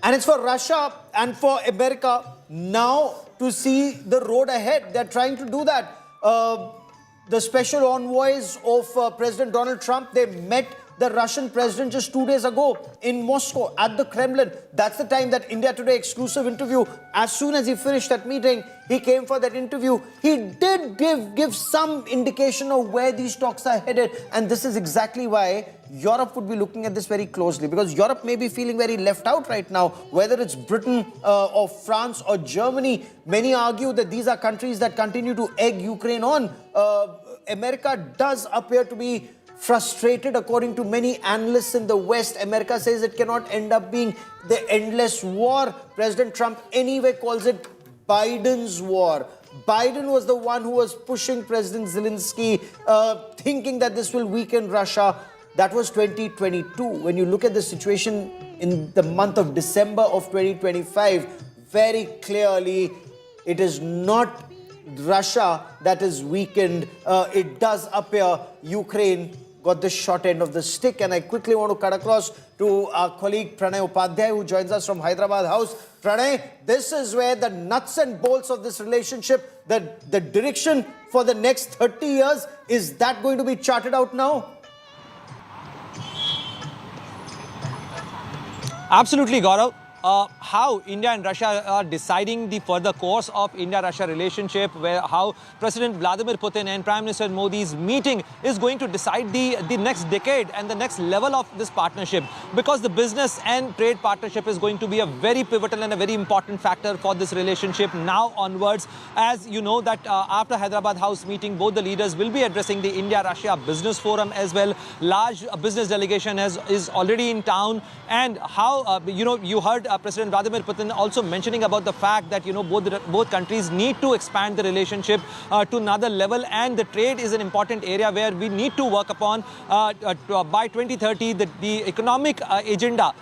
And it's for Russia and for America now to see the road ahead. They're trying to do that. The special envoys of President Donald Trump, they met the Russian president just 2 days ago in Moscow at the Kremlin. That's the time that India Today exclusive interview. As soon as he finished that meeting, he came for that interview. He did give some indication of where these talks are headed. And this is exactly why Europe would be looking at this very closely, because Europe may be feeling very left out right now, whether it's Britain or France or Germany. Many argue that these are countries that continue to egg Ukraine on. America does appear to be frustrated, according to many analysts in the West. America says it cannot end up being the endless war. President Trump anyway calls it Biden's war. Biden was the one who was pushing President Zelensky, thinking that this will weaken Russia. That was 2022. When you look at the situation in the month of December of 2025, very clearly it is not Russia that is weakened. It does appear Ukraine got the short end of the stick. And I quickly want to cut across to our colleague Pranay Upadhyay, who joins us from Hyderabad House. Pranay, this is where the nuts and bolts of this relationship, the direction for the next 30 years, is that going to be charted out now? Absolutely, Gaurav. How India and Russia are deciding the further course of India-Russia relationship, where how President Vladimir Putin and Prime Minister Modi's meeting is going to decide the next decade and the next level of this partnership, because the business and trade partnership is going to be a very pivotal and a very important factor for this relationship now onwards. As you know that after Hyderabad House meeting, both the leaders will be addressing the India-Russia Business Forum as well. Large business delegation is already in town, and how you heard President Vladimir Putin also mentioning about the fact that both countries need to expand the relationship to another level, and the trade is an important area where we need to work upon. By 2030, the economic agenda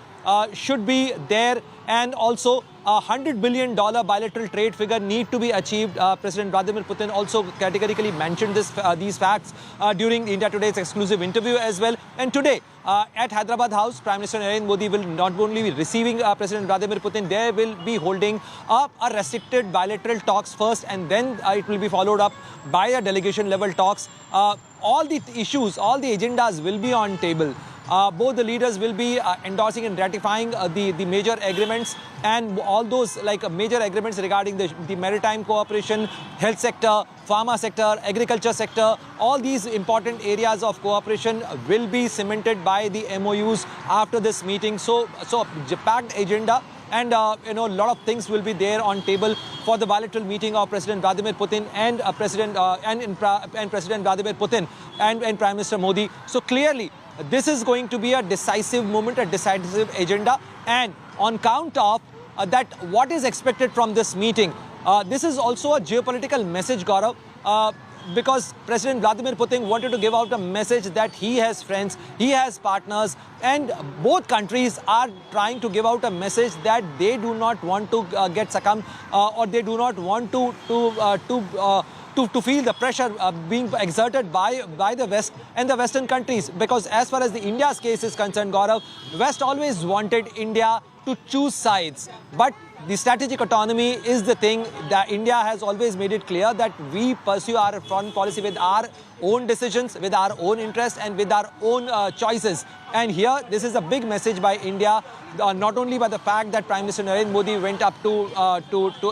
should be there, and also $100 billion bilateral trade figure need to be achieved. President Vladimir Putin also categorically mentioned these facts during India Today's exclusive interview as well. And today, at Hyderabad House, Prime Minister Narendra Modi will not only be receiving President Vladimir Putin, they will be holding a restricted bilateral talks first, and then it will be followed up by a delegation level talks. All the issues, all the agendas will be on table. Both the leaders will be endorsing and ratifying the major agreements, and all those major agreements regarding the maritime cooperation, health sector, pharma sector, agriculture sector. All these important areas of cooperation will be cemented by the MOUs after this meeting. So packed agenda. And a lot of things will be there on table for the bilateral meeting of President Vladimir Putin and President Vladimir Putin and Prime Minister Modi. So clearly, this is going to be a decisive moment, a decisive agenda. And on count of that, what is expected from this meeting? This is also a geopolitical message, Gaurav. Because President Vladimir Putin wanted to give out a message that he has friends, he has partners, and both countries are trying to give out a message that they do not want to get succumbed, or they do not want to feel the pressure being exerted by the West and the Western countries. Because as far as the India's case is concerned, Gaurav, West always wanted India to choose sides. But the strategic autonomy is the thing that India has always made it clear that we pursue our foreign policy with our own decisions, with our own interests, and with our own choices. And here, this is a big message by India, not only by the fact that Prime Minister Narendra Modi went up to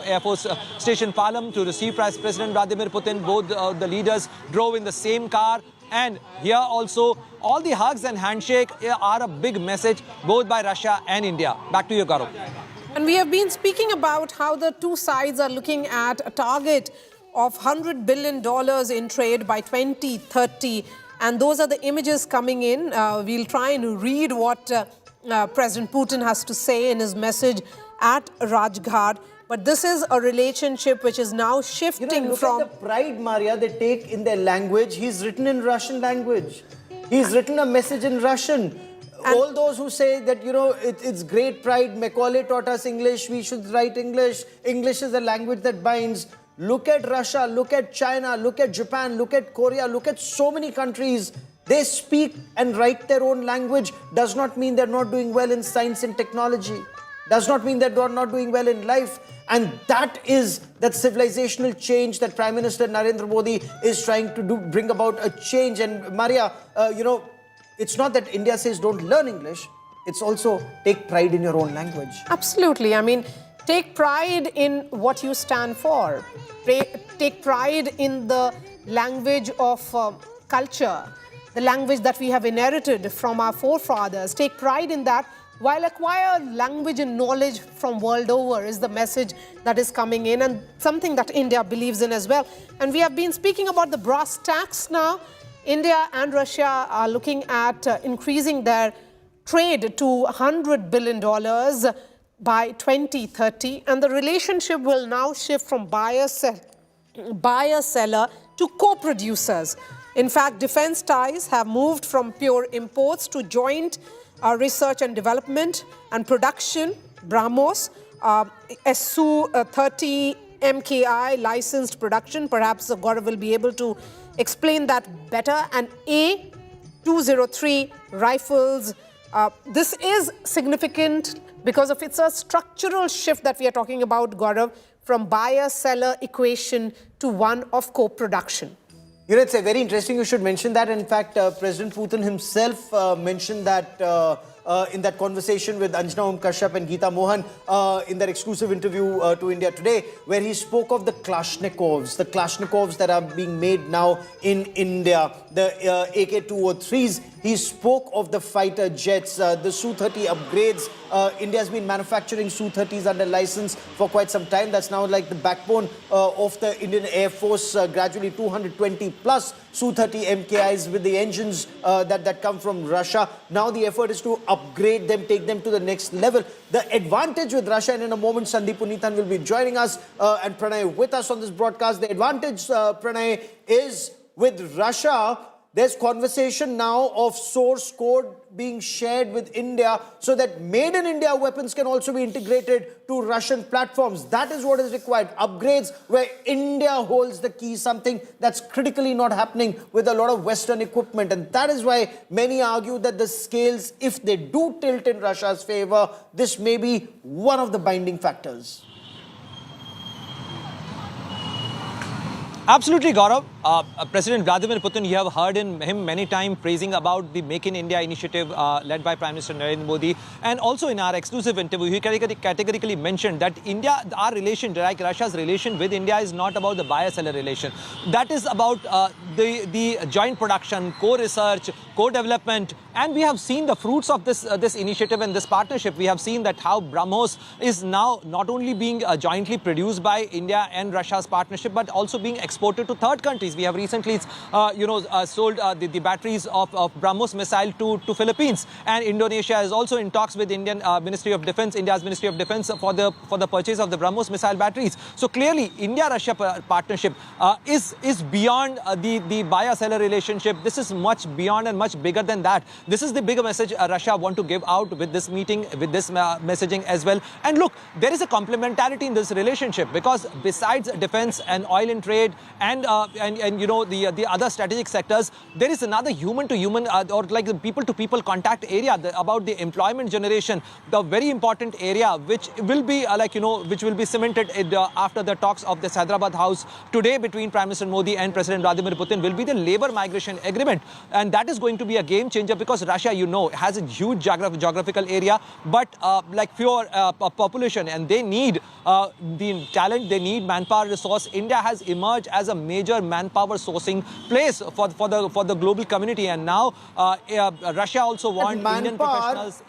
Air Force Station Palam to receive President Vladimir Putin. Both the leaders drove in the same car. And here also, all the hugs and handshake are a big message, both by Russia and India. Back to you, Gaurav. And we have been speaking about how the two sides are looking at a target of $100 billion in trade by 2030. And those are the images coming in. We'll try and read what President Putin has to say in his message at Rajghat. But this is a relationship which is now shifting from... Look at the pride, Maria, they take in their language. He's written in Russian language. He's written a message in Russian. All those who say that, it's great pride, Macaulay taught us English, we should write English. English is a language that binds. Look at Russia, look at China, look at Japan, look at Korea, look at so many countries. They speak and write their own language. Does not mean they're not doing well in science and technology. Does not mean that they're not doing well in life. And that is that civilizational change that Prime Minister Narendra Modi is trying to bring about a change. And Maria, it's not that India says don't learn English. It's also take pride in your own language. Absolutely. I mean, take pride in what you stand for. Take pride in the language of culture, the language that we have inherited from our forefathers. Take pride in that, while acquire language and knowledge from world over is the message that is coming in, and something that India believes in as well. And we have been speaking about the brass tacks now. India and Russia are looking at increasing their trade to $100 billion by 2030. And the relationship will now shift from buyer-seller to co-producers. In fact, defense ties have moved from pure imports to joint research and development and production. BrahMos, Su-30 MKI licensed production. Perhaps Gaurav will be able to explain that better. And A203 rifles. This is significant because it's a structural shift that we are talking about, Gaurav, from buyer-seller equation to one of co-production. It's very interesting you should mention that. In fact, President Putin himself mentioned that in that conversation with Anjana Kashyap and Geeta Mohan in their exclusive interview to India Today, where he spoke of the Kalashnikovs that are being made now in India, the AK-203s. He spoke of the fighter jets, the Su-30 upgrades. India has been manufacturing Su-30s under license for quite some time. That's now like the backbone of the Indian Air Force, gradually 220 plus Su-30 MKIs with the engines that come from Russia. Now the effort is to upgrade them, take them to the next level. The advantage with Russia, and in a moment Sandeep Punithan will be joining us and Pranay with us on this broadcast. The advantage, Pranay, is with Russia, there's conversation now of source code being shared with India so that made in India weapons can also be integrated to Russian platforms. That is what is required. Upgrades where India holds the key, something that's critically not happening with a lot of Western equipment. And that is why many argue that the scales, if they do tilt in Russia's favor, this may be one of the binding factors. Absolutely, Gaurav. President Vladimir Putin, you have heard him many times praising about the Make in India initiative led by Prime Minister Narendra Modi. And also in our exclusive interview, he categorically mentioned that India, our relation, like Russia's relation with India, is not about the buyer-seller relation. That is about the joint production, co-research, co-development. And we have seen the fruits of this initiative and this partnership. We have seen that how BrahMos is now not only being jointly produced by India and Russia's partnership, but also being exported to third countries. We have recently, sold the batteries of BrahMos missile to Philippines, and Indonesia is also in talks with India's Ministry of Defense for the purchase of the BrahMos missile batteries. So clearly, India-Russia partnership is beyond the buyer-seller relationship. This is much beyond and much bigger than that. This is the bigger message Russia want to give out with this meeting, with this messaging as well. And look, there is a complementarity in this relationship because besides defense and oil and trade and and the other strategic sectors, there is another human-to-human or like the people-to-people contact area about the employment generation, the very important area which will be which will be cemented after the talks of this Hyderabad House today between Prime Minister Modi and President Vladimir Putin, will be the labor migration agreement, and that is going to be a game changer because Russia, has a huge geographical area, but like fewer population, and they need the talent, they need manpower resource. India has emerged as a major manpower sourcing place for the global community, and now Russia also wants Indian professionals.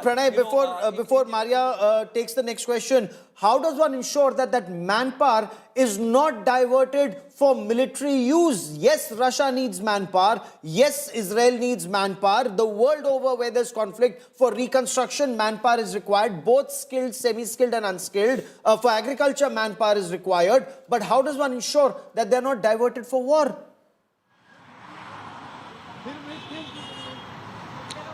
Pranay, before Maria takes the next question, how does one ensure that manpower is not diverted for military use? Yes, Russia needs manpower. Yes, Israel needs manpower. The world over where there's conflict, for reconstruction, manpower is required. Both skilled, semi-skilled and unskilled. For agriculture, manpower is required. But how does one ensure that they're not diverted for war?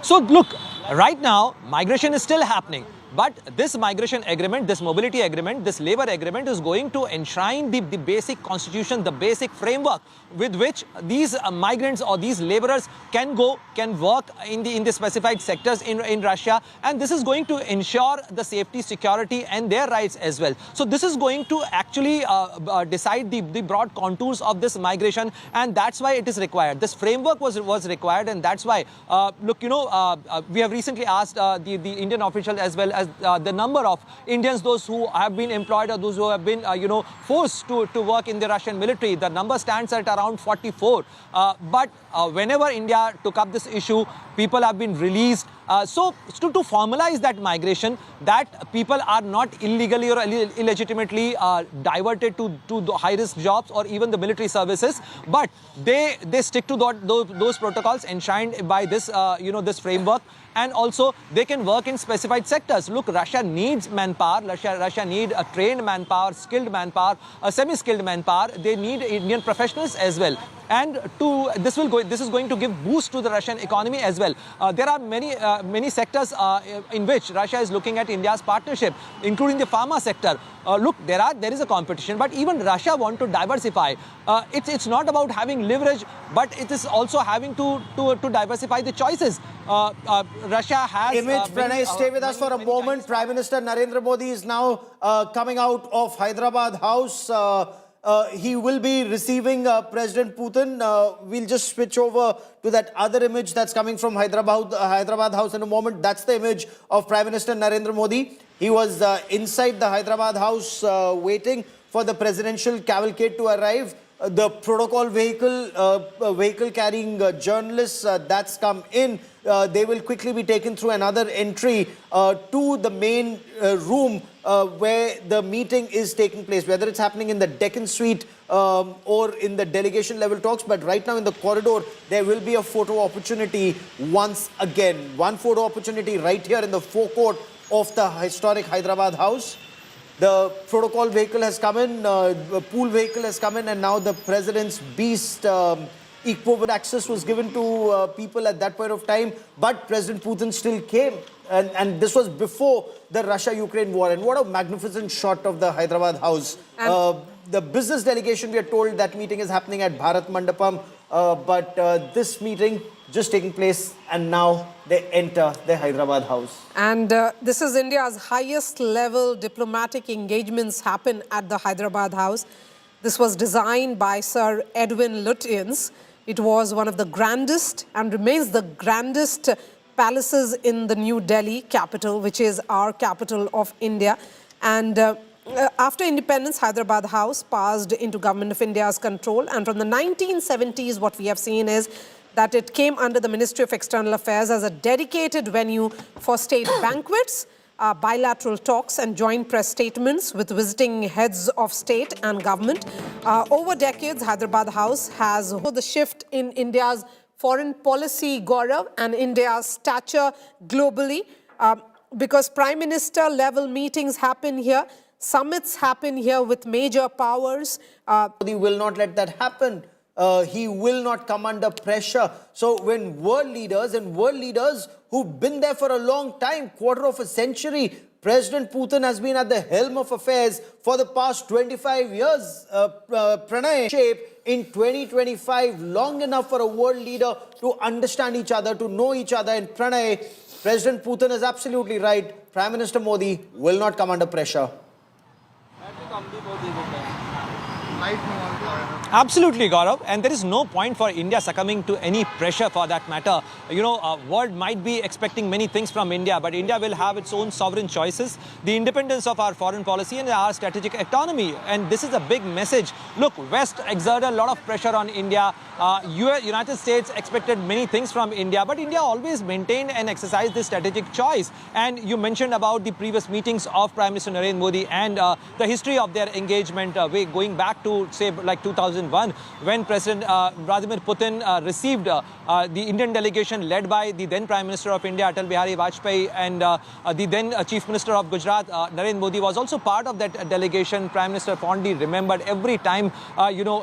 So look, right now, migration is still happening. But this migration agreement, this mobility agreement, this labor agreement is going to enshrine the basic constitution, the basic framework with which these migrants or these laborers can work in the specified sectors in Russia. And this is going to ensure the safety, security and their rights as well. So this is going to actually decide the broad contours of this migration, and that's why it is required. This framework was required, and that's why, we have recently asked the Indian officials as well as the number of Indians, those who have been employed or those who have been, forced to work in the Russian military. The number stands at around 44. But whenever India took up this issue, people have been released. So to formalize that migration, that people are not illegally or illegitimately diverted to the high-risk jobs or even the military services, but they stick to those protocols enshrined by this, this framework. And also, they can work in specified sectors. Look, Russia needs manpower. Russia needs a trained manpower, skilled manpower, a semi-skilled manpower. They need Indian professionals as well. And this is going to give boost to the Russian economy as well. There are many sectors in which Russia is looking at India's partnership, including the pharma sector. Look, there is a competition, but even Russia wants to diversify. It's not about having leverage, but it is also having to diversify the choices. Russia has... Pranay, stay with us for a moment. Prime Minister Narendra Modi is now coming out of Hyderabad House. He will be receiving President Putin. We'll just switch over to that other image that's coming from Hyderabad House in a moment. That's the image of Prime Minister Narendra Modi. He was inside the Hyderabad House waiting for the presidential cavalcade to arrive. The protocol vehicle carrying journalists, that's come in. They will quickly be taken through another entry to the main room where the meeting is taking place, whether it's happening in the Deccan Suite or in the delegation level talks. But right now in the corridor, there will be a photo opportunity once again. One photo opportunity right here in the forecourt of the historic Hyderabad House. The protocol vehicle has come in, the pool vehicle has come in, and now the president's beast equivalent access was given to people at that point of time. But President Putin still came, and this was before the Russia-Ukraine war. And what a magnificent shot of the Hyderabad House. The business delegation, we are told that meeting is happening at Bharat Mandapam, but this meeting just taking place, and now they enter the Hyderabad House. And this is India's highest level diplomatic engagements happen at the Hyderabad House. This was designed by Sir Edwin Lutyens. It was one of the grandest and remains the grandest palaces in the New Delhi capital, which is our capital of India. And after independence, Hyderabad House passed into Government of India's control. And from the 1970s, what we have seen is that it came under the Ministry of External Affairs as a dedicated venue for state banquets, bilateral talks and joint press statements with visiting heads of state and government. Over decades, Hyderabad House has the shift in India's foreign policy, Gaurav, and India's stature globally, because Prime Minister level meetings happen here, summits happen here with major powers. He will not let that happen. He will not come under pressure. So when world leaders who've been there for a long time, quarter of a century, President Putin has been at the helm of affairs for the past 25 years. Pranay, shape in 2025, long enough for a world leader to understand each other, to know each other. And Pranay, President Putin is absolutely right. Prime Minister Modi will not come under pressure. Absolutely, Gaurav, and there is no point for India succumbing to any pressure for that matter. You know, world might be expecting many things from India, but India will have its own sovereign choices, the independence of our foreign policy and our strategic autonomy. And this is a big message. Look, West exerted a lot of pressure on India. United States expected many things from India, but India always maintained and exercised this strategic choice. And you mentioned about the previous meetings of Prime Minister Narendra Modi and the history of their engagement going back to, say, like 2001, when President Vladimir Putin received the Indian delegation led by the then Prime Minister of India, Atal Bihari Vajpayee, and the then Chief Minister of Gujarat, Narendra Modi, was also part of that delegation. Prime Minister fondly remembered every time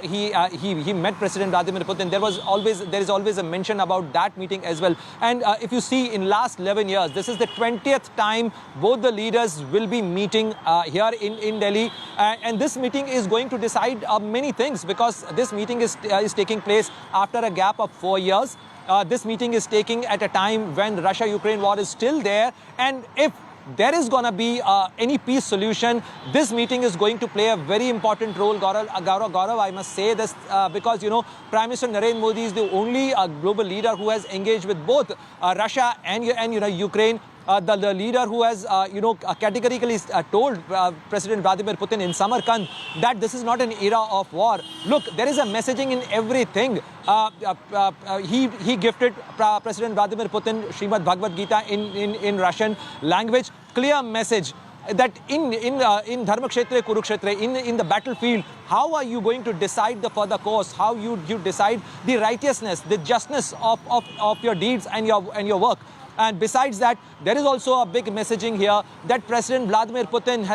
he met President Vladimir Putin. There is always a mention about that meeting as well. And if you see, in last 11 years, this is the 20th time both the leaders will be meeting here in Delhi, and this meeting is going to decide many things, because this meeting is taking place after a gap of 4 years. This meeting is taking at a time when Russia-Ukraine war is still there, and if there is going to be any peace solution, this meeting is going to play a very important role. Gaurav, I must say this because, you know, Prime Minister Narendra Modi is the only global leader who has engaged with both Russia and Ukraine. The leader who has, categorically told President Vladimir Putin in Samarkand that this is not an era of war. Look, there is a messaging in everything. He gifted President Vladimir Putin Srimad Bhagavad Gita in Russian language. Clear message that in Dharmakshetra, Kurukshetra, in the battlefield, how are you going to decide the further course? How you decide the righteousness, the justness of your deeds and your work? And besides that, there is also a big messaging here that President Vladimir Putin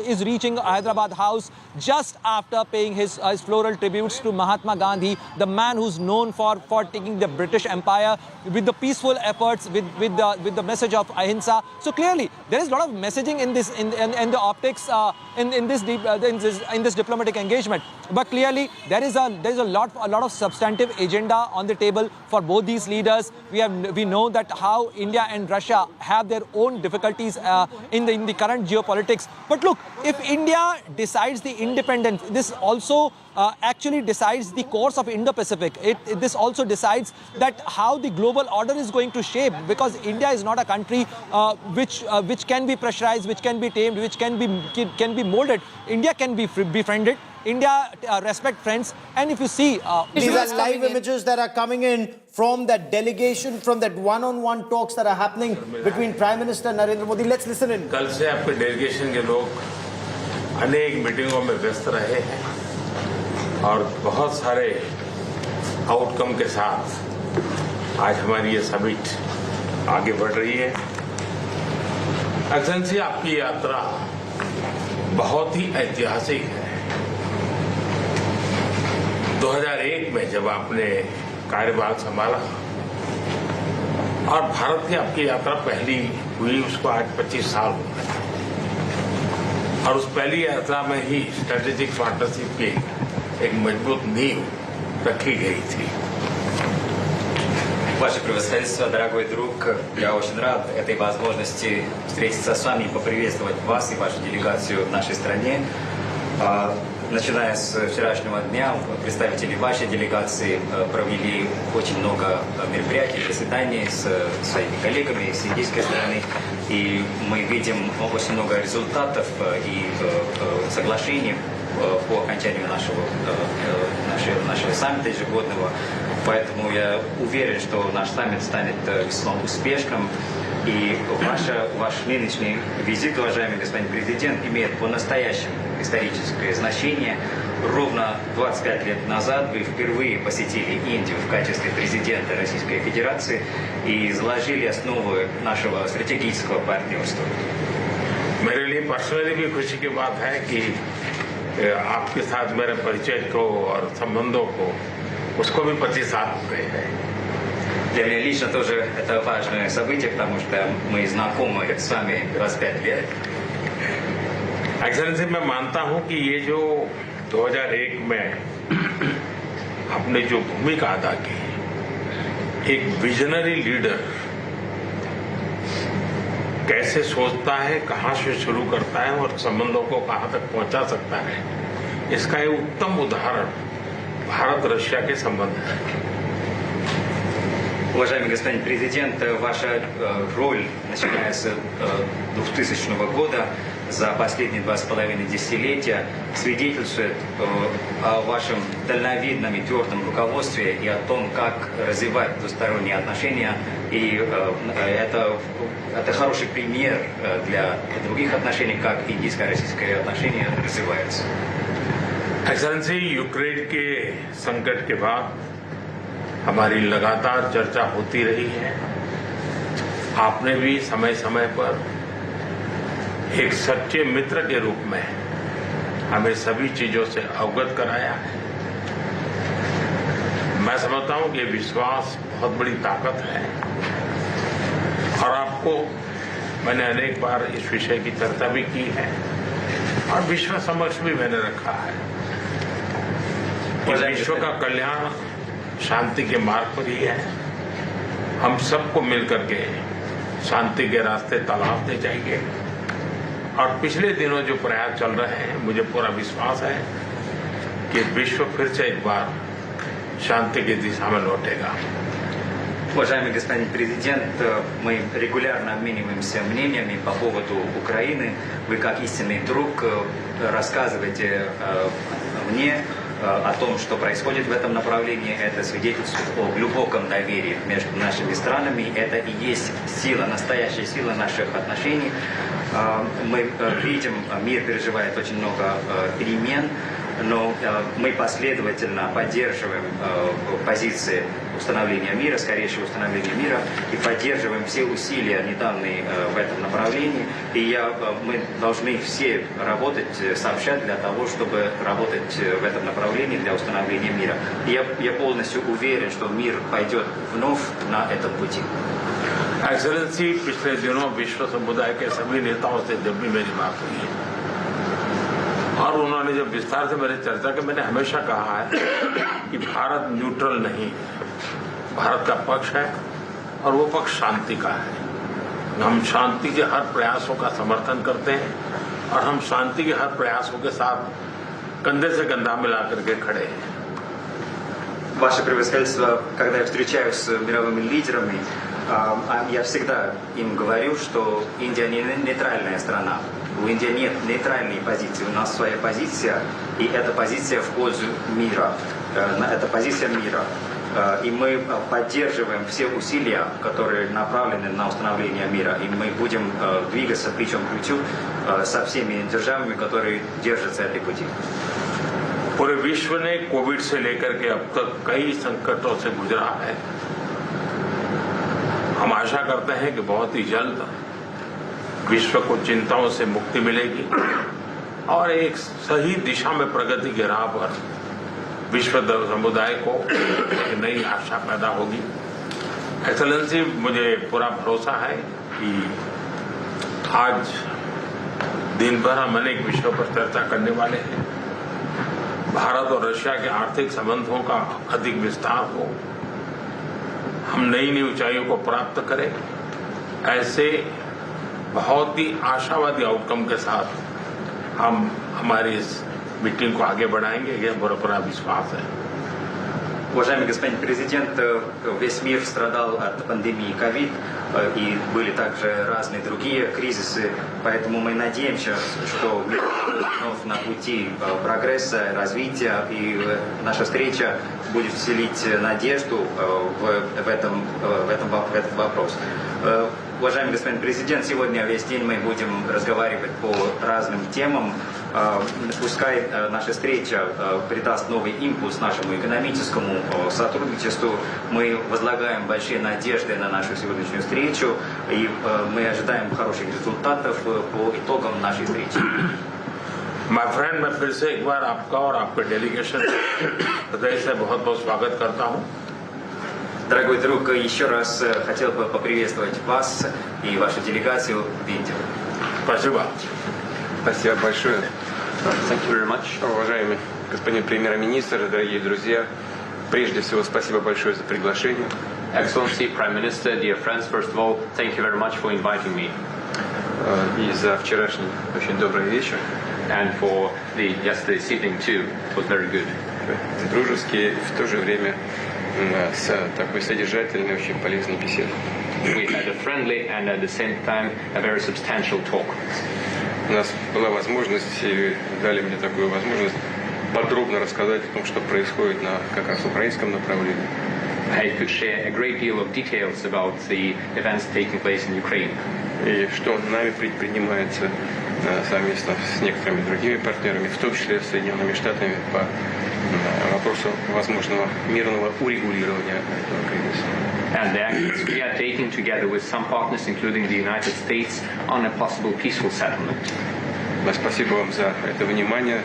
is reaching Hyderabad House just after paying his floral tributes to Mahatma Gandhi, the man who's known for taking the British Empire with the peaceful efforts, with the message of ahimsa. So clearly, there is a lot of messaging in this in the optics in this diplomatic engagement. But clearly, there is a lot of substantive agenda on the table for both these leaders. We know that how India and Russia have their own difficulties in the current geopolitics. But look, if India decides the independence, this also actually decides the course of Indo-Pacific. This also decides that how the global order is going to shape, because India is not a country which can be pressurized, which can be tamed, which can be molded. India can be befriended. India respect friends, and if you see, these are live images that are coming in from that delegation, from that one-on-one talks that are happening between Prime Minister Narendra Modi. Let's listen in. कल से आपके delegation के लोग अनेक मीटिंगों में व्यस्त रहे हैं और बहुत सारे आउटकम के साथ आज हमारी ये समिट आगे बढ़ रही है। एक्सेलेंसी, आपकी यात्रा बहुत ही ऐतिहासिक है। 2001 में जब आपने कार्यभार संभाला और भारत की आपकी यात्रा पहली हुई, उसको आज 25 साल हो गए और उस पहली यात्रा में ही स्ट्रेटेजिक पार्टनरशिप की एक मजबूत नींव रखी गई थी। Ваше превосходительство, дорогой друг, я очень рад этой возможности встретиться с вами и поприветствовать вас и вашу делегацию в нашей стране. Начиная с вчерашнего дня, представители вашей делегации провели очень много мероприятий, заседаний с своими коллегами с индийской стороны. И мы видим очень много результатов и соглашений по окончанию нашего саммита ежегодного. Поэтому я уверен, что наш саммит станет весьма успешным. И ваш нынешний визит, уважаемый господин президент, имеет по-настоящему историческое значение. Ровно 25 лет назад вы впервые посетили Индию в качестве президента Российской Федерации и заложили основы нашего стратегического партнерства. मेरे लिए पर्सनली भी खुशी की बात है कि आपके साथ मेरे परिचय को और संबंधों को उसको भी 25 साल हो गए हैं Для меня лично тоже это важное событие, потому что мы знакомы с вами 25 лет. एक्सेलेंसी, मैं मानता हूं कि ये जो 2001 में अपने जो भूमिका अदा की, एक विजनरी लीडर कैसे सोचता है, कहां से शुरू करता है और संबंधों को कहां तक पहुंचा सकता है, इसका एक उत्तम उदाहरण भारत रशिया के संबंध है। Уважаемый господин президент, ваша роль, начиная с 2000 года, за последние 2,5 десятилетия свидетельствует о вашем дальновидном и твердом руководстве и о том, как развивать двусторонние отношения. И это хороший пример для других отношений, как индийско-российские отношения развиваются. एक्सेलेंसी, यूक्रेन के संकट के बाद हमारी लगातार चर्चा होती रही है। आपने भी समय समय पर एक सच्चे मित्र के रूप में हमें सभी चीजों से अवगत कराया है। मैं समझता हूं कि विश्वास बहुत बड़ी ताकत है और आपको मैंने अनेक बार इस विषय की चर्चा भी की है और विश्व समक्ष भी मैंने रखा है। विश्व का कल्याण शांति के मार्ग पर ही है। हम सबको मिलकर के शांति के रास्ते तलाशने चाहिए और पिछले दिनों जो प्रयास चल रहे हैं, मुझे पूरा विश्वास है कि विश्व फिर से एक बार शांति की दिशा में लौटेगा। Уважаемый господин президент, мы регулярно обмениваемся мнениями по поводу Украины. Вы, как истинный друг, рассказываете мне о том, что происходит в этом направлении. Это свидетельствует о глубоком доверии между нашими странами. Это и есть сила, настоящая сила наших отношений. Мы видим, мир переживает очень много перемен, но мы последовательно поддерживаем позиции установления мира, скорейшего установления мира, и поддерживаем все усилия недавние в этом направлении. И мы должны все работать сообща для того, чтобы работать в этом направлении для установления мира. И я полностью уверен, что мир пойдет вновь на этом пути. एक्सेलेंसी, पिछले दिनों विश्व समुदाय के सभी नेताओं से जब भी मेरी बात हुई है और उन्होंने जब विस्तार से मेरी चर्चा की, मैंने हमेशा कहा है कि भारत न्यूट्रल नहीं है, भारत का पक्ष है और वो पक्ष शांति का है। हम शांति के हर प्रयासों का समर्थन करते हैं और हम शांति के हर प्रयासों के साथ कंधे से कंधा मिला करके खड़े हैं। Ваше превосходительство, когда я встречаюсь с мировыми лидерами, я всегда им говорю, что Индия не нейтральная страна. У Индии нет нейтральной позиции, у нас своя позиция, и это позиция в пользу мира. Это позиция мира. И мы поддерживаем все усилия, которые направлены на установление мира. И мы будем двигаться плечом к плечу со всеми державами, которые держатся этой пути. पूरे विश्व ने कोविड से लेकर के अब तक कई संकटों से गुजरा है। हम आशा करते हैं कि बहुत ही जल्द विश्व को चिंताओं से मुक्ति मिलेगी और एक सही दिशा में प्रगति के राह पर विश्व समुदाय को एक नई आशा पैदा होगी। एक्सेलेंसी, मुझे पूरा भरोसा है कि आज दिन भर हम अनेक विषयों पर चर्चा करने वाले हैं। भारत और रशिया के आर्थिक संबंधों का अधिक विस्तार हो, हम नई नई ऊंचाइयों को प्राप्त करें, ऐसे बहुत ही आशावादी आउटकम के साथ हम हमारी इस मीटिंग को आगे बढ़ाएंगे, यह पूरा विश्वास है। Уважаемый господин президент, весь мир страдал от пандемии ковид, и были также разные другие кризисы, поэтому мы надеемся, что мир вновь на пути прогресса, развития, и наша встреча будет вселить надежду в этот вопрос. Уважаемый господин президент, сегодня весь день мы будем разговаривать по разным темам. Пускай наша встреча придаст новый импульс нашему экономическому сотрудничеству. Мы возлагаем большие надежды на нашу сегодняшнюю встречу, и мы ожидаем хороших результатов по итогам нашей встречи. माय फ्रेंड, मैं फिर से एक बार आपका और आपके डेलीगेशन हृदय से बहुत बहुत स्वागत करता हूं। Дорогой друг, еще раз хотел бы поприветствовать вас и вашу делегацию в Индии. Спасибо. Спасибо большое. Thank you very much. Уважаемый господин премьер-министр, дорогие друзья, прежде всего спасибо большое за приглашение. Excellency, Prime Minister, dear friends, first of all, thank you very much for inviting me. И за вчерашний очень добрый вечер. And for the yesterday's evening too, it was very good. Дружеский, в то же время с такой содержательной, очень полезной беседой. We had a friendly and at the same time a very substantial talk. У нас была возможность, и дали мне такую возможность подробно рассказать о том, что происходит на как раз украинском направлении. I could share a great deal of details about the events taking place in Ukraine. И что нами предпринимается совместно с некоторыми другими партнерами, в том числе с Соединенными Штатами, по вопросу возможного мирного урегулирования этого кризиса. And the actions we are taking together with some partners, including the United States, on a possible peaceful settlement. Спасибо вам за это внимание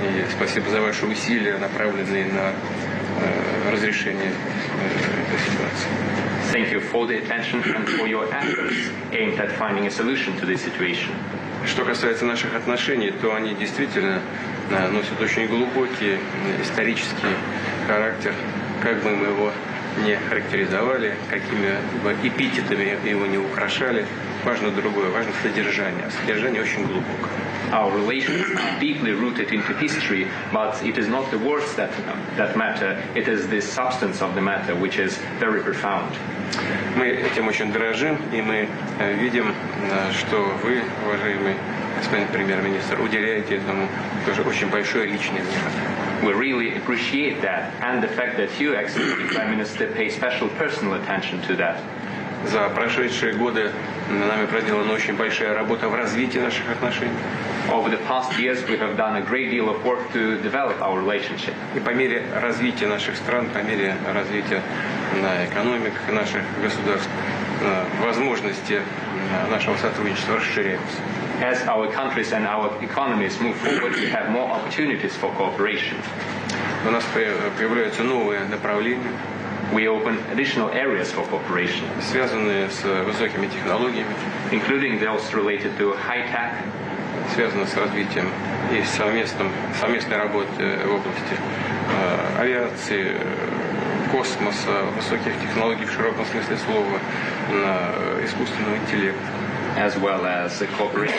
и спасибо за ваши усилия, направленные на разрешение этой ситуации. Thank you for the attention and for your efforts aimed at finding a solution to this situation. Что касается наших отношений, то они действительно носят очень глубокий исторический характер, как бы мы его не характеризовали, какими бы эпитетами его не украшали. Важно другое, важно содержание. А содержание очень глубоко. Our relations are deeply rooted into history, but it is not the words that matter, it is the substance of the matter, which is very profound. Мы этим очень дорожим, и мы видим, что вы, уважаемый господин премьер-министр, уделяете этому тоже очень большое личное внимание. We really appreciate that, and the fact that you, Excellency Prime Minister, pay special personal attention to that. За прошедшие годы нами проделана очень большая работа в развитии наших отношений. Over the past years, we have done a great deal of work to develop our relationship. И по мере развития наших стран, по мере развития экономик наших государств, возможности нашего сотрудничества расширяются. As our countries and our economies move forward, we have more opportunities for cooperation. У нас появляются новые направления. We open additional areas for cooperation, связанные с высокими технологиями, including those related to high tech, связанные с развитием и совместной работы в области авиации, космоса, высоких технологий в широком смысле слова, искусственного интеллекта. As well as the cooperation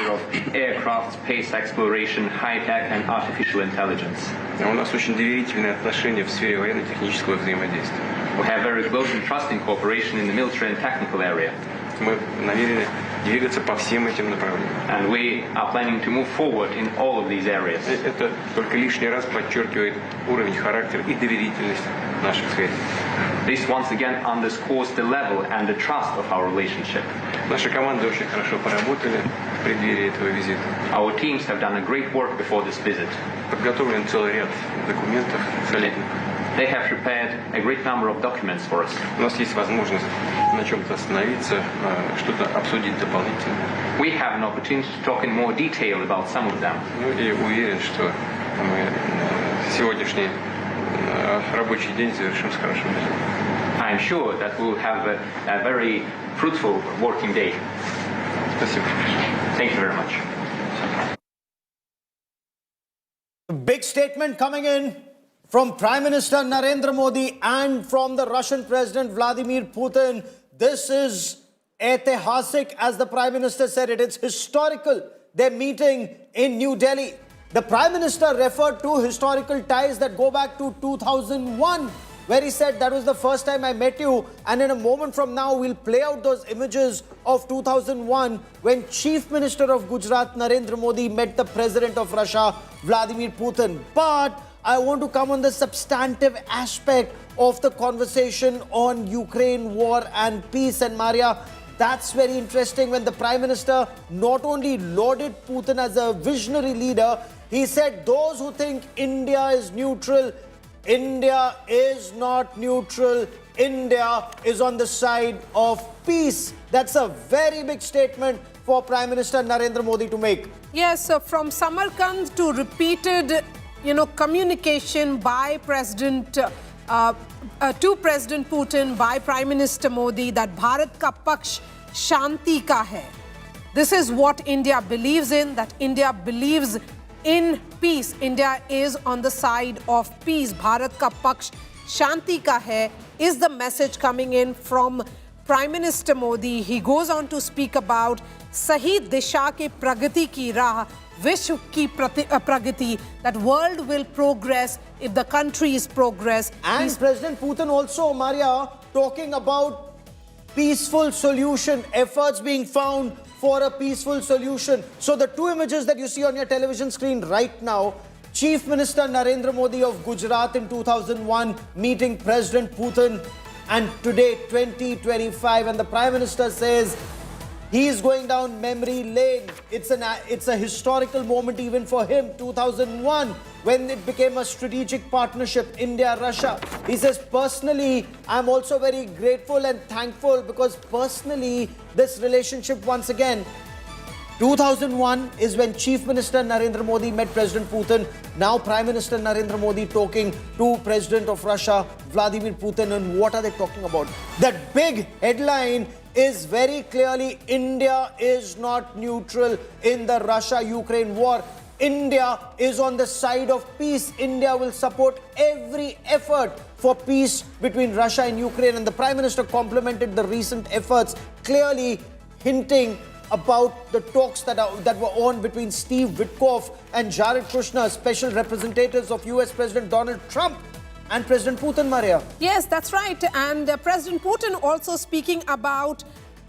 of aircraft, space exploration, high tech and artificial intelligence. У нас очень доверительные отношения в сфере военно-технического взаимодействия. We have very close and trusting cooperation in the military and technical area. Мы намерены двигаться по всем этим направлениям. And we are planning to move forward in all of these areas. Это только лишний раз подчеркивает уровень, характер и доверительность наших связей. This once again underscores the level and the trust of our relationship. Наши команды очень хорошо поработали в преддверии этого визита. Our teams have done a great work before this visit. Подготовлен целый ряд документов солидных. They have prepared a great number of documents for us. У нас есть возможность на чем-то остановиться, что-то обсудить дополнительно. We have an opportunity to talk in more detail about some of them. Ну и уверен, что мы сегодняшний рабочий день завершим с хорошим результатом. I am sure that we will have a very fruitful working day. Спасибо. Thank you very much. Big statement coming in from Prime Minister Narendra Modi and from the Russian President Vladimir Putin. This is ऐतिहासिक, as the Prime Minister said it. It's historical. They're meeting in New Delhi. The Prime Minister referred to historical ties that go back to 2001, where he said that was the first time I met you, and in a moment from now we'll play out those images of 2001 when Chief Minister of Gujarat Narendra Modi met the President of Russia Vladimir Putin. But I want to come on the substantive aspect of the conversation on Ukraine war and peace. And Maria, that's very interesting when the Prime Minister not only lauded Putin as a visionary leader, he said those who think India is neutral, India is not neutral. India is on the side of peace. That's a very big statement for Prime Minister Narendra Modi to make. Yes, from Samarkand to repeated, communication by President to President Putin by Prime Minister Modi that Bharat ka paksh shanti ka hai. This is what India believes in, that India believes in peace. India is on the side of peace. Bharat ka paksh shanti ka hai is the message coming in from Prime Minister Modi. He goes on to speak about sahi disha ke pragati ki raah, vishw ki pragati, that world will progress if the countries progress. And President Putin also, Maria, talking about peaceful solution, efforts being found for a peaceful solution. So the two images that you see on your television screen right now, Chief Minister Narendra Modi of Gujarat in 2001 meeting President Putin, and today 2025, and the Prime Minister says he is going down memory lane. It's a historical moment even for him. 2001, when it became a strategic partnership, India-Russia. He says, personally, I'm also very grateful and thankful because personally, this relationship once again, 2001 is when Chief Minister Narendra Modi met President Putin. Now Prime Minister Narendra Modi talking to President of Russia, Vladimir Putin, and what are they talking about? That big headline is very clearly India is not neutral in the Russia-Ukraine war. India is on the side of peace. India will support every effort for peace between Russia and Ukraine. And the Prime Minister complimented the recent efforts, clearly hinting about the talks that were on between Steve Witkoff and Jared Kushner, special representatives of US President Donald Trump and President Putin, Maria. Yes, that's right. And President Putin also speaking about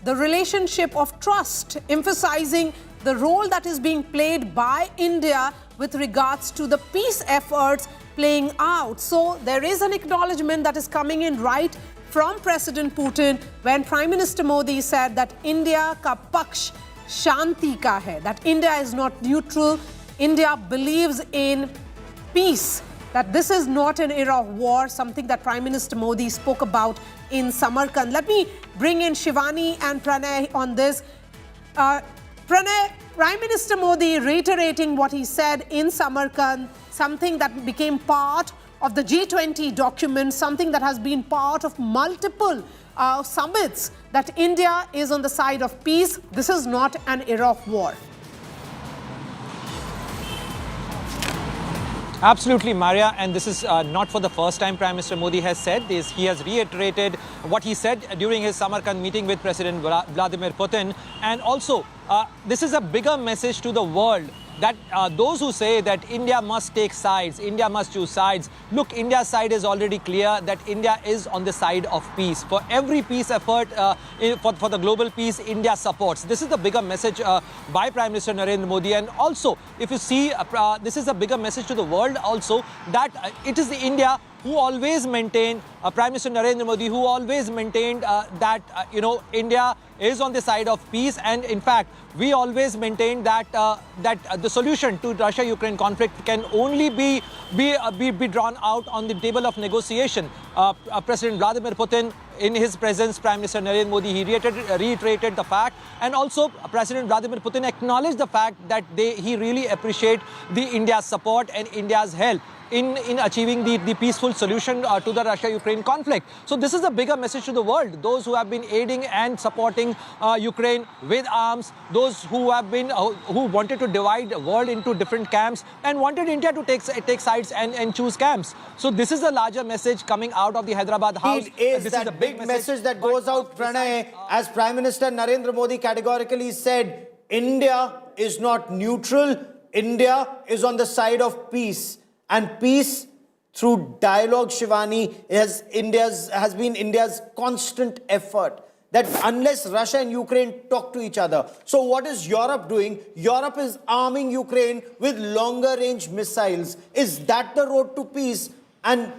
the relationship of trust, emphasizing the role that is being played by India with regards to the peace efforts playing out. So there is an acknowledgement that is coming in right from President Putin when Prime Minister Modi said that India ka paksh shanti ka hai, that India is not neutral. India believes in peace, that this is not an era of war, something that Prime Minister Modi spoke about in Samarkand. Let me bring in Shivani and Pranay on this. Pranay, Prime Minister Modi reiterating what he said in Samarkand, something that became part of the G20 document, something that has been part of multiple summits, that India is on the side of peace. This is not an era of war. Absolutely, Maria, and this is not for the first time Prime Minister Modi has said this. He has reiterated what he said during his Samarkand meeting with President Vladimir Putin. And also, this is a bigger message to the world that those who say that India must take sides, India must choose sides. Look, India's side is already clear that India is on the side of peace. For every peace effort, for the global peace, India supports. This is the bigger message by Prime Minister Narendra Modi. And also, if you see, this is a bigger message to the world also, that it is the India who always maintained, Prime Minister Narendra Modi, who always maintained that, India is on the side of peace. And in fact, we always maintained that the solution to Russia-Ukraine conflict can only be drawn out on the table of negotiation. President Vladimir Putin, in his presence, Prime Minister Narendra Modi, he reiterated the fact, and also President Vladimir Putin acknowledged the fact that he really appreciate the India's support and India's help in achieving the peaceful solution to the Russia-Ukraine conflict. So this is a bigger message to the world. Those who have been aiding and supporting Ukraine with arms, those who have been who wanted to divide the world into different camps and wanted India to take sides and choose camps. So this is a larger message coming out of the Hyderabad House. It is that big message that goes out, Pranay, as Prime Minister Narendra Modi categorically said, India is not neutral. India is on the side of peace. And peace through dialogue, Shivani, has been India's constant effort. That unless Russia and Ukraine talk to each other. So what is Europe doing? Europe is arming Ukraine with longer range missiles. Is that the road to peace? And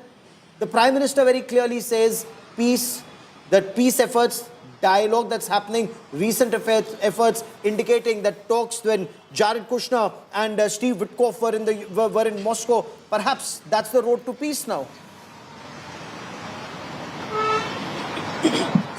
the Prime Minister very clearly says peace, that peace efforts, dialogue that's happening, recent efforts indicating that talks when Jared Kushner and Steve Witkoff were in Moscow, perhaps that's the road to peace now.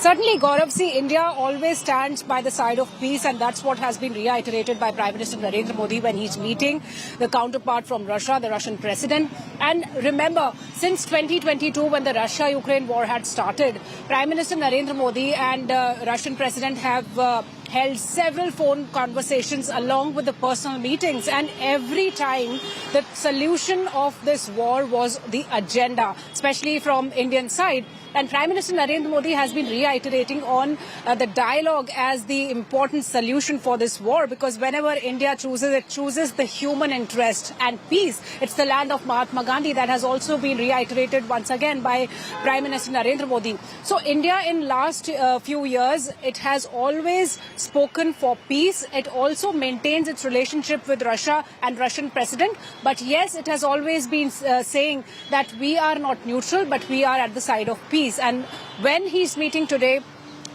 Certainly, Gaurav, see, India always stands by the side of peace, and that's what has been reiterated by Prime Minister Narendra Modi when he's meeting the counterpart from Russia, the Russian president. And remember, since 2022, when the Russia-Ukraine war had started, Prime Minister Narendra Modi and Russian president have held several phone conversations along with the personal meetings, and every time the solution of this war was the agenda, especially from Indian side. And Prime Minister Narendra Modi has been reiterating on the dialogue as the important solution for this war, because whenever India chooses, it chooses the human interest and peace. It's the land of Mahatma Gandhi that has also been reiterated once again by Prime Minister Narendra Modi. So India in last few years, it has always spoken for peace. It also maintains its relationship with Russia and Russian president. But yes, it has always been saying that we are not neutral, but we are at the side of peace. And when he's meeting today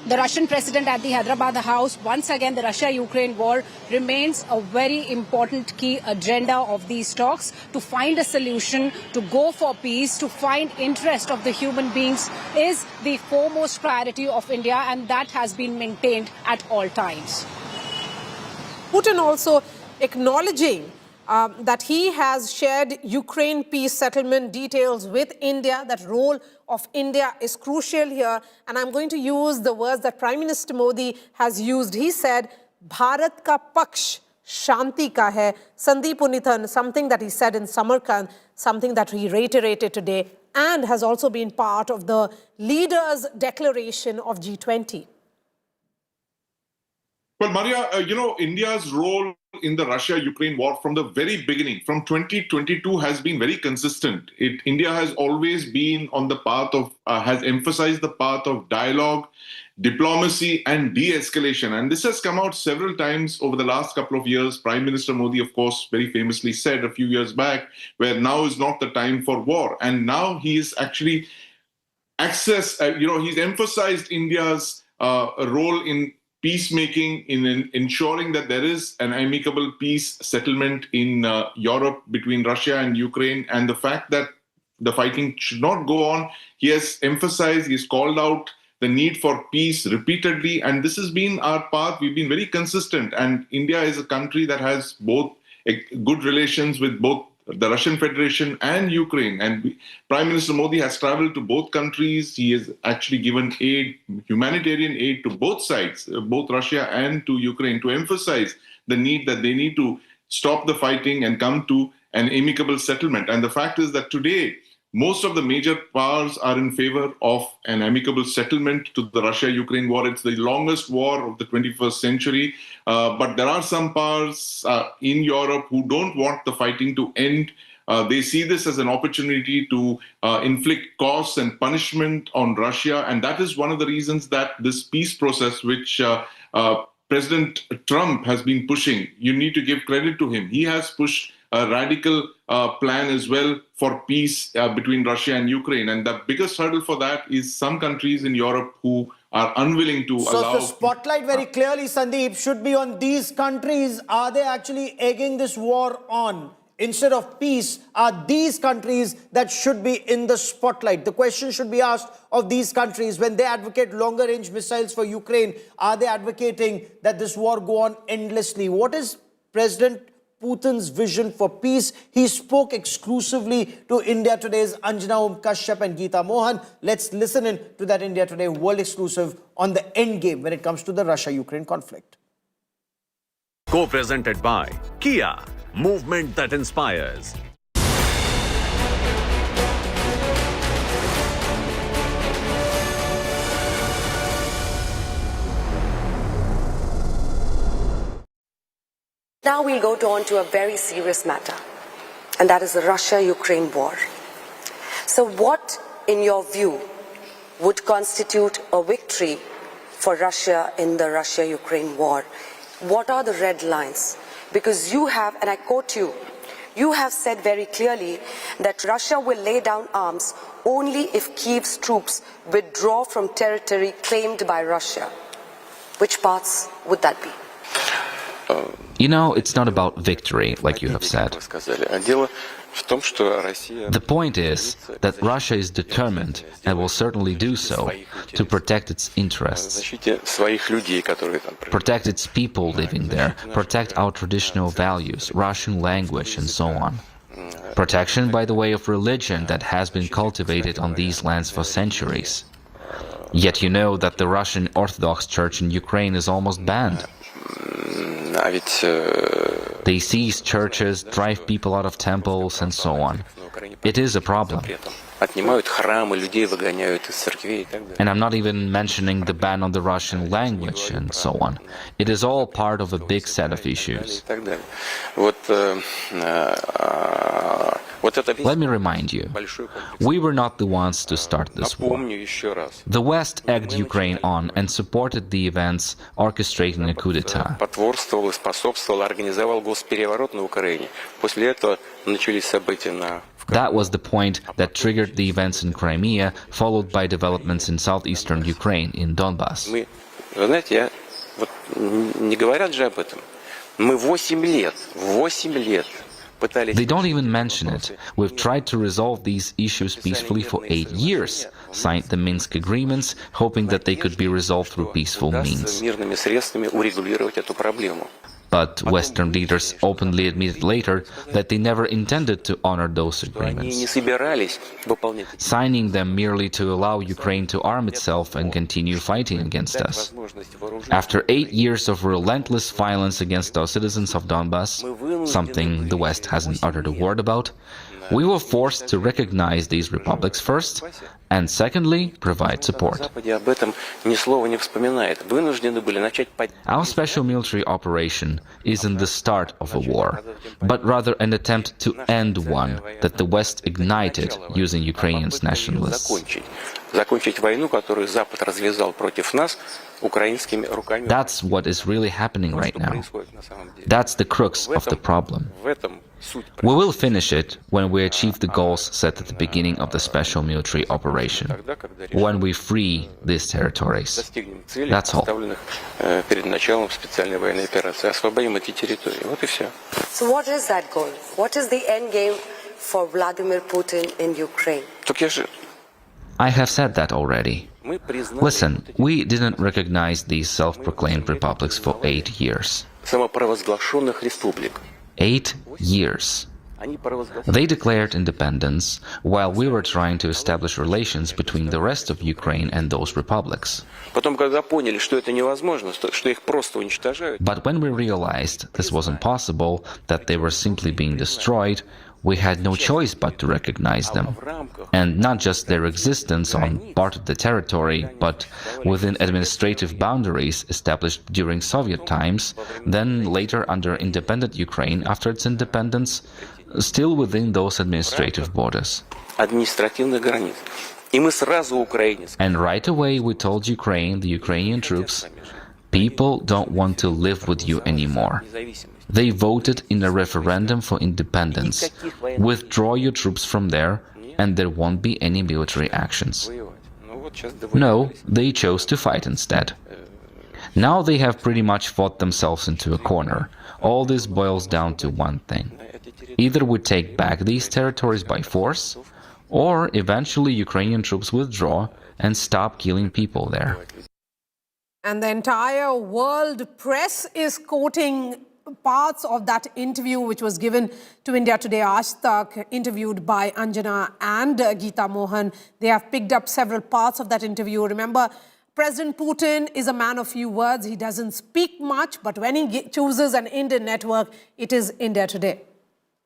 the Russian president at the Hyderabad House, once again the Russia-Ukraine war remains a very important key agenda of these talks, to find a solution, to go for peace, to find interest of the human beings is the foremost priority of India, and that has been maintained at all times. Putin also acknowledging that he has shared Ukraine peace settlement details with India, that role of India is crucial here. And I'm going to use the words that Prime Minister Modi has used. He said, Bharat ka paksh shanti ka hai. Sandeep Unithan, something that he said in Samarkand, something that he reiterated today, and has also been part of the leaders' declaration of G20. Well, Maria, India's role in the Russia-Ukraine war from the very beginning, from 2022, has been very consistent. India has always been on the path of, has emphasized the path of dialogue, diplomacy, and de-escalation. And this has come out several times over the last couple of years. Prime Minister Modi, of course, very famously said a few years back, where now is not the time for war. And now he is actually he's emphasized India's role in peacemaking, in ensuring that there is an amicable peace settlement in Europe between Russia and Ukraine, and the fact that the fighting should not go on. He has emphasized, he's called out the need for peace repeatedly, and this has been our path. We've been very consistent, and India is a country that has both good relations with both the Russian Federation and Ukraine. And Prime Minister Modi has traveled to both countries. He has actually given aid, humanitarian aid, to both sides, both Russia and to Ukraine, to emphasize the need that they need to stop the fighting and come to an amicable settlement. And the fact is that today, most of the major powers are in favor of an amicable settlement to the Russia-Ukraine war. It's the longest war of the 21st century. But there are some powers in Europe who don't want the fighting to end. They see this as an opportunity to inflict costs and punishment on Russia. And that is one of the reasons that this peace process, which President Trump has been pushing, you need to give credit to him. He has pushed a radical plan as well for peace between Russia and Ukraine. And the biggest hurdle for that is some countries in Europe who are unwilling to allow... So the spotlight very clearly, Sandeep, should be on these countries. Are they actually egging this war on? Instead of peace, are these countries that should be in the spotlight? The question should be asked of these countries when they advocate longer range missiles for Ukraine. Are they advocating that this war go on endlessly? What is President Putin's vision for peace? He spoke exclusively to India Today's Anjana Kashyap and Geeta Mohan. Let's listen in to that India Today world exclusive on the end game when it comes to the Russia-Ukraine conflict. Co-presented by Kia, movement that inspires. Now we'll go on to a very serious matter, and that is the Russia-Ukraine war. So what, in your view, would constitute a victory for Russia in the Russia-Ukraine war? What are the red lines? Because you have, and I quote you, you have said very clearly that Russia will lay down arms only if Kyiv's troops withdraw from territory claimed by Russia. Which parts would that be? You know, it's not about victory, like you have said. The point is that Russia is determined, and will certainly do so, to protect its interests, protect its people living there, protect our traditional values, Russian language, and so on. Protection by the way of religion that has been cultivated on these lands for centuries. Yet you know that the Russian Orthodox Church in Ukraine is almost banned. They seize churches, drive people out of temples, and so on. It is a problem. And I'm not even mentioning the ban on the Russian language and so on. It is all part of a big set of issues. Let me remind you, we were not the ones to start this war. The West egged Ukraine on and supported the events orchestrating a coup d'etat. That was the point that triggered the events in Crimea, followed by developments in southeastern Ukraine, in Donbass. They don't even mention it. We've tried to resolve these issues peacefully for 8 years, signed the Minsk agreements, hoping that they could be resolved through peaceful means. But Western leaders openly admitted later that they never intended to honor those agreements, signing them merely to allow Ukraine to arm itself and continue fighting against us. After 8 years of relentless violence against our citizens of Donbass, something the West hasn't uttered a word about, we were forced to recognize these republics first, and secondly, provide support. Our special military operation isn't the start of a war, but rather an attempt to end one that the West ignited using Ukrainians' nationalists. That's what is really happening right now. That's the crux of the problem. We will finish it when we achieve the goals set at the beginning of the special military operation, when we free these territories. That's all. So what is that goal? What is the end game for Vladimir Putin in Ukraine? I have said that already. Listen, we didn't recognize these self-proclaimed republics for 8 years. 8 years. They declared independence while we were trying to establish relations between the rest of Ukraine and those republics. But when we realized this was impossible, that they were simply being destroyed, we had no choice but to recognize them. And not just their existence on part of the territory, but within administrative boundaries established during Soviet times, then later under independent Ukraine after its independence, still within those administrative borders. And right away we told Ukraine, the Ukrainian troops, people don't want to live with you anymore. They voted in a referendum for independence. Withdraw your troops from there, and there won't be any military actions. No, they chose to fight instead. Now they have pretty much fought themselves into a corner. All this boils down to one thing. Either we take back these territories by force, or eventually Ukrainian troops withdraw and stop killing people there. And the entire world press is quoting parts of that interview which was given to India Today. Rajghat, interviewed by Anjana and Geeta Mohan. They have picked up several parts of that interview. Remember, President Putin is a man of few words. He doesn't speak much, but when he chooses an Indian network, it is India Today.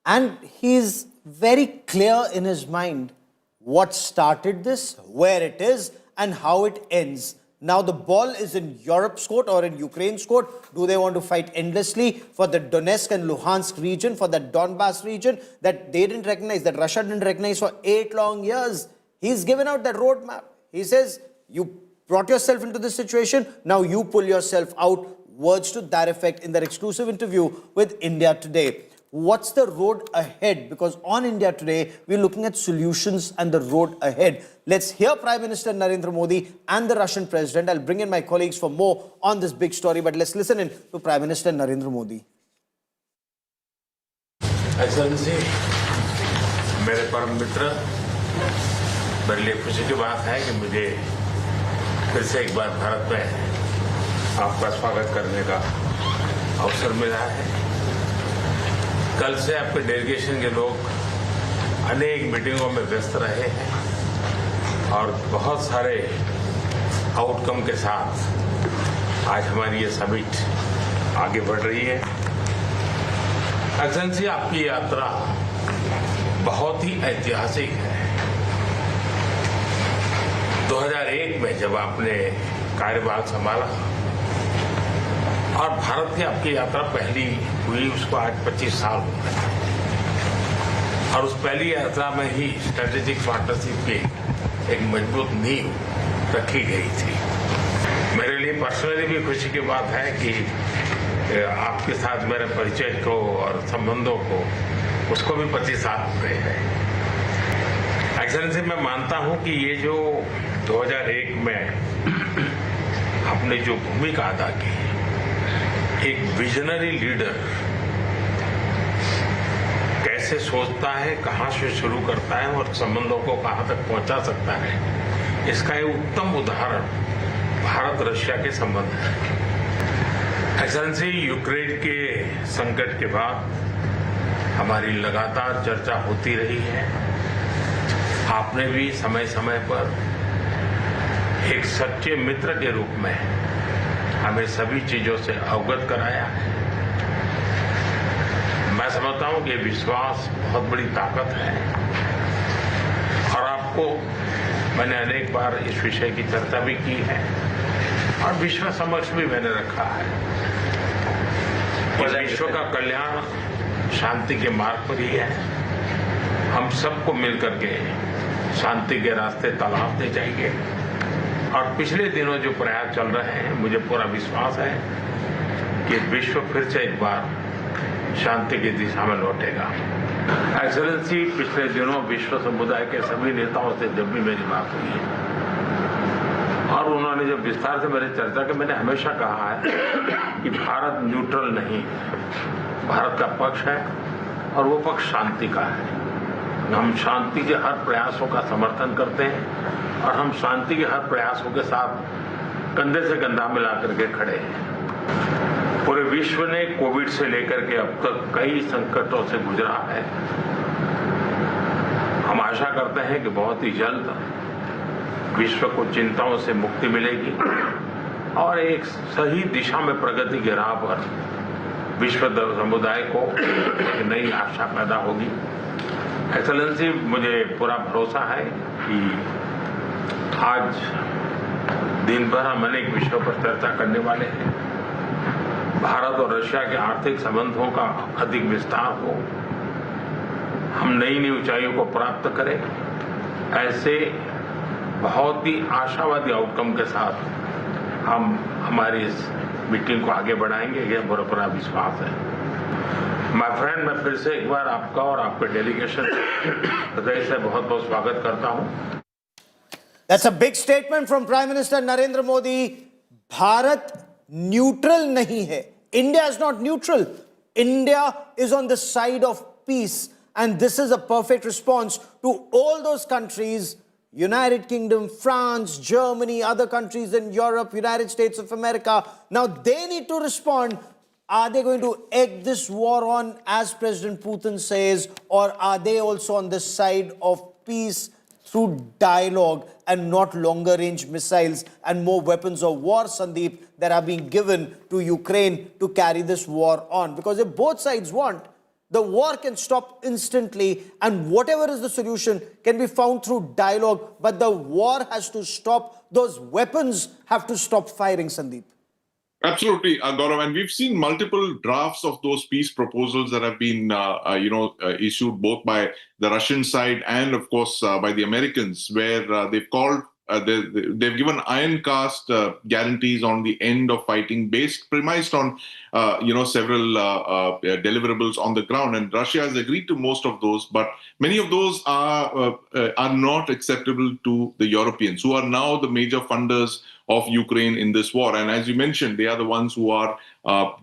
And he's very clear in his mind what started this, where it is, and how it ends. Now the ball is in Europe's court or in Ukraine's court. Do they want to fight endlessly for the Donetsk and Luhansk region, for the Donbass region that they didn't recognize, that Russia didn't recognize for 8 long years? He's given out that roadmap. He says, you brought yourself into this situation, now you pull yourself out. Words to that effect in their exclusive interview with India Today. what's the road ahead? Because on India Today, we're looking at solutions and the road ahead. Let's hear Prime Minister Narendra Modi and the Russian President. I'll bring in my colleagues for more on this big story, but let's listen in to Prime Minister Narendra Modi. Excellency, मेरे परम मित्र, मेरे लिए खुशी की बात है कि मुझे फिर से एक बार भारत में आपका स्वागत करने का अवसर मिला है। कल से आपके डेलीगेशन के लोग अनेक मीटिंगों में व्यस्त रहे हैं और बहुत सारे आउटकम के साथ आज हमारी ये समिट आगे बढ़ रही है। एक्सेलेंसी, आपकी यात्रा बहुत ही ऐतिहासिक है। 2001 में जब आपने कार्यभार संभाला और भारत की आपकी यात्रा पहली हुई, उसको आज 25 साल हो गए और उस पहली यात्रा में ही स्ट्रेटेजिक पार्टनरशिप की एक मजबूत नींव रखी गई थी। मेरे लिए पर्सनली भी खुशी की बात है कि आपके साथ मेरे परिचय को और संबंधों को उसको भी 25 साल हो गए हैं। एक्सेलेंसी, मैं मानता हूं कि ये जो 2001 में आपने जो भूमिका अदा की, एक विजनरी लीडर कैसे सोचता है, कहां से शुरू करता है और संबंधों को कहां तक पहुंचा सकता है, इसका एक उत्तम उदाहरण भारत रशिया के संबंध है। एक्सेलेंसी, यूक्रेन के संकट के बाद हमारी लगातार चर्चा होती रही है। आपने भी समय समय पर एक सच्चे मित्र के रूप में हमें सभी चीजों से अवगत कराया है। मैं समझता हूं कि विश्वास बहुत बड़ी ताकत है और आपको मैंने अनेक बार इस विषय की चर्चा भी की है और विश्व समक्ष भी मैंने रखा है। इस विश्व का कल्याण शांति के मार्ग पर ही है। हम सबको मिलकर के शांति के रास्ते तलाशने चाहिए और पिछले दिनों जो प्रयास चल रहे हैं, मुझे पूरा विश्वास है कि विश्व फिर से एक बार शांति की दिशा में लौटेगा। एक्सेलेंसी, पिछले दिनों विश्व समुदाय के सभी नेताओं से जब भी मेरी बात हुई है और उन्होंने जब विस्तार से मेरे चर्चा की, मैंने हमेशा कहा है कि भारत न्यूट्रल नहीं है, भारत का पक्ष है और वो पक्ष शांति का है। हम शांति के हर प्रयासों का समर्थन करते हैं और हम शांति के हर प्रयासों के साथ कंधे से कंधा मिलाकर के खड़े हैं। पूरे विश्व ने कोविड से लेकर के अब तक कई संकटों से गुजरा है। हम आशा करते हैं कि बहुत ही जल्द विश्व को चिंताओं से मुक्ति मिलेगी और एक सही दिशा में प्रगति के राह पर विश्व समुदाय को एक नई आशा पैदा होगी। एक्सेलेंसी, मुझे पूरा भरोसा है कि आज दिन भर हम अनेक विषयों पर चर्चा करने वाले हैं। भारत और रशिया के आर्थिक संबंधों का अधिक विस्तार हो, हम नई नई ऊंचाइयों को प्राप्त करें, ऐसे बहुत ही आशावादी आउटकम के साथ हम हमारी इस मीटिंग को आगे बढ़ाएंगे, यह बड़ा विश्वास है। माय फ्रेंड, मैं फिर से एक बार आपका और आपके डेलीगेशन हृदय से बहुत बहुत स्वागत करता हूं। That's a big statement from Prime Minister Narendra Modi. Bharat neutral nahi hai. India is not neutral. India is on the side of peace. And this is a perfect response to all those countries, United Kingdom, France, Germany, other countries in Europe, United States of America. Now they need to respond. Are they going to egg this war on, as President Putin says, or are they also on the side of peace through dialogue and not longer-range missiles and more weapons of war, Sandeep, that are being given to Ukraine to carry this war on? Because if both sides want, the war can stop instantly, and whatever is the solution can be found through dialogue, but the war has to stop. Those weapons have to stop firing, Sandeep. Absolutely, Gaurav, and we've seen multiple drafts of those peace proposals that have been, issued both by the Russian side and, of course, by the Americans, where they've called they've given iron cast guarantees on the end of fighting, premised on several deliverables on the ground, and Russia has agreed to most of those, but many of those are not acceptable to the Europeans, who are now the major funders of Ukraine in this war. And as you mentioned, they are the ones who are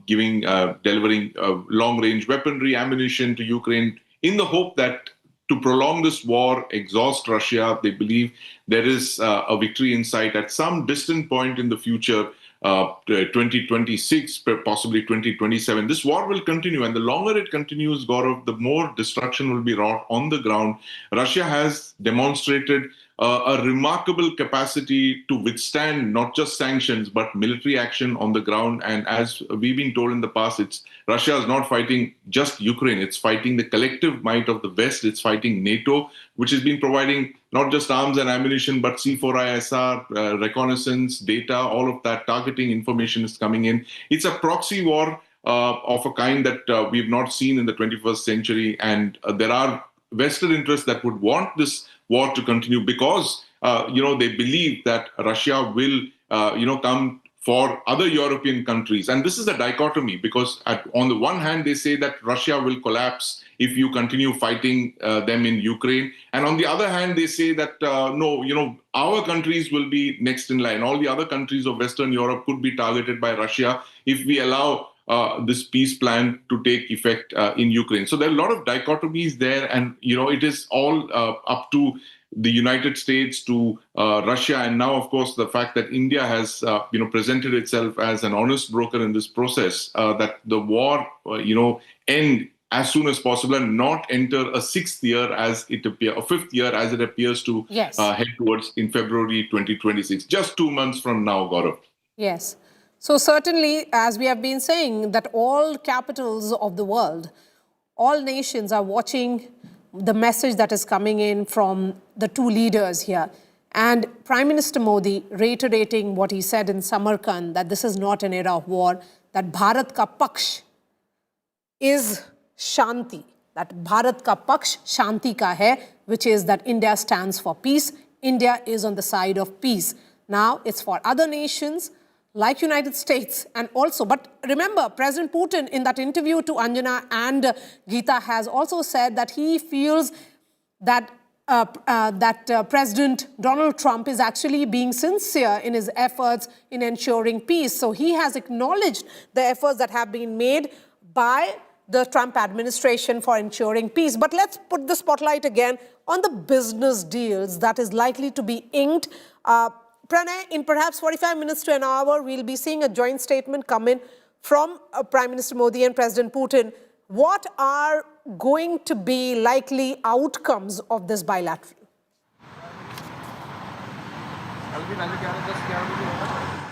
delivering long-range weaponry, ammunition to Ukraine, in the hope that to prolong this war, exhaust Russia. They believe there is a victory in sight at some distant point in the future, 2026, possibly 2027. This war will continue, and the longer it continues, Gaurav, the more destruction will be wrought on the ground. Russia has demonstrated a remarkable capacity to withstand not just sanctions, but military action on the ground. And as we've been told in the past, Russia is not fighting just Ukraine. It's fighting the collective might of the West. It's fighting NATO, which has been providing not just arms and ammunition, but C4ISR, reconnaissance, data, all of that targeting information is coming in. It's a proxy war of a kind that we've not seen in the 21st century. And there are vested interests that would want this war to continue because, they believe that Russia will, come for other European countries. And this is a dichotomy because on the one hand, they say that Russia will collapse if you continue fighting them in Ukraine. And on the other hand, they say that, no, our countries will be next in line. All the other countries of Western Europe could be targeted by Russia if we allow this peace plan to take effect in Ukraine. So there are a lot of dichotomies there, and it is all up to the United States, to Russia, and now, of course, the fact that India has presented itself as an honest broker in this process, that the war end as soon as possible and not enter a fifth year as it appears to head towards in February 2026, just 2 months from now, Gaurav. Yes. So certainly, as we have been saying, that all capitals of the world, all nations are watching the message that is coming in from the two leaders here. And Prime Minister Modi reiterating what he said in Samarkand, that this is not an era of war, that Bharat ka paksh is Shanti, that Bharat ka paksh Shanti ka hai, which is that India stands for peace. India is on the side of peace. Now, it's for other nations like United States and also, but remember, President Putin in that interview to Anjana and Geeta has also said that he feels that President Donald Trump is actually being sincere in his efforts in ensuring peace. So he has acknowledged the efforts that have been made by the Trump administration for ensuring peace. But let's put the spotlight again on the business deals that is likely to be inked. Pranay, in perhaps 45 minutes to an hour, we'll be seeing a joint statement come in from Prime Minister Modi and President Putin. What are going to be likely outcomes of this bilateral?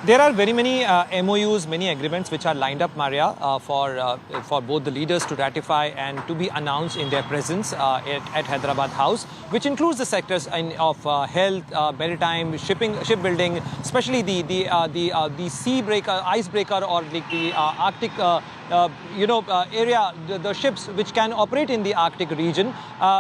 There are very many MOUs, many agreements which are lined up, Maria, for both the leaders to ratify and to be announced in their presence at Hyderabad House, which includes the sectors of health, maritime, shipbuilding, especially the sea breaker, icebreaker, or like the Arctic area, the ships which can operate in the Arctic region.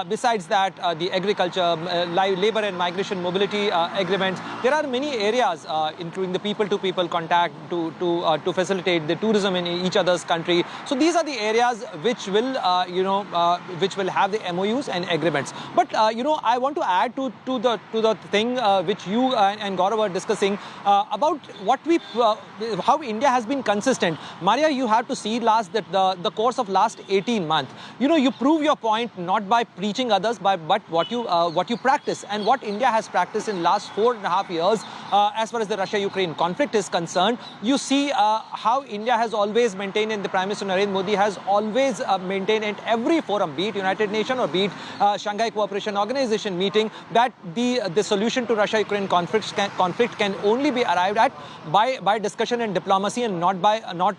Besides that, the agriculture, labor and migration mobility agreements. There are many areas, including the people-to-people contact to facilitate the tourism in each other's country. So these are the areas which will, which will have the MOUs and agreements. But I want to add to the thing which you and Gaurav were discussing about how India has been consistent. Maria, you have to see the course of last 18 months. You prove your point not by preaching others, but what you practice, and what India has practiced in last 4.5 years as far as the Russia-Ukraine conflict is concerned. You see how India has always maintained, and the Prime Minister Narendra Modi has always maintained at every forum, be it United Nations or be it Shanghai Cooperation Organization meeting, that the solution to Russia-Ukraine conflict can only be arrived at by discussion and diplomacy, and not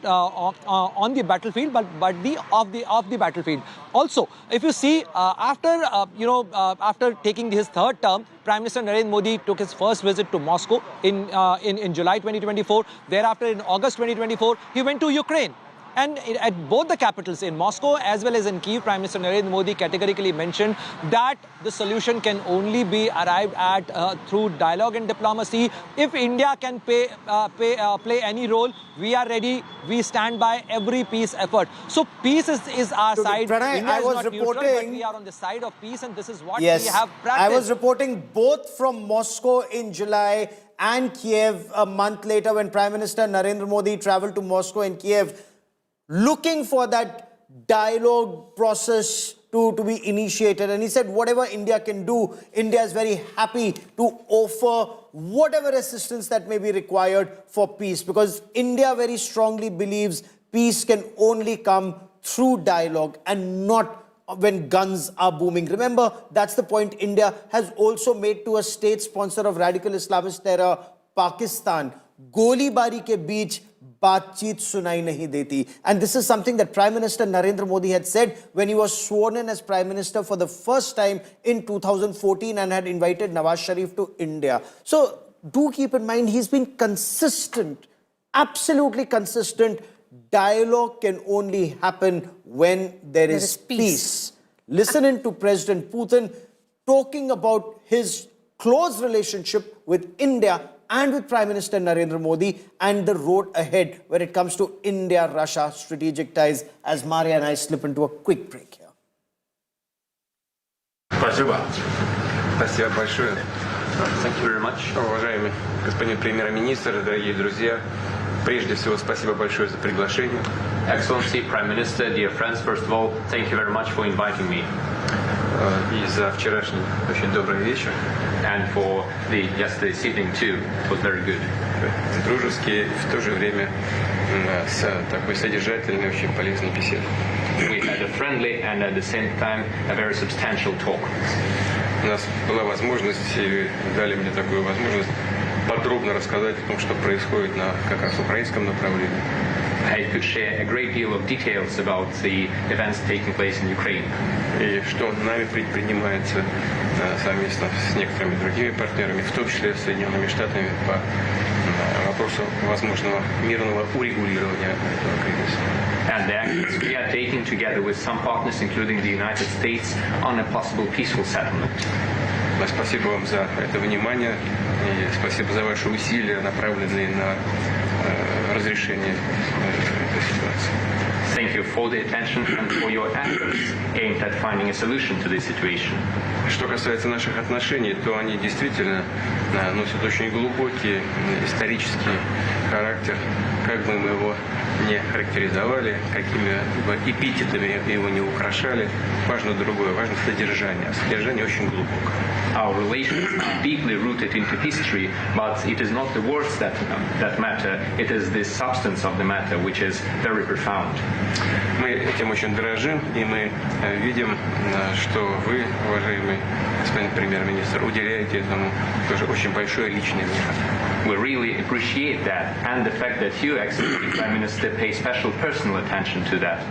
on the battlefield, but off the battlefield. Also, if you see after taking his third term, Prime Minister Narendra Modi took his first visit to Moscow in July 2024. Thereafter, in August 2024, he went to Ukraine. And at both the capitals, in Moscow as well as in Kyiv, Prime Minister Narendra Modi categorically mentioned that the solution can only be arrived at through dialogue and diplomacy. If India can play any role, we are ready. We stand by every peace effort. So peace is our side. Pranay, India I is was not reporting, neutral, but we are on the side of peace, and this is what yes, we have practiced. I was reporting both from Moscow in July and Kiev a month later when Prime Minister Narendra Modi traveled to Moscow and Kiev, looking for that dialogue process to be initiated. And he said whatever India can do, India is very happy to offer whatever assistance that may be required for peace, because India very strongly believes peace can only come through dialogue and not when guns are booming. Remember, that's the point India has also made to a state sponsor of radical Islamist terror, Pakistan. Golibari ke beech baatcheet sunai nahi deti. And this is something that Prime Minister Narendra Modi had said when he was sworn in as Prime Minister for the first time in 2014 and had invited Nawaz Sharif to India. So do keep in mind, he's been consistent, absolutely consistent. Dialogue can only happen when there is peace. Listen in to President Putin talking about his close relationship with India and with Prime Minister Narendra Modi and the road ahead when it comes to India-Russia strategic ties, as Maria and I slip into a quick break here. Спасибо. Спасибо большое. Thank you very much. Уважаемый господин премьер-министр, дорогие друзья, прежде всего спасибо большое за приглашение. Excellency, Prime Minister, dear friends, first of all, thank you very much for inviting me. И за вчерашний очень добрый вечер. And for yesterday's evening too, it was very good. Дружески, в то же время с такой содержательной, очень полезной беседой. We had a friendly and at the same time a very substantial talk. У нас была возможность, и дали мне такую возможность подробно рассказать о том, что происходит на как раз украинском направлении. I could share a great deal of details about the events taking place in Ukraine. И что нами предпринимается совместно с некоторыми другими партнерами, в том числе с Соединенными Штатами, по вопросу возможного мирного урегулирования этого кризиса. And the actions we are taking together with some partners, including the United States, on a possible peaceful settlement. Спасибо вам за это внимание и спасибо за ваши усилия, направленные на разрешение этой ситуации. Thank you for the attention and for your efforts aimed at finding a solution to this situation. Что касается наших отношений, то они действительно носят очень глубокий исторический характер. Как бы мы его не характеризовали, какими бы эпитетами его не украшали, важно другое, важно содержание. А содержание очень глубоко. Our relations are deeply rooted into history, but it is not the words that matter, it is the substance of the matter which is very profound. Мы этим очень дорожим, и мы видим, что вы, уважаемый господин премьер-министр, уделяете этому тоже очень большое личное внимание. We really appreciate that, and the fact that you, Excellency Prime Minister, pay special personal attention to that.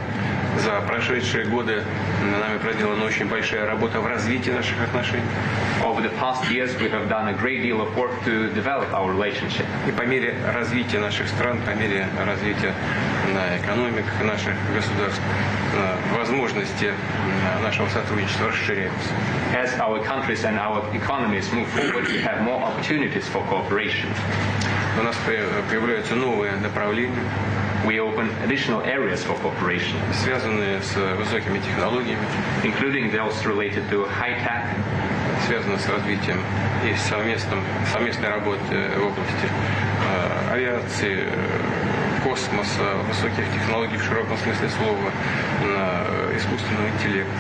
За прошедшие годы нами проделана очень большая работа в развитии наших отношений. Over the past years, we have done a great deal of work to develop our relationship. И по мере развития наших стран, по мере развития экономик наших государств, возможности нашего сотрудничества расширяются. As our countries and our economies move forward, we have more opportunities for cooperation. У нас появляются новые направления. We open additional areas for cooperation, связанные с высокими технологиями, including those related to high tech, связанные с развитием и совместной работы в области авиации, космоса, высоких технологий в широком смысле слова, искусственного интеллекта.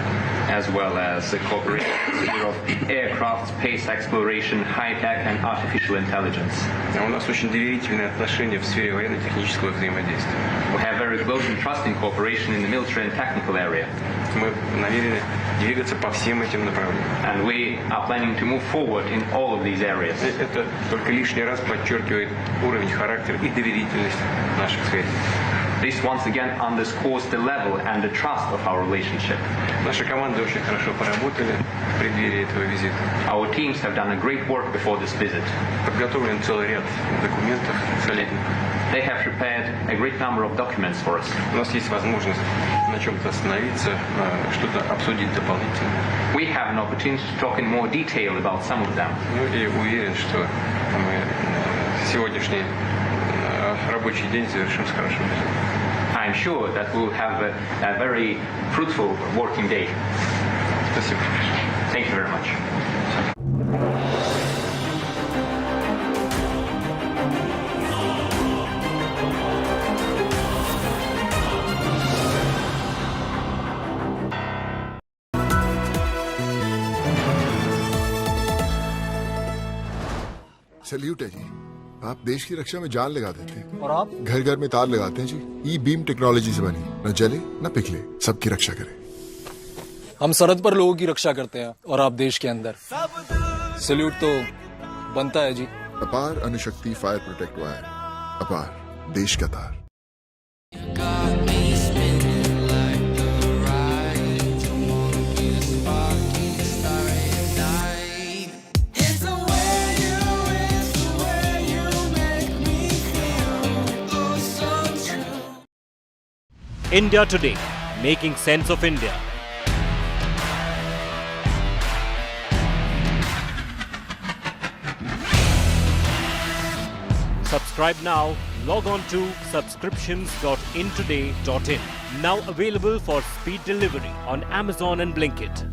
As well as the cooperation in the sphere of aircraft, space exploration, high-tech and artificial intelligence. У нас очень доверительные отношения в сфере военно-технического взаимодействия. We have very close and trusting cooperation in the military and technical area. Мы намерены двигаться по всем этим направлениям. And we are planning to move forward in all of these areas. Это только лишний раз подчеркивает уровень, характер и доверительность наших связей. This once again underscores the level and the trust of our relationship. Наши команды очень хорошо поработали в преддверии этого визита. Our teams have done a great work before this visit. Подготовлен целый ряд документов солидных. They have prepared a great number of documents for us. У нас есть возможность на чем-то остановиться, что-то обсудить дополнительно. We have an opportunity to talk in more detail about some of them. Ну и уверен, что мы сегодняшний рабочий день завершим с хорошим результатом. I'm sure that we'll have a very fruitful working day. Спасибо. Thank you very much. Salute है जी। आप देश की रक्षा में जान लगा देते हैं और आप घर घर में तार लगाते हैं जी। ई बीम टेक्नोलॉजी से बनी, न जले न पिघले, सबकी रक्षा करे। हम सरहद पर लोगों की रक्षा करते हैं और आप देश के अंदर। सैल्यूट तो बनता है जी। अपार अणुशक्ति फायर प्रोटेक्ट वायर, अपार देश का तार। India Today, making sense of India. Subscribe now. Log on to subscriptions.intoday.in. Now available for speed delivery on Amazon and Blinkit.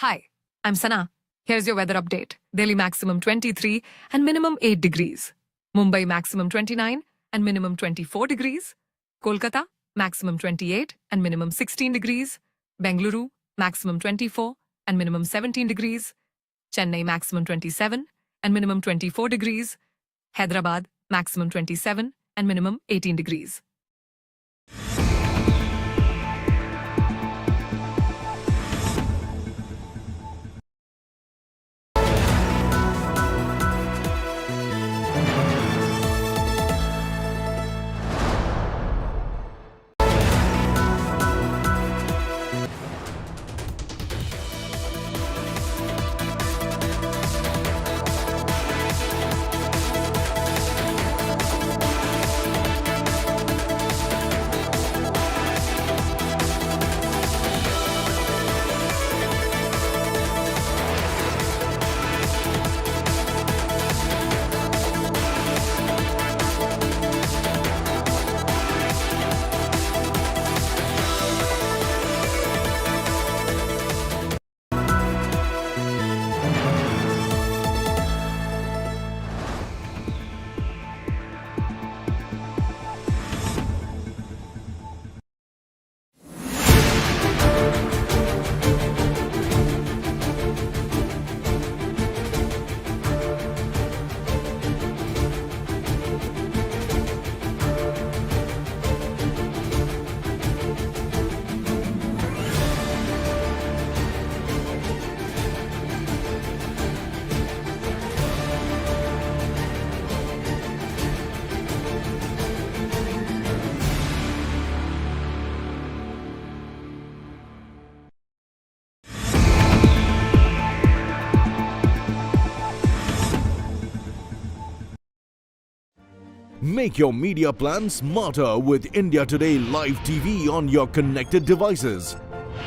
Hi, I'm Sana. Here's your weather update. Delhi maximum 23 and minimum 8 degrees. Mumbai maximum 29 and minimum 24 degrees. Kolkata maximum 28 and minimum 16 degrees. Bengaluru maximum 24 and minimum 17 degrees. Chennai maximum 27 and minimum 24 degrees. Hyderabad maximum 27 and minimum 18 degrees. Make your media plan smarter with India Today Live TV on your connected devices.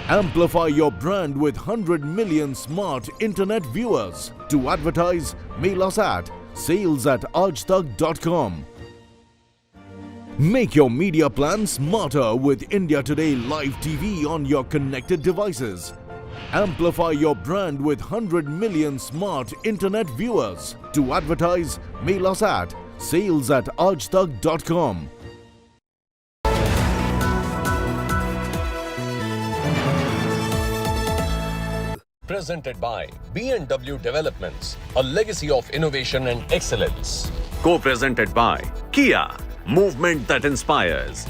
Amplify your brand with 100 million smart internet viewers. To advertise, mail us at sales@aajtak.com. Make your media plan smarter with India Today Live TV on your connected devices. Amplify your brand with 100 million smart internet viewers. To advertise, mail us at sales@aajtak.com. Presented by B&W Developments, a legacy of innovation and excellence. Co-presented by Kia, movement that inspires.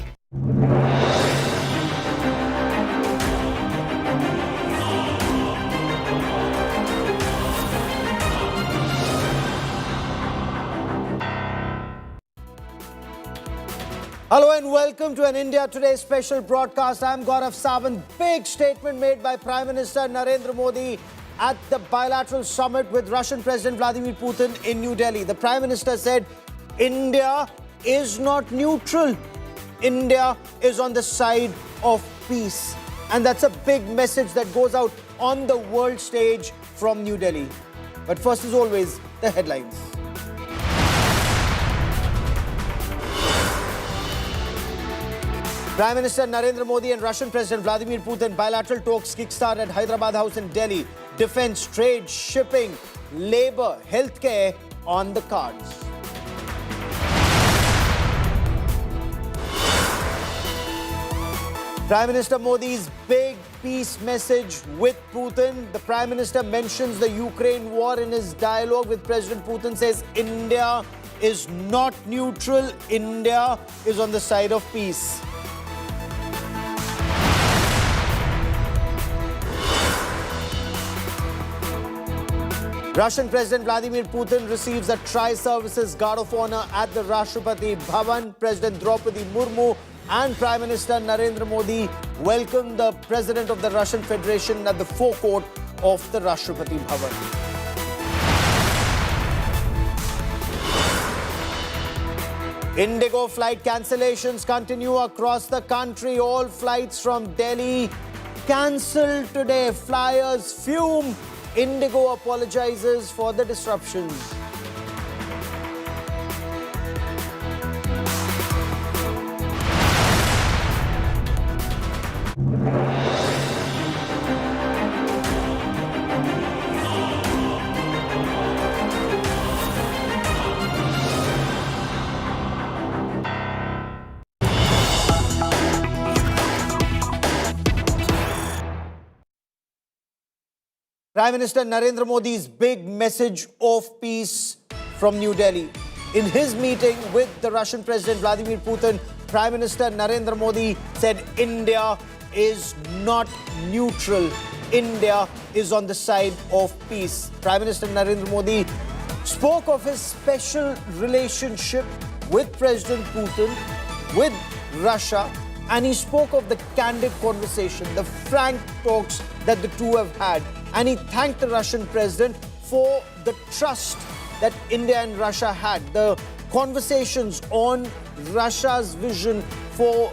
Hello and welcome to an India Today special broadcast. I'm Gaurav Sawant. Big statement made by Prime Minister Narendra Modi at the bilateral summit with Russian President Vladimir Putin in New Delhi. The Prime Minister said, India is not neutral. India is on the side of peace. And that's a big message that goes out on the world stage from New Delhi. But first, as always, the headlines. Prime Minister Narendra Modi and Russian President Vladimir Putin bilateral talks kickstart at Hyderabad House in Delhi. Defense, trade, shipping, labor, healthcare on the cards. Prime Minister Modi's big peace message with Putin. The Prime Minister mentions the Ukraine war in his dialogue with President Putin, says India is not neutral. India is on the side of peace. Russian President Vladimir Putin receives a Tri-Services Guard of Honor at the Rashtrapati Bhavan. President Droupadi Murmu and Prime Minister Narendra Modi welcomed the President of the Russian Federation at the forecourt of the Rashtrapati Bhavan. Indigo flight cancellations continue across the country. All flights from Delhi cancelled today. Flyers fume. Indigo apologizes for the disruptions. Prime Minister Narendra Modi's big message of peace from New Delhi. In his meeting with the Russian President Vladimir Putin, Prime Minister Narendra Modi said India is not neutral. India is on the side of peace. Prime Minister Narendra Modi spoke of his special relationship with President Putin, with Russia, and he spoke of the candid conversation, the frank talks that the two have had. And he thanked the Russian president for the trust that India and Russia had, the conversations on Russia's vision for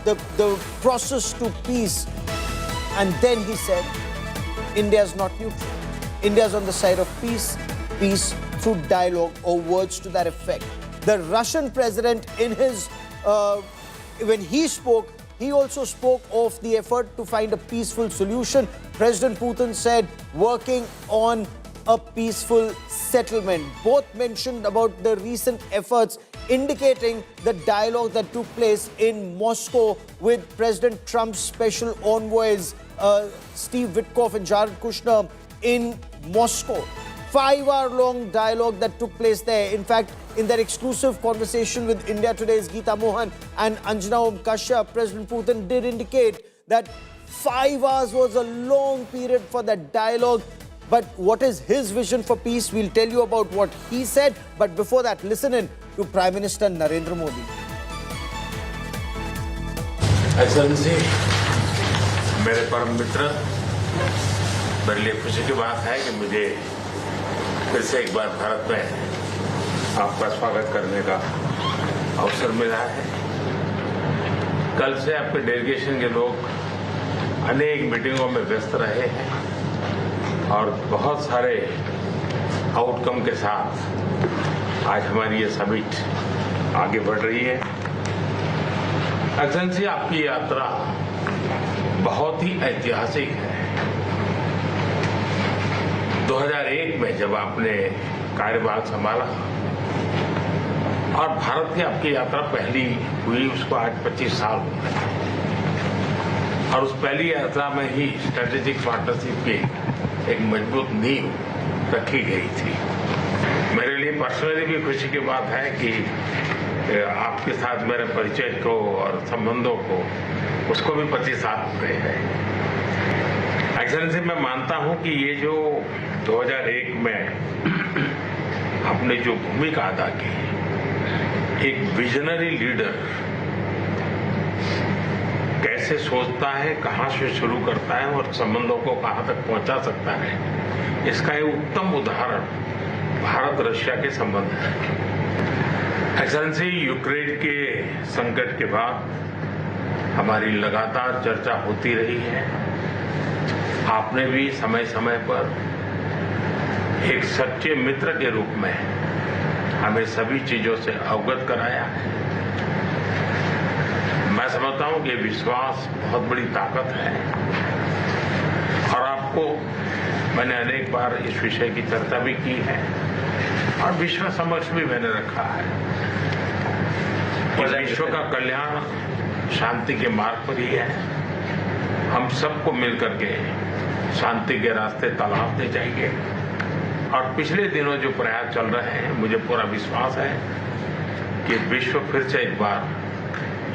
the process to peace. And then he said, India is not neutral. India is on the side of peace, peace through dialogue, or words to that effect. The Russian president, in his when he spoke, he also spoke of the effort to find a peaceful solution. President Putin said working on a peaceful settlement. Both mentioned about the recent efforts, indicating the dialogue that took place in Moscow with President Trump's special envoys, Steve Witkoff and Jared Kushner in Moscow. 5-hour-long dialogue that took place there. In fact, in their exclusive conversation with India Today's Geeta Mohan and Anjana Om Kashyap, President Putin did indicate that 5 hours was a long period for that dialogue. But what is his vision for peace? We'll tell you about what he said. But before that, listen in to Prime Minister Narendra Modi. Excellency, मेरे परम मित्र, मेरे लिए खुशी की बात है कि मुझे फिर से एक बार भारत में आपका स्वागत करने का अवसर मिला है। कल से आपके डेलीगेशन के लोग अनेक मीटिंगों में व्यस्त रहे हैं और बहुत सारे आउटकम के साथ आज हमारी ये समिट आगे बढ़ रही है। एक्सेलेंसी, आपकी यात्रा बहुत ही ऐतिहासिक है। 2001 में जब आपने कार्यभार संभाला और भारत की आपकी यात्रा पहली हुई, उसको आज 25 साल हो गए और उस पहली यात्रा में ही स्ट्रेटेजिक पार्टनरशिप की एक मजबूत नींव रखी गई थी। मेरे लिए पर्सनली भी खुशी की बात है कि आपके साथ मेरे परिचय को और संबंधों को उसको भी 25 साल हो गए हैं। एक्सेलेंसी, मैं मानता हूं कि ये जो 2001 में आपने जो भूमिका अदा की, एक विजनरी लीडर कैसे सोचता है, कहां से शुरू करता है और संबंधों को कहां तक पहुंचा सकता है, इसका एक उत्तम उदाहरण भारत रशिया के संबंध है। एक्सेलेंसी, यूक्रेन के संकट के बाद हमारी लगातार चर्चा होती रही है। आपने भी समय समय पर एक सच्चे मित्र के रूप में हमें सभी चीजों से अवगत कराया है। मैं समझता हूं कि विश्वास बहुत बड़ी ताकत है और आपको मैंने अनेक बार इस विषय की चर्चा भी की है और विश्व समक्ष भी मैंने रखा है। विश्व का कल्याण शांति के मार्ग पर ही है। हम सबको मिलकर के शांति के रास्ते तलाशने चाहिए और पिछले दिनों जो प्रयास चल रहे हैं, मुझे पूरा विश्वास है कि विश्व फिर से एक बार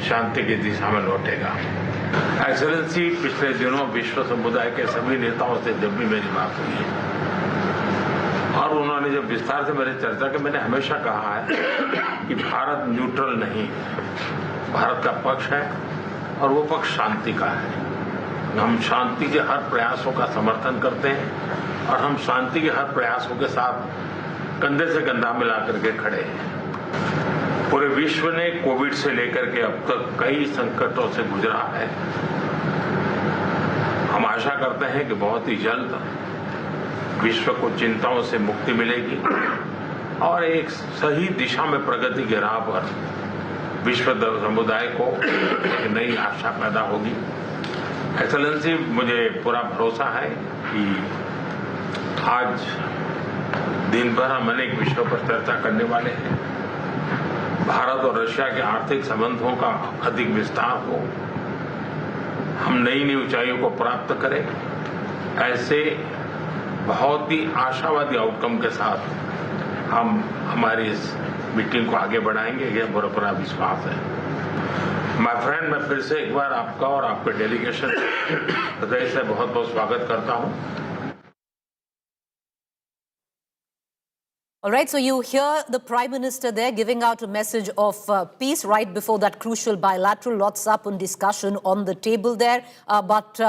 शांति की दिशा में लौटेगा। एक्सेलेंसी, पिछले दिनों विश्व समुदाय के सभी नेताओं से जब भी मेरी बात हुई है और उन्होंने जब विस्तार से मेरी चर्चा की, मैंने हमेशा कहा है कि भारत न्यूट्रल नहीं है, भारत का पक्ष है और वो पक्ष शांति का है। हम शांति के हर प्रयासों का समर्थन करते हैं और हम शांति के हर प्रयासों के साथ कंधे से कंधा मिला करके खड़े हैं। पूरे विश्व ने कोविड से लेकर के अब तक कई संकटों से गुजरा है। हम आशा करते हैं कि बहुत ही जल्द विश्व को चिंताओं से मुक्ति मिलेगी और एक सही दिशा में प्रगति के राह पर विश्व समुदाय को एक नई आशा पैदा होगी। एक्सेलेंसी, मुझे पूरा भरोसा है कि आज दिन भर हम अनेक विषयों पर चर्चा करने वाले हैं। भारत और रशिया के आर्थिक संबंधों का अधिक विस्तार हो, हम नई नई ऊंचाइयों को प्राप्त करें, ऐसे बहुत ही आशावादी आउटकम के साथ हम हमारी इस मीटिंग को आगे बढ़ाएंगे, यह मेरा पूरा विश्वास है। माय फ्रेंड, मैं फिर से एक बार आपका और आपके डेलीगेशन हृदय से बहुत बहुत स्वागत करता हूं। All right, so you hear the Prime Minister there giving out a message of peace right before that crucial bilateral. Lots up on discussion on the table there. But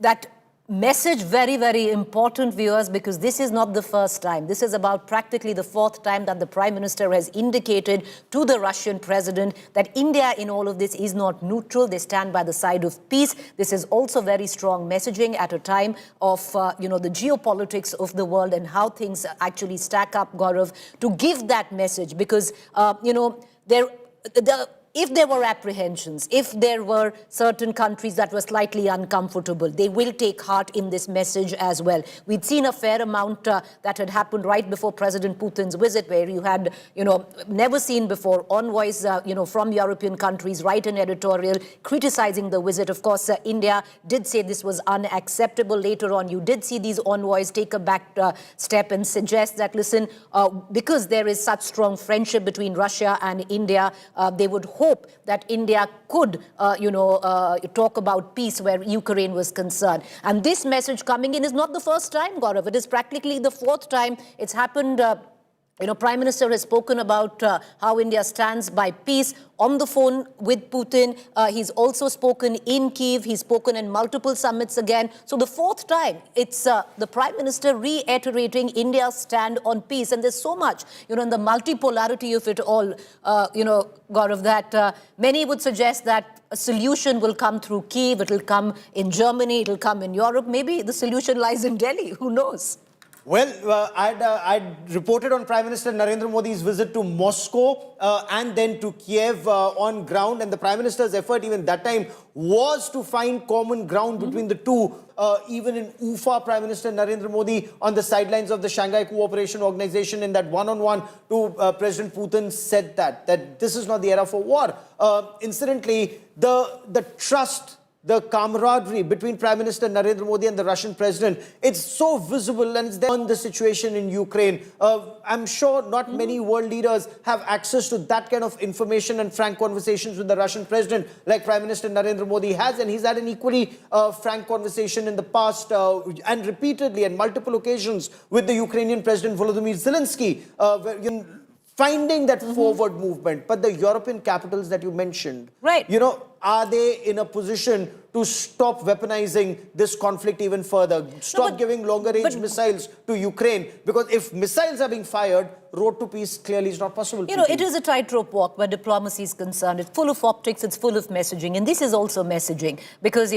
that message very, very important, viewers, because this is not the first time. This is about practically the fourth time that the Prime Minister has indicated to the Russian President that India in all of this is not neutral. They stand by the side of peace. This is also very strong messaging at a time of, the geopolitics of the world and how things actually stack up, Gaurav, to give that message because, if there were apprehensions, if there were certain countries that were slightly uncomfortable, they will take heart in this message as well. We'd seen a fair amount that had happened right before President Putin's visit, where you had, never seen before envoys, from European countries write an editorial criticizing the visit. Of course, India did say this was unacceptable. Later on, you did see these envoys take a back step and suggest that, listen, because there is such strong friendship between Russia and India, they would hope that India could, talk about peace where Ukraine was concerned. And this message coming in is not the first time, Gaurav. It is practically the fourth time it's happened Prime Minister has spoken about how India stands by peace on the phone with Putin. He's also spoken in Kyiv. He's spoken in multiple summits again. So the fourth time, it's the Prime Minister reiterating India's stand on peace. And there's so much, in the multipolarity of it all, Gaurav, that many would suggest that a solution will come through Kyiv. It will come in Germany. It will come in Europe. Maybe the solution lies in Delhi. Who knows? Well, I'd reported on Prime Minister Narendra Modi's visit to Moscow and then to Kiev on ground. And the Prime Minister's effort even that time was to find common ground between the two. Even in Ufa, Prime Minister Narendra Modi on the sidelines of the Shanghai Cooperation Organization in that one-on-one to President Putin said that this is not the era for war. Incidentally, the trust, the camaraderie between Prime Minister Narendra Modi and the Russian President, it's so visible, and it's there on the situation in Ukraine. I'm sure not many world leaders have access to that kind of information and frank conversations with the Russian President like Prime Minister Narendra Modi has, and he's had an equally frank conversation in the past and repeatedly and multiple occasions with the Ukrainian President Volodymyr Zelensky, finding that forward movement. But the European capitals that you mentioned, right? Are they in a position to stop weaponizing this conflict even further? Stop giving longer-range missiles to Ukraine? Because if missiles are being fired, road to peace clearly is not possible. It is a tightrope walk where diplomacy is concerned. It's full of optics, it's full of messaging. And this is also messaging because,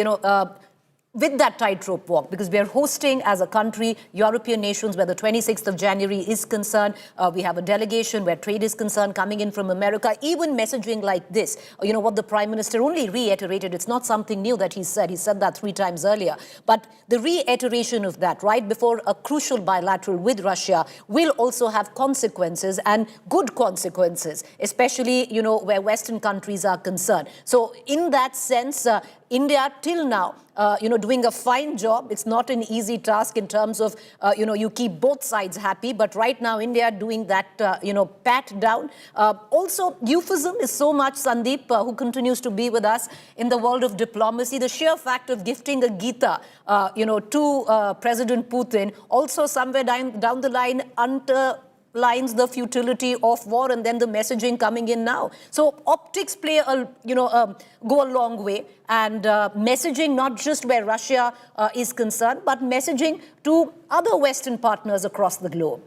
with that tightrope walk, because we are hosting as a country European nations where the 26th of January is concerned. We have a delegation where trade is concerned coming in from America. Even messaging like this, what the Prime Minister only reiterated, it's not something new that he said. He said that 3 times earlier. But the reiteration of that right before a crucial bilateral with Russia will also have consequences and good consequences, especially, where Western countries are concerned. So in that sense, India till now, doing a fine job. It's not an easy task in terms of, you keep both sides happy. But right now, India doing that, pat down. Also, euphemism is so much, Sandeep, who continues to be with us in the world of diplomacy. The sheer fact of gifting a Gita, to President Putin, also somewhere down the line underlines the futility of war, and then the messaging coming in now. So optics play go a long way, and messaging not just where Russia is concerned, but messaging to other Western partners across the globe.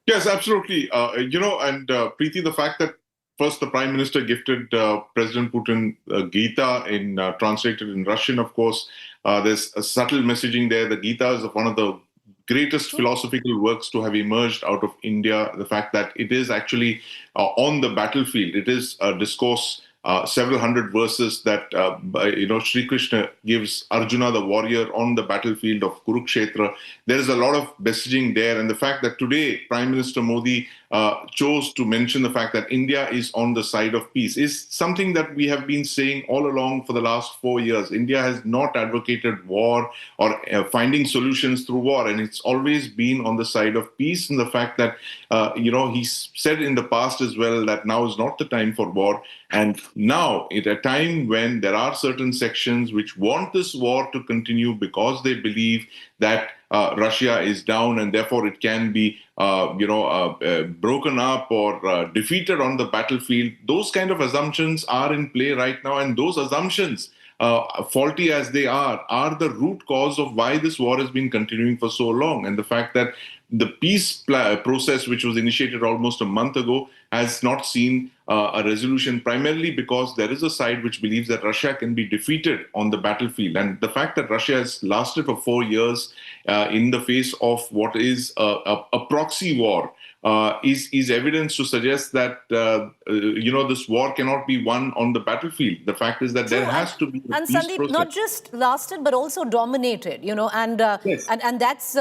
Yes, absolutely. And Preeti, the fact that first the Prime Minister gifted President Putin Gita translated in Russian, of course. There's a subtle messaging there. The Gita is one of the greatest philosophical works to have emerged out of India. The fact that it is actually on the battlefield. It is a discourse, several hundred verses that, Sri Krishna gives Arjuna, the warrior, on the battlefield of Kurukshetra. There is a lot of messaging there. And the fact that today Prime Minister Modi chose to mention the fact that India is on the side of peace is something that we have been saying all along for the last 4 years. India has not advocated war or finding solutions through war, and it's always been on the side of peace. And the fact that, he's said in the past as well that now is not the time for war. And now, at a time when there are certain sections which want this war to continue because they believe that Russia is down and therefore it can be, broken up or defeated on the battlefield. Those kind of assumptions are in play right now, and those assumptions, faulty as they are the root cause of why this war has been continuing for so long. And the fact that the peace process, which was initiated almost a month ago, has not seen a resolution, primarily because there is a side which believes that Russia can be defeated on the battlefield. And the fact that Russia has lasted for 4 years in the face of what is a proxy war is evidence to suggest that, this war cannot be won on the battlefield. The fact is that there has to be a and peace Sandeep, process. not just lasted, but also dominated, Yes. and that's,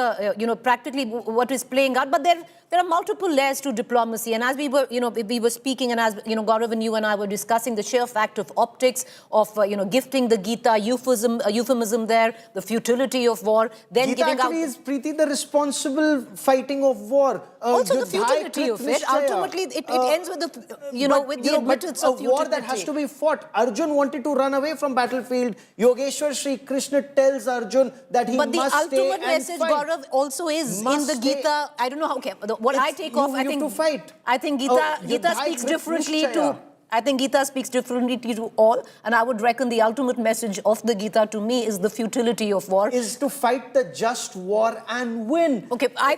practically what is playing out. But there are multiple layers to diplomacy. And as we were, we were speaking and as Gaurav and you and I were discussing, the sheer fact of optics, of, gifting the Gita, euphemism there, the futility of war, then Gita giving out... actually is, Preeti, the responsible fighting of war. Also the futility of it. Ultimately, it ends with the admittance of futility. A war that has to be fought. Arjun wanted to run away from battlefield. Yogeshwar Sri Krishna tells Arjun that he must stay and fight. But the ultimate message, Gaurav, also is in the Gita. I don't know how. Okay, what I take off, I think to fight. I think Gita speaks differently to. I think Gita speaks differently to all, and I would reckon the ultimate message of the Gita to me is the futility of war. Is to fight the just war and win. Okay, I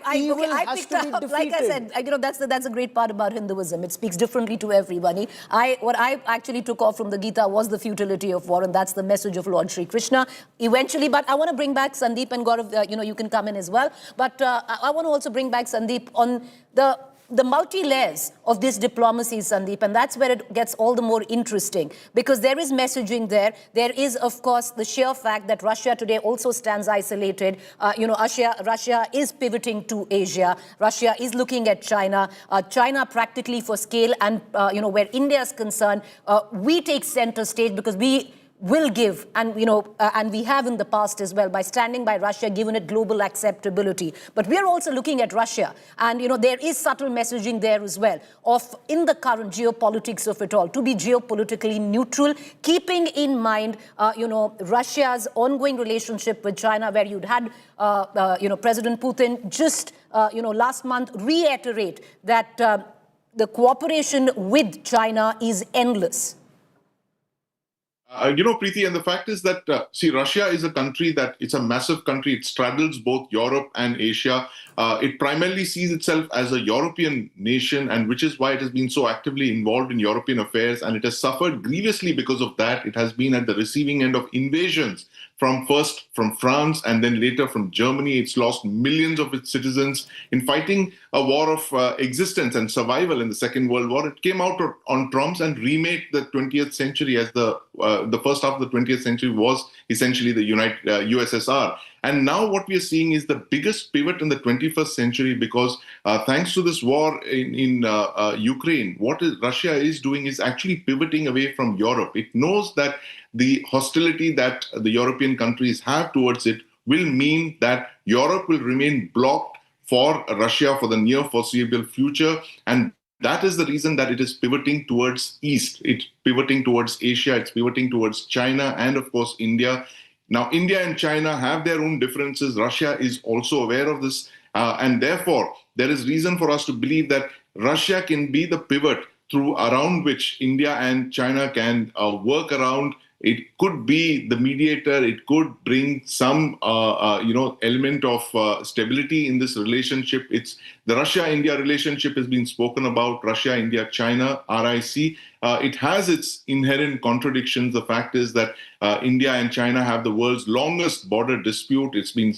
picked up, like I said, that's a great part about Hinduism. It speaks differently to everybody. What I actually took off from the Gita was the futility of war, and that's the message of Lord Sri Krishna. Eventually, but I want to bring back Sandeep and Gaurav, you can come in as well. But I want to also bring back Sandeep on the multi-layers of this diplomacy, Sandeep, and that's where it gets all the more interesting, because there is messaging there. There is, of course, the sheer fact that Russia today also stands isolated. Russia is pivoting to Asia. Russia is looking at China. China practically for scale, and where India is concerned, we take center stage because we will give, and we have in the past as well, by standing by Russia, given it global acceptability. But we are also looking at Russia, and there is subtle messaging there as well of, in the current geopolitics of it all, to be geopolitically neutral, keeping in mind Russia's ongoing relationship with China, where you'd had President Putin just last month reiterate that the cooperation with China is endless. Preeti, and the fact is that, Russia is a country it's a massive country. It straddles both Europe and Asia. It primarily sees itself as a European nation, and which is why it has been so actively involved in European affairs, and it has suffered grievously because of that. It has been at the receiving end of invasions, first from France and then later from Germany. It's lost millions of its citizens in fighting a war of existence and survival in the Second World War. It came out on trumps and remade the 20th century as the first half of the 20th century was essentially the USSR. And now what we are seeing is the biggest pivot in the 21st century, because thanks to this war in Ukraine, what Russia is doing is actually pivoting away from Europe. It knows that the hostility that the European countries have towards it will mean that Europe will remain blocked for Russia for the near foreseeable future. And that is the reason that it is pivoting towards East. It's pivoting towards Asia. It's pivoting towards China and, of course, India. Now, India and China have their own differences. Russia is also aware of this. And therefore, there is reason for us to believe that Russia can be the pivot around which India and China can work around. It could be the mediator. It could bring some, element of stability in this relationship. The Russia-India relationship has been spoken about. Russia, India, China, RIC. It has its inherent contradictions. The fact is that India and China have the world's longest border dispute. It's been,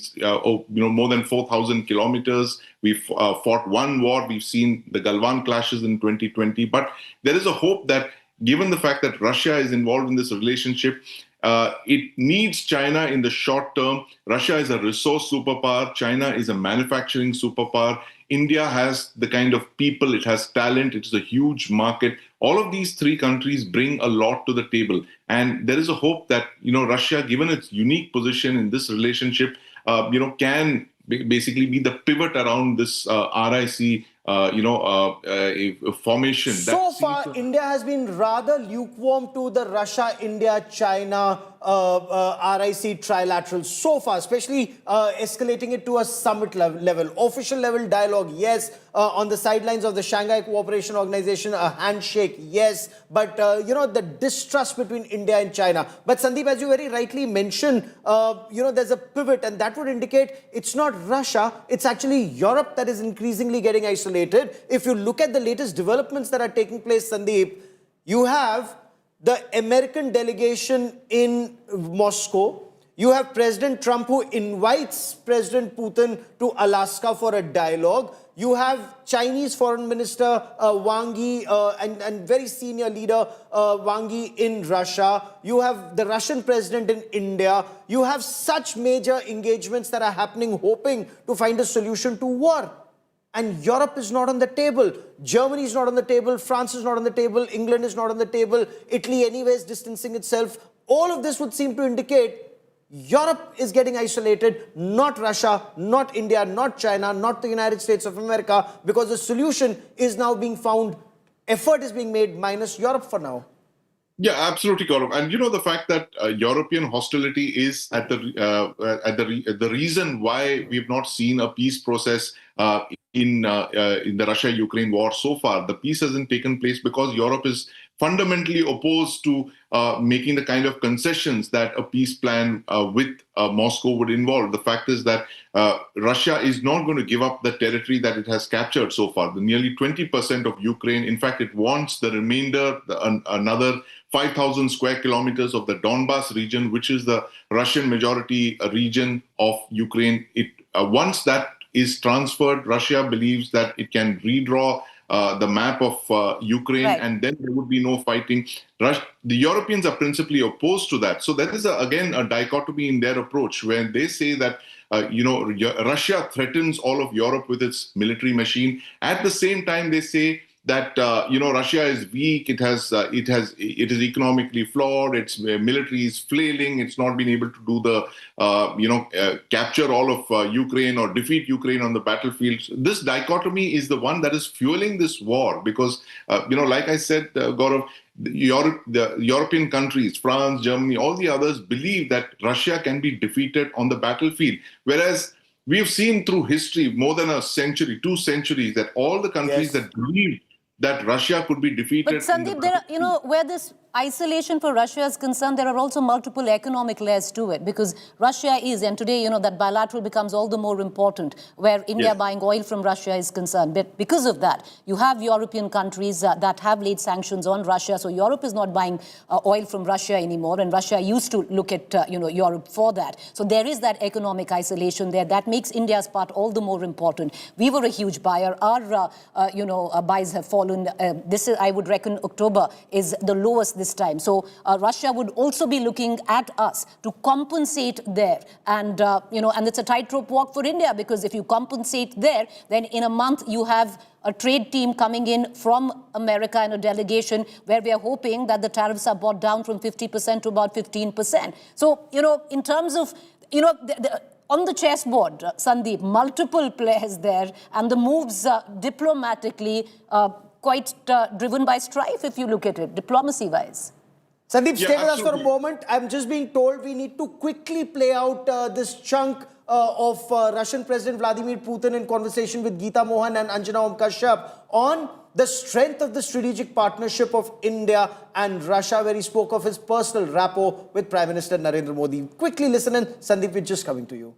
more than 4,000 kilometers. We've fought one war. We've seen the Galwan clashes in 2020. But there is a hope that, given the fact that Russia is involved in this relationship, it needs China in the short term. Russia is a resource superpower. China is a manufacturing superpower. India has the kind of people, it has talent, it is a huge market. All of these three countries bring a lot to the table. And there is a hope that, Russia, given its unique position in this relationship, can basically be the pivot around this RIC formation. So far, India has been rather lukewarm to the Russia, India, China, RIC trilateral so far, especially escalating it to a summit level. Official level dialogue, yes. On the sidelines of the Shanghai Cooperation Organization, a handshake, yes. But, the distrust between India and China. But Sandeep, as you very rightly mentioned, there's a pivot, and that would indicate it's not Russia, it's actually Europe that is increasingly getting isolated. If you look at the latest developments that are taking place, Sandeep, you have the American delegation in Moscow. You have President Trump, who invites President Putin to Alaska for a dialogue. You have Chinese Foreign Minister Wang Yi and very senior leader Wang Yi in Russia. You have the Russian president in India. You have such major engagements that are happening, hoping to find a solution to war. and Europe is not on the table. Germany is not on the table, France is not on the table, England is not on the table, Italy anyway is distancing itself. All of this would seem to indicate Europe is getting isolated, not Russia, not India, not China, not the United States of America, because the solution is now being found, effort is being made minus Europe for now. Yeah, absolutely, Gaurav. And the fact that European hostility is at the reason why we've not seen a peace process in the Russia-Ukraine war so far. The peace hasn't taken place because Europe is fundamentally opposed to making the kind of concessions that a peace plan with Moscow would involve. The fact is that Russia is not going to give up the territory that it has captured so far, the nearly 20% of Ukraine. In fact, it wants the remainder, another 5,000 square kilometers of the Donbas region, which is the Russian majority region of Ukraine. Once that is transferred, Russia believes that it can redraw the map of Ukraine, and then there would be no fighting. The Europeans are principally opposed to that. So that is, again, a dichotomy in their approach, where they say that Russia threatens all of Europe with its military machine. At the same time, they say that Russia is weak, it is economically flawed, its military is flailing, it's not been able to do the capture all of Ukraine or defeat Ukraine on the battlefield. This dichotomy is the one that is fueling this war because like I said, Gaurav, the European countries, France, Germany, all the others believe that Russia can be defeated on the battlefield, whereas we've seen through history, more than a century, 2 centuries, that all the countries that believe that Russia could be defeated. But Sandeep, where this isolation for Russia is concerned, there are also multiple economic layers to it because Russia is, and today, that bilateral becomes all the more important where India buying oil from Russia is concerned. But because of that, you have European countries that have laid sanctions on Russia. So Europe is not buying oil from Russia anymore. And Russia used to look at, Europe for that. So there is that economic isolation there that makes India's part all the more important. We were a huge buyer. Our, buys have fallen. This is, I would reckon, October is the lowest this time. So Russia would also be looking at us to compensate there. And, and it's a tightrope walk for India because if you compensate there, then in a month you have a trade team coming in from America and a delegation where we are hoping that the tariffs are brought down from 50% to about 15%. So, in terms of, on the chessboard, Sandeep, multiple players there and the moves diplomatically quite driven by strife, if you look at it, diplomacy-wise. Sandeep, stay with us for a moment. I'm just being told we need to quickly play out this chunk of Russian President Vladimir Putin in conversation with Geeta Mohan and Anjana Om Kashyap on the strength of the strategic partnership of India and Russia, where he spoke of his personal rapport with Prime Minister Narendra Modi. Quickly listen in. Sandeep, we're just coming to you.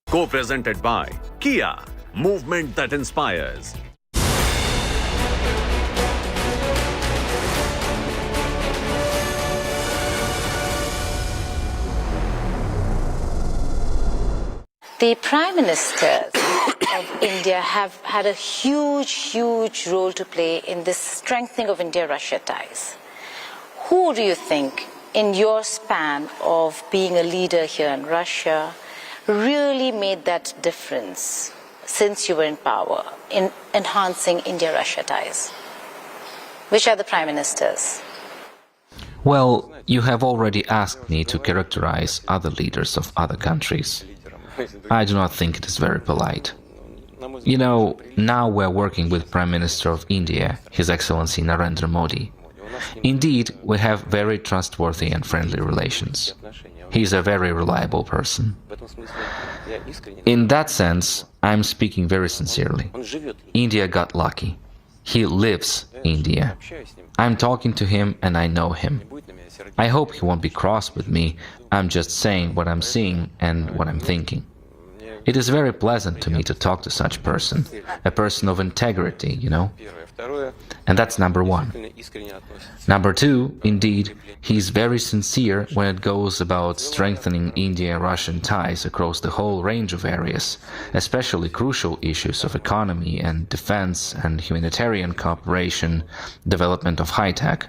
Co-presented by Kia, movement that inspires. The Prime Ministers of India have had a huge role to play in this strengthening of India-Russia ties. Who do you think, in your span of being a leader here in Russia, really made that difference since you were in power in enhancing India-Russia ties? Which are the Prime Ministers? Well, you have already asked me to characterize other leaders of other countries. I do not think it is very polite. Now we're working with Prime Minister of India, His Excellency Narendra Modi. Indeed, we have very trustworthy and friendly relations. He is a very reliable person. In that sense, I'm speaking very sincerely. India got lucky. He lives India. I'm talking to him and I know him. I hope he won't be cross with me. I'm just saying what I'm seeing and what I'm thinking. It is very pleasant to me to talk to such a person of integrity, And that's number one. Number two, indeed, he's very sincere when it goes about strengthening India-Russian ties across the whole range of areas, especially crucial issues of economy and defense and humanitarian cooperation, development of high-tech.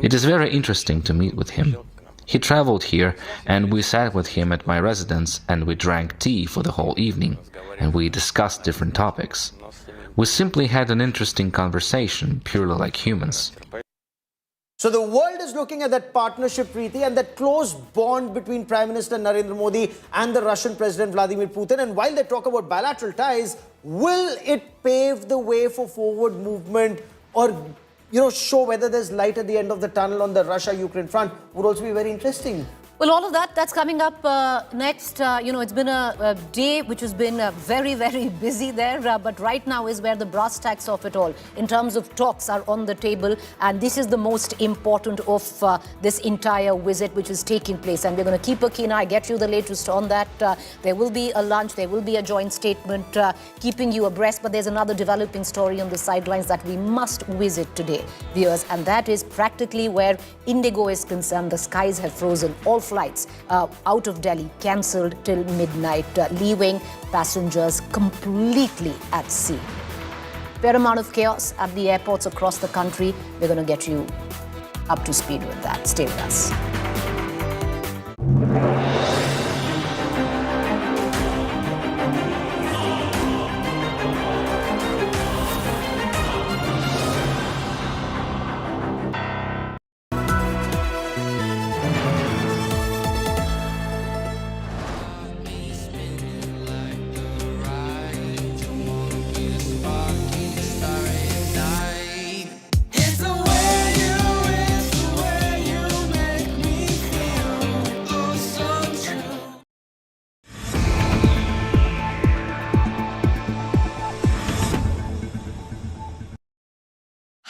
It is very interesting to meet with him. He traveled here and we sat with him at my residence and we drank tea for the whole evening and we discussed different topics. We simply had an interesting conversation, purely like humans. So the world is looking at that partnership, Preeti, and that close bond between Prime Minister Narendra Modi and the Russian President Vladimir Putin. And while they talk about bilateral ties, will it pave the way for forward movement or, show whether there's light at the end of the tunnel on the Russia-Ukraine front? Would also be very interesting. Well, all of that's coming up next. It's been a day which has been very, very busy there. But right now is where the brass tacks of it all, in terms of talks, are on the table. And this is the most important of this entire visit which is taking place. And we're going to keep a keen eye, get you the latest on that. There will be a lunch, there will be a joint statement, keeping you abreast. But there's another developing story on the sidelines that we must visit today, viewers. And that is practically where Indigo is concerned. The skies have frozen. All flights out of Delhi cancelled till midnight, leaving passengers completely at sea. Fair amount of chaos at the airports across the country. We're going to get you up to speed with that. Stay with us.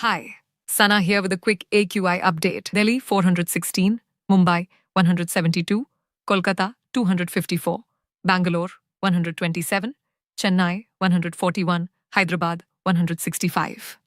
Hi, Sana here with a quick AQI update. Delhi 416, Mumbai 172, Kolkata 254, Bangalore 127, Chennai 141, Hyderabad 165.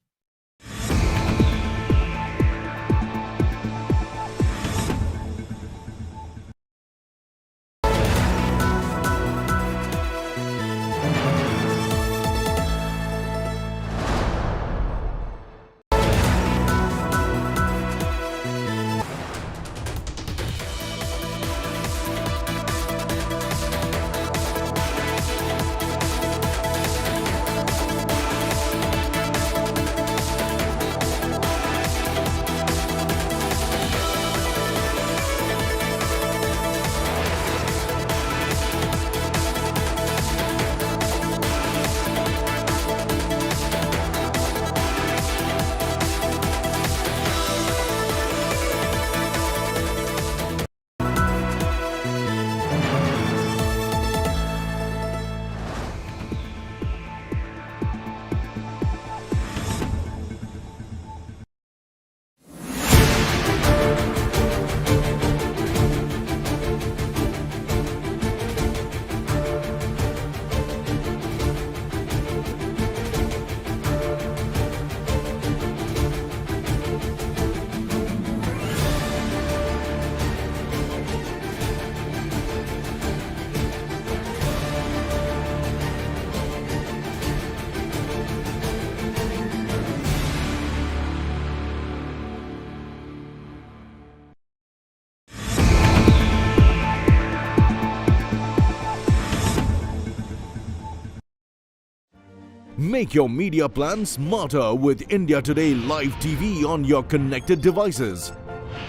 Make your media plan smarter with India Today Live TV on your connected devices.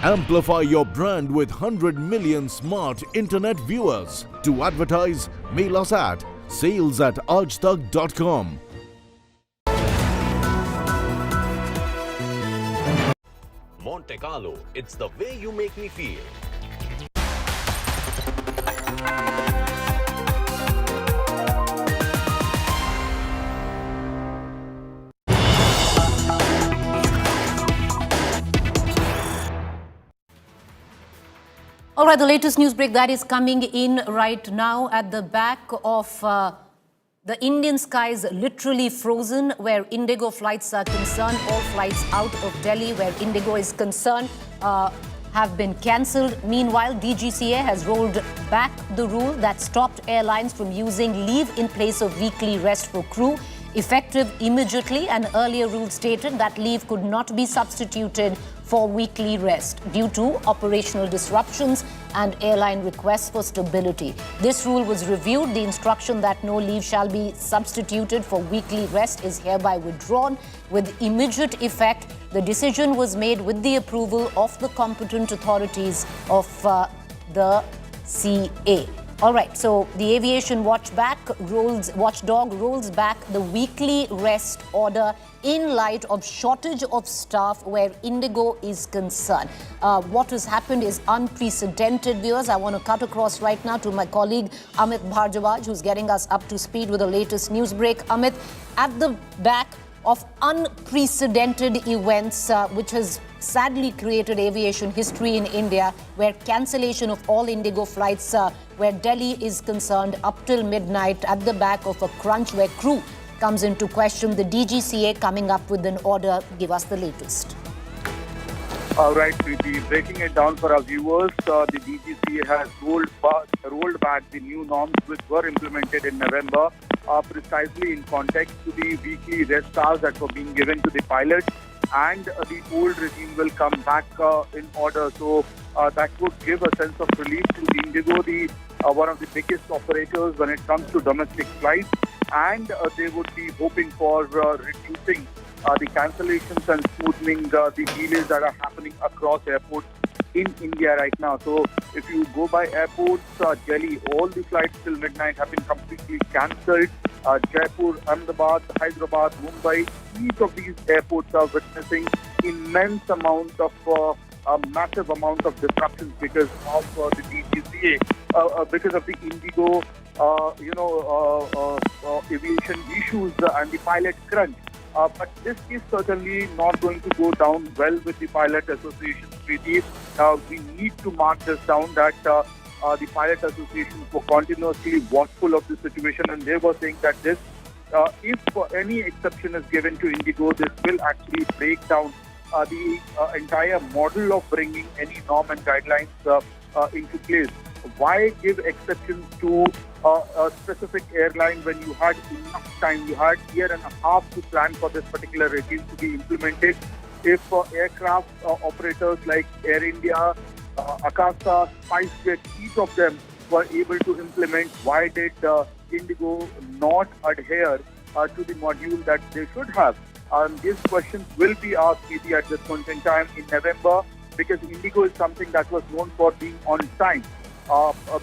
Amplify your brand with 100 million smart internet viewers. To advertise, mail us at sales@aajtak.com. Monte Carlo, it's the way you make me feel. All right, the latest news break that is coming in right now at the back of the Indian skies literally frozen where Indigo flights are concerned. All flights out of Delhi where Indigo is concerned have been cancelled. Meanwhile, DGCA has rolled back the rule that stopped airlines from using leave in place of weekly rest for crew. effective immediately. An earlier rule stated that leave could not be substituted for weekly rest due to operational disruptions and airline requests for stability. This rule was reviewed. The instruction that no leave shall be substituted for weekly rest is hereby withdrawn with immediate effect. The decision was made with the approval of the competent authorities of the CA. All right, so the aviation watchdog rolls back the weekly rest order in light of shortage of staff where Indigo is concerned. What has happened is unprecedented, viewers. I want to cut across right now to my colleague Amit Bhardwaj, who's getting us up to speed with the latest news break. Amit, at the back of unprecedented events, which has sadly created aviation history in India, where cancellation of all Indigo flights where Delhi is concerned up till midnight at the back of a crunch where crew comes into question. The DGCA coming up with an order. Give us the latest. All right, Preeti. Breaking it down for our viewers, the DGCA has rolled back the new norms which were implemented in November, precisely in context to the weekly rest hours that were being given to the pilots, and the old regime will come back in order. So that would give a sense of relief to the Indigo, one of the biggest operators when it comes to domestic flights, and they would be hoping for reducing the cancellations and smoothing the delays that are happening across airports in India right now. So if you go by airports, Delhi, all the flights till midnight have been completely cancelled. Jaipur, Ahmedabad, Hyderabad, Mumbai, each of these airports are witnessing immense amount of massive amount of disruptions because of the DGCA, because of the Indigo, aviation issues and the pilot crunch. But this is certainly not going to go down well with the pilot associations, Preeti. We need to mark this down that the pilot associations were continuously watchful of the situation, and they were saying that this, if any exception is given to Indigo, this will actually break down the entire model of bringing any norm and guidelines into place. Why give exceptions to a specific airline when you had enough time? You had a year and a half to plan for this particular regime to be implemented. If aircraft operators like Air India, Akasa, SpiceJet, each of them were able to implement, why did Indigo not adhere to the module that they should have? These questions will be asked at this point in time in November, because Indigo is something that was known for being on time.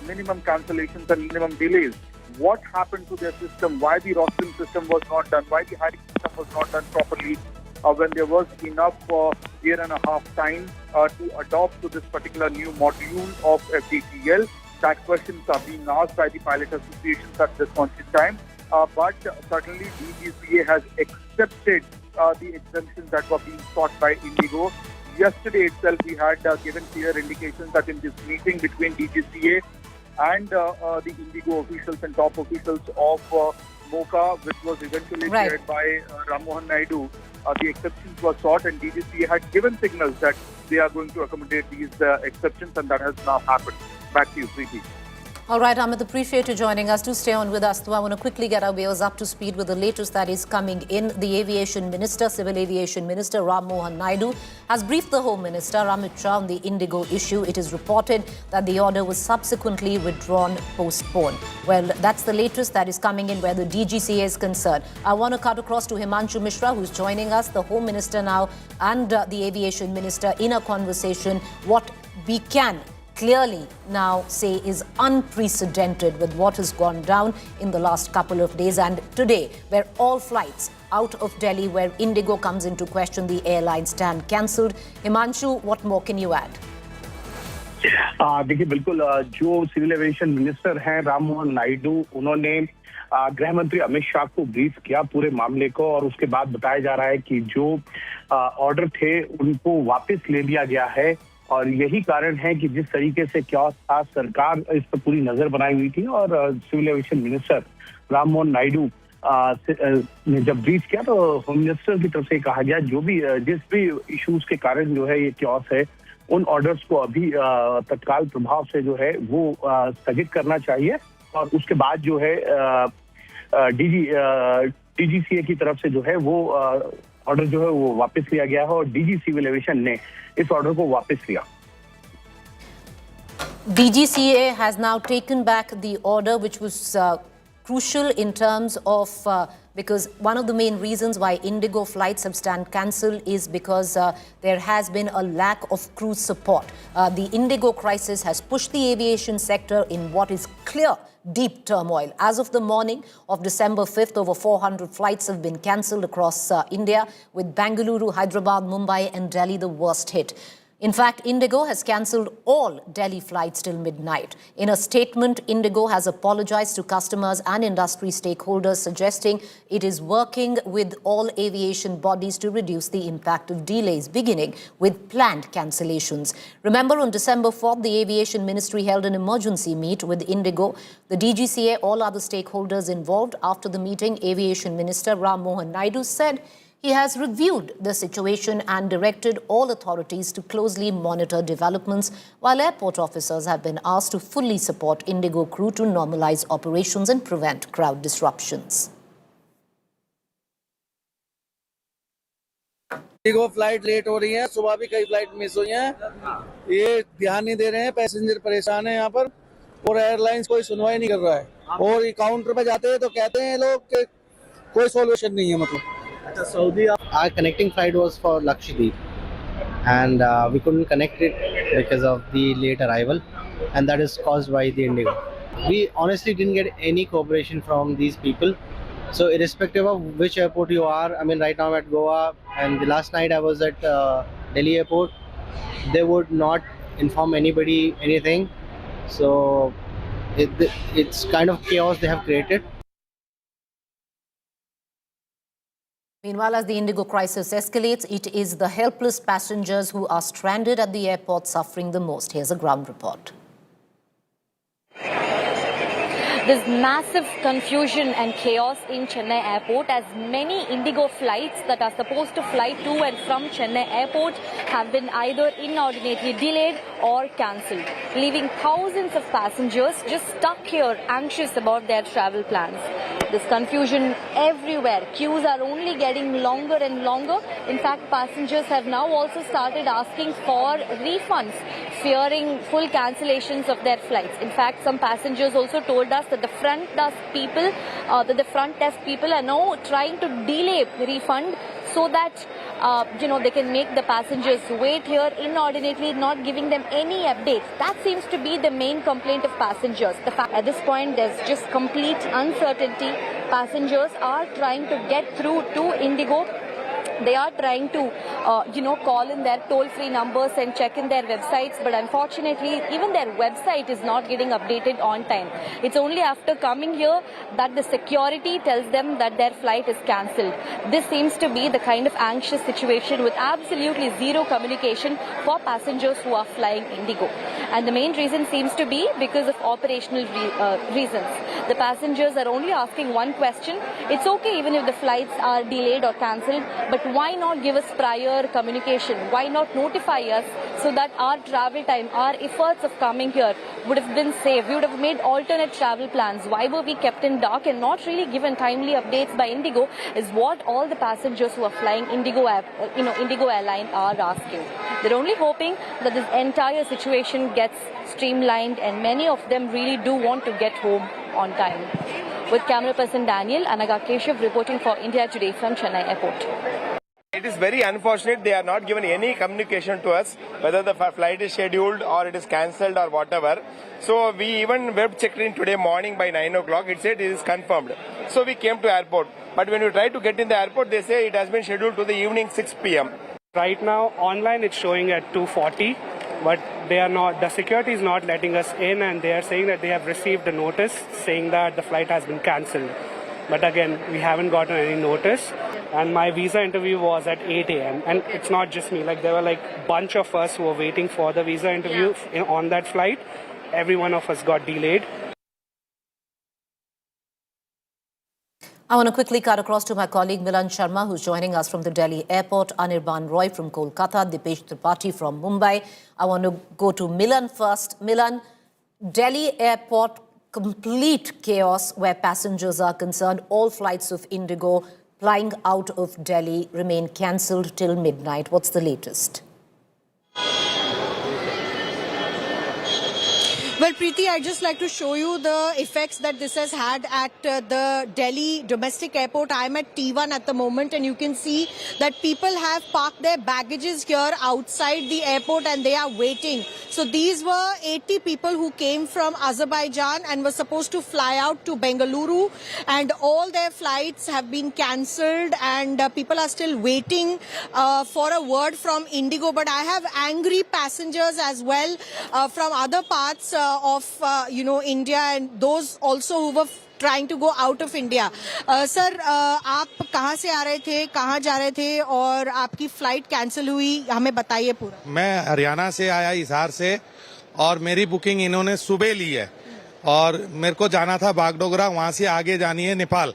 Minimum cancellations and minimum delays. What happened to their system? Why the rostering system was not done? Why the hiring system was not done properly when there was enough year and a half time to adopt to this particular new module of FDTL? That questions are being asked by the pilot associations at this point in time. But certainly DGCA has accepted the exemptions that were being sought by Indigo. Yesterday itself, we had given clear indications that in this meeting between DGCA and the Indigo officials and top officials of MOCA, which was eventually chaired by Ram Mohan Naidu, the exceptions were sought, and DGCA had given signals that they are going to accommodate these exceptions, and that has now happened. Back to you, Preeti. All right, Amit, appreciate you joining us. Do stay on with us, though. I want to quickly get our viewers up to speed with the latest that is coming in. The Aviation Minister, Civil Aviation Minister Ram Mohan Naidu has briefed the Home Minister Amit Shah on the Indigo issue. It is reported that the order was subsequently withdrawn, postponed. Well, that's the latest that is coming in where the DGCA is concerned. I want to cut across to Himanshu Mishra, who's joining us, the Home Minister now, and the Aviation Minister in a conversation. What we can clearly now say is unprecedented with what has gone down in the last couple of days, and today where all flights out of Delhi where Indigo comes into question, the airlines stand cancelled. Himanshu, what more can you add? देखिए बिल्कुल जो civil aviation minister हैं राम मोहन नायडू, उन्होंने गृह मंत्री अमित शाह को brief किया पूरे मामले को, और उसके बाद बताया जा रहा है कि जो ऑर्डर थे उनको वापस ले लिया गया है, और यही कारण है कि जिस तरीके से क्या था, सरकार इस पर पूरी नजर बनाई हुई थी, और civil aviation minister Ram Mohan Naidu ने जब ब्रीफ किया तो होम मिनिस्टर की तरफ से कहा गया जो भी जिस भी इश्यूज के कारण जो है ये क्योस है, उन ऑर्डर्स को अभी तत्काल प्रभाव से जो है वो स्थगित करना चाहिए, और उसके बाद जो है डीजीसीए की तरफ से जो है वो ऑर्डर जो है वो वापस लिया गया है और डीजी सिविल एविएशन ने इस ऑर्डर को वापस लिया। DGCA has now taken back the order, which was crucial in terms of because one of the main reasons why Indigo flights have stand cancelled is because there has been a lack of crew support. The Indigo crisis has pushed the aviation sector in what is clear deep turmoil. As of the morning of December 5th, over 400 flights have been cancelled across India, with Bengaluru, Hyderabad, Mumbai and Delhi the worst hit. In fact, Indigo has cancelled all Delhi flights till midnight. In a statement, Indigo has apologized to customers and industry stakeholders, suggesting it is working with all aviation bodies to reduce the impact of delays, beginning with planned cancellations. Remember, on December 4th, the Aviation Ministry held an emergency meet with Indigo, the DGCA, all other stakeholders involved. After the meeting, Aviation Minister Ram Mohan Naidu said he has reviewed the situation and directed all authorities to closely monitor developments, while airport officers have been asked to fully support Indigo crew to normalize operations and prevent crowd disruptions. IndiGo flight late हो रही है, सुबह भी कई flight miss हुई हैं। ये ध्यान नहीं दे रहे हैं, पैसेंजर परेशान हैं यहाँ पर और एयरलाइंस कोई सुनवाई नहीं कर रहा है और काउंटर पे जाते हैं तो कहते हैं लोग कि कोई सॉल्यूशन नहीं है। मतलब Saudi, our connecting flight was for Lakshadweep and we couldn't connect it because of the late arrival, and that is caused by the Indigo. We honestly didn't get any cooperation from these people. So irrespective of which airport you are, I mean right now I'm at Goa and the last night I was at Delhi airport, they would not inform anybody anything. So it's kind of chaos they have created. Meanwhile, as the Indigo crisis escalates, it is the helpless passengers who are stranded at the airport suffering the most. Here's a ground report. There's massive confusion and chaos in Chennai airport as many Indigo flights that are supposed to fly to and from Chennai airport have been either inordinately delayed or cancelled, leaving thousands of passengers just stuck here anxious about their travel plans. There's confusion everywhere. Queues are only getting longer and longer. In fact, passengers have now also started asking for refunds, fearing full cancellations of their flights. In fact, some passengers also told us that the front desk people are now trying to delay the refund so that they can make the passengers wait here inordinately, not giving them any updates. That seems to be the main complaint of passengers. The fact at this point there's just complete uncertainty. Passengers are trying to get through to Indigo. They are trying to, call in their toll-free numbers and check in their websites, but unfortunately, even their website is not getting updated on time. It's only after coming here that the security tells them that their flight is cancelled. This seems to be the kind of anxious situation with absolutely zero communication for passengers who are flying Indigo. And the main reason seems to be because of operational reasons. The passengers are only asking one question. It's okay even if the flights are delayed or cancelled, but why not give us prior communication? Why not notify us so that our travel time, our efforts of coming here would have been saved? We would have made alternate travel plans. Why were we kept in dark and not really given timely updates by Indigo is what all the passengers who are flying Indigo airline are asking. They're only hoping that this entire situation gets streamlined, and many of them really do want to get home on time. With camera person Daniel, Anaga Keshav reporting for India Today from Chennai Airport. It is very unfortunate they are not given any communication to us, whether the flight is scheduled or it is cancelled or whatever. So we even web checked in today morning by 9 o'clock. It said it is confirmed. So we came to airport. But when we tried to get in the airport, they say it has been scheduled to the evening 6 p.m. Right now, online it's showing at 2:40, but they are not. The security is not letting us in, and they are saying that they have received a notice saying that the flight has been cancelled. But again, we haven't gotten any notice. And my visa interview was at 8 a.m. And it's not just me. Like, there were like a bunch of us who were waiting for the visa interview on that flight. Every one of us got delayed. I want to quickly cut across to my colleague Milan Sharma, who's joining us from the Delhi airport, Anirban Roy from Kolkata, Dipesh Tripathi from Mumbai. I want to go to Milan first. Milan, Delhi airport complete chaos where passengers are concerned. All flights of Indigo flying out of Delhi remain cancelled till midnight. What's the latest? Well, Preeti, I'd just like to show you the effects that this has had at the Delhi domestic airport. I'm at T1 at the moment, and you can see that people have parked their baggages here outside the airport and they are waiting. So these were 80 people who came from Azerbaijan and were supposed to fly out to Bengaluru, and all their flights have been cancelled, and people are still waiting for a word from Indigo. But I have angry passengers as well from other parts of India, and those also who were trying to go out of India. Sir, आप कहाँ से आ रहे थे, कहाँ जा रहे थे और आपकी फ्लाइट कैंसिल हुई, हमें बताइए पूरा। मैं हरियाणा से आया, हिसार से, और मेरी बुकिंग इन्होंने सुबह ली है और मेरे को जाना था बागडोगरा, वहाँ से आगे जानी है नेपाल,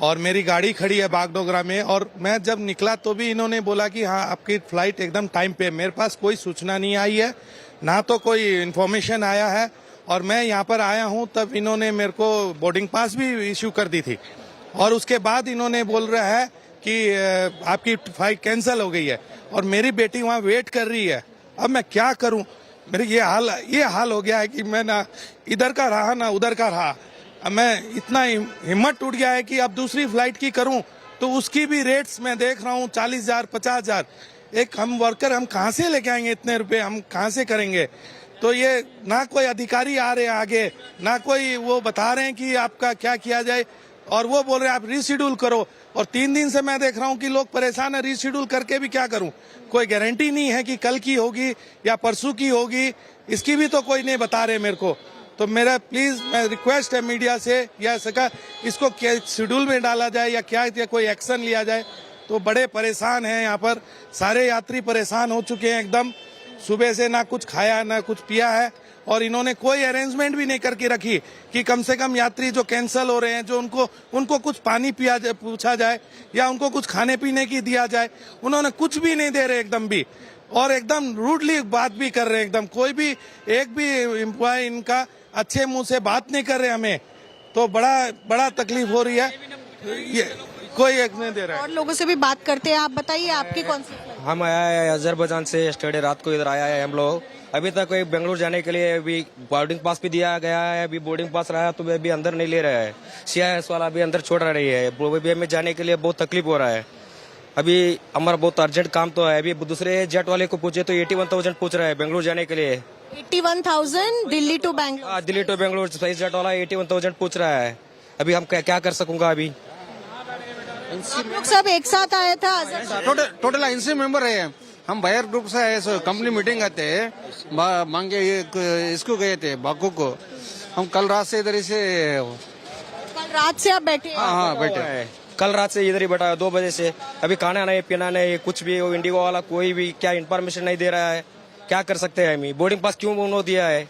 और मेरी गाड़ी खड़ी है बागडोगरा में। और मैं जब निकला तो भी इन्होंने बोला कि हाँ आपकी फ्लाइट एकदम टाइम पे। मेरे पास कोई सूचना नहीं आई है, ना तो कोई इन्फॉर्मेशन आया है, और मैं यहाँ पर आया हूँ तब इन्होंने मेरे को बोर्डिंग पास भी इश्यू कर दी थी, और उसके बाद इन्होंने बोल रहा है कि आपकी फ्लाइट कैंसिल हो गई है, और मेरी बेटी वहाँ वेट कर रही है। अब मैं क्या करूँ? मेरे ये हाल हो गया है कि मैं ना इधर का रहा ना उधर का रहा। अब मैं इतना हिम्मत टूट गया है कि अब दूसरी फ्लाइट की करूँ तो उसकी भी रेट्स मैं देख रहा हूँ 40,000 50,000। एक हम वर्कर हम कहाँ से लेके आएंगे इतने रुपए, हम कहाँ से करेंगे? तो ये ना कोई अधिकारी आ रहे हैं आगे, ना कोई वो बता रहे हैं कि आपका क्या किया जाए, और वो बोल रहे हैं आप रीशेड्यूल करो। और 3 दिन से मैं देख रहा हूँ कि लोग परेशान है, रीशेड्यूल करके भी क्या करूँ? कोई गारंटी नहीं है कि कल की होगी या परसों की होगी, इसकी भी तो कोई नहीं बता रहे मेरे को। तो मेरा प्लीज मैं रिक्वेस्ट है मीडिया से, या सका इसको क्या शेड्यूल में डाला जाए या क्या कोई एक्शन लिया जाए। तो बड़े परेशान हैं यहाँ पर, सारे यात्री परेशान हो चुके हैं एकदम। सुबह से ना कुछ खाया ना कुछ पिया है, और इन्होंने कोई अरेंजमेंट भी नहीं करके रखी कि कम से कम यात्री जो कैंसिल हो रहे हैं जो उनको कुछ पानी पूछा जाए या उनको कुछ खाने पीने की दिया जाए। उन्होंने कुछ भी नहीं दे रहे एकदम भी, और एकदम रूडली बात भी कर रहे हैं एकदम। कोई भी एक भी एम्प्लॉय इनका अच्छे मुंह से बात नहीं कर रहे हमें, तो बड़ा तकलीफ हो रही है। ये कोई एक नहीं दे रहा है। और लोगों से भी बात करते हैं, आप बताइए आपकी कौन सी? हम आया है अजरबैजान से, स्टडी रात को इधर आया है हम लोग। अभी तक कोई बेंगलुरु जाने के लिए अभी बोर्डिंग पास भी दिया गया है, अभी बोर्डिंग पास रहा तो अभी अंदर नहीं ले रहा है। CIS वाला अभी अंदर छोड़ रही है, अभी में जाने के लिए बहुत तकलीफ हो रहा है। अभी हमारा बहुत अर्जेंट काम तो है। अभी दूसरे जेट वाले को पूछे तो 81,000 पूछ रहा है बेंगलुरु जाने के लिए। 81,000 Delhi to Bengaluru? Delhi to Bengaluru SpiceJet वाला 81,000 पूछ रहा है। अभी हम क्या कर सकूंगा? अभी आप लोग सब एक साथ आए था? टोटल 80 मेंबर है हम। बायर ग्रुप से है, कंपनी मीटिंग आते हैं मांगे इसको गए थे बाकू को। हम कल रात से इधर से आप बैठे? हाँ बैठे, कल रात से इधर ही बैठा है 2 बजे से। अभी खाना नहीं पीना नहीं कुछ भी। वो इंडिगो वाला कोई भी क्या इन्फॉर्मेशन नहीं दे रहा है। क्या कर सकते हैं हम? बोर्डिंग पास क्यों उन्होंने दिया है?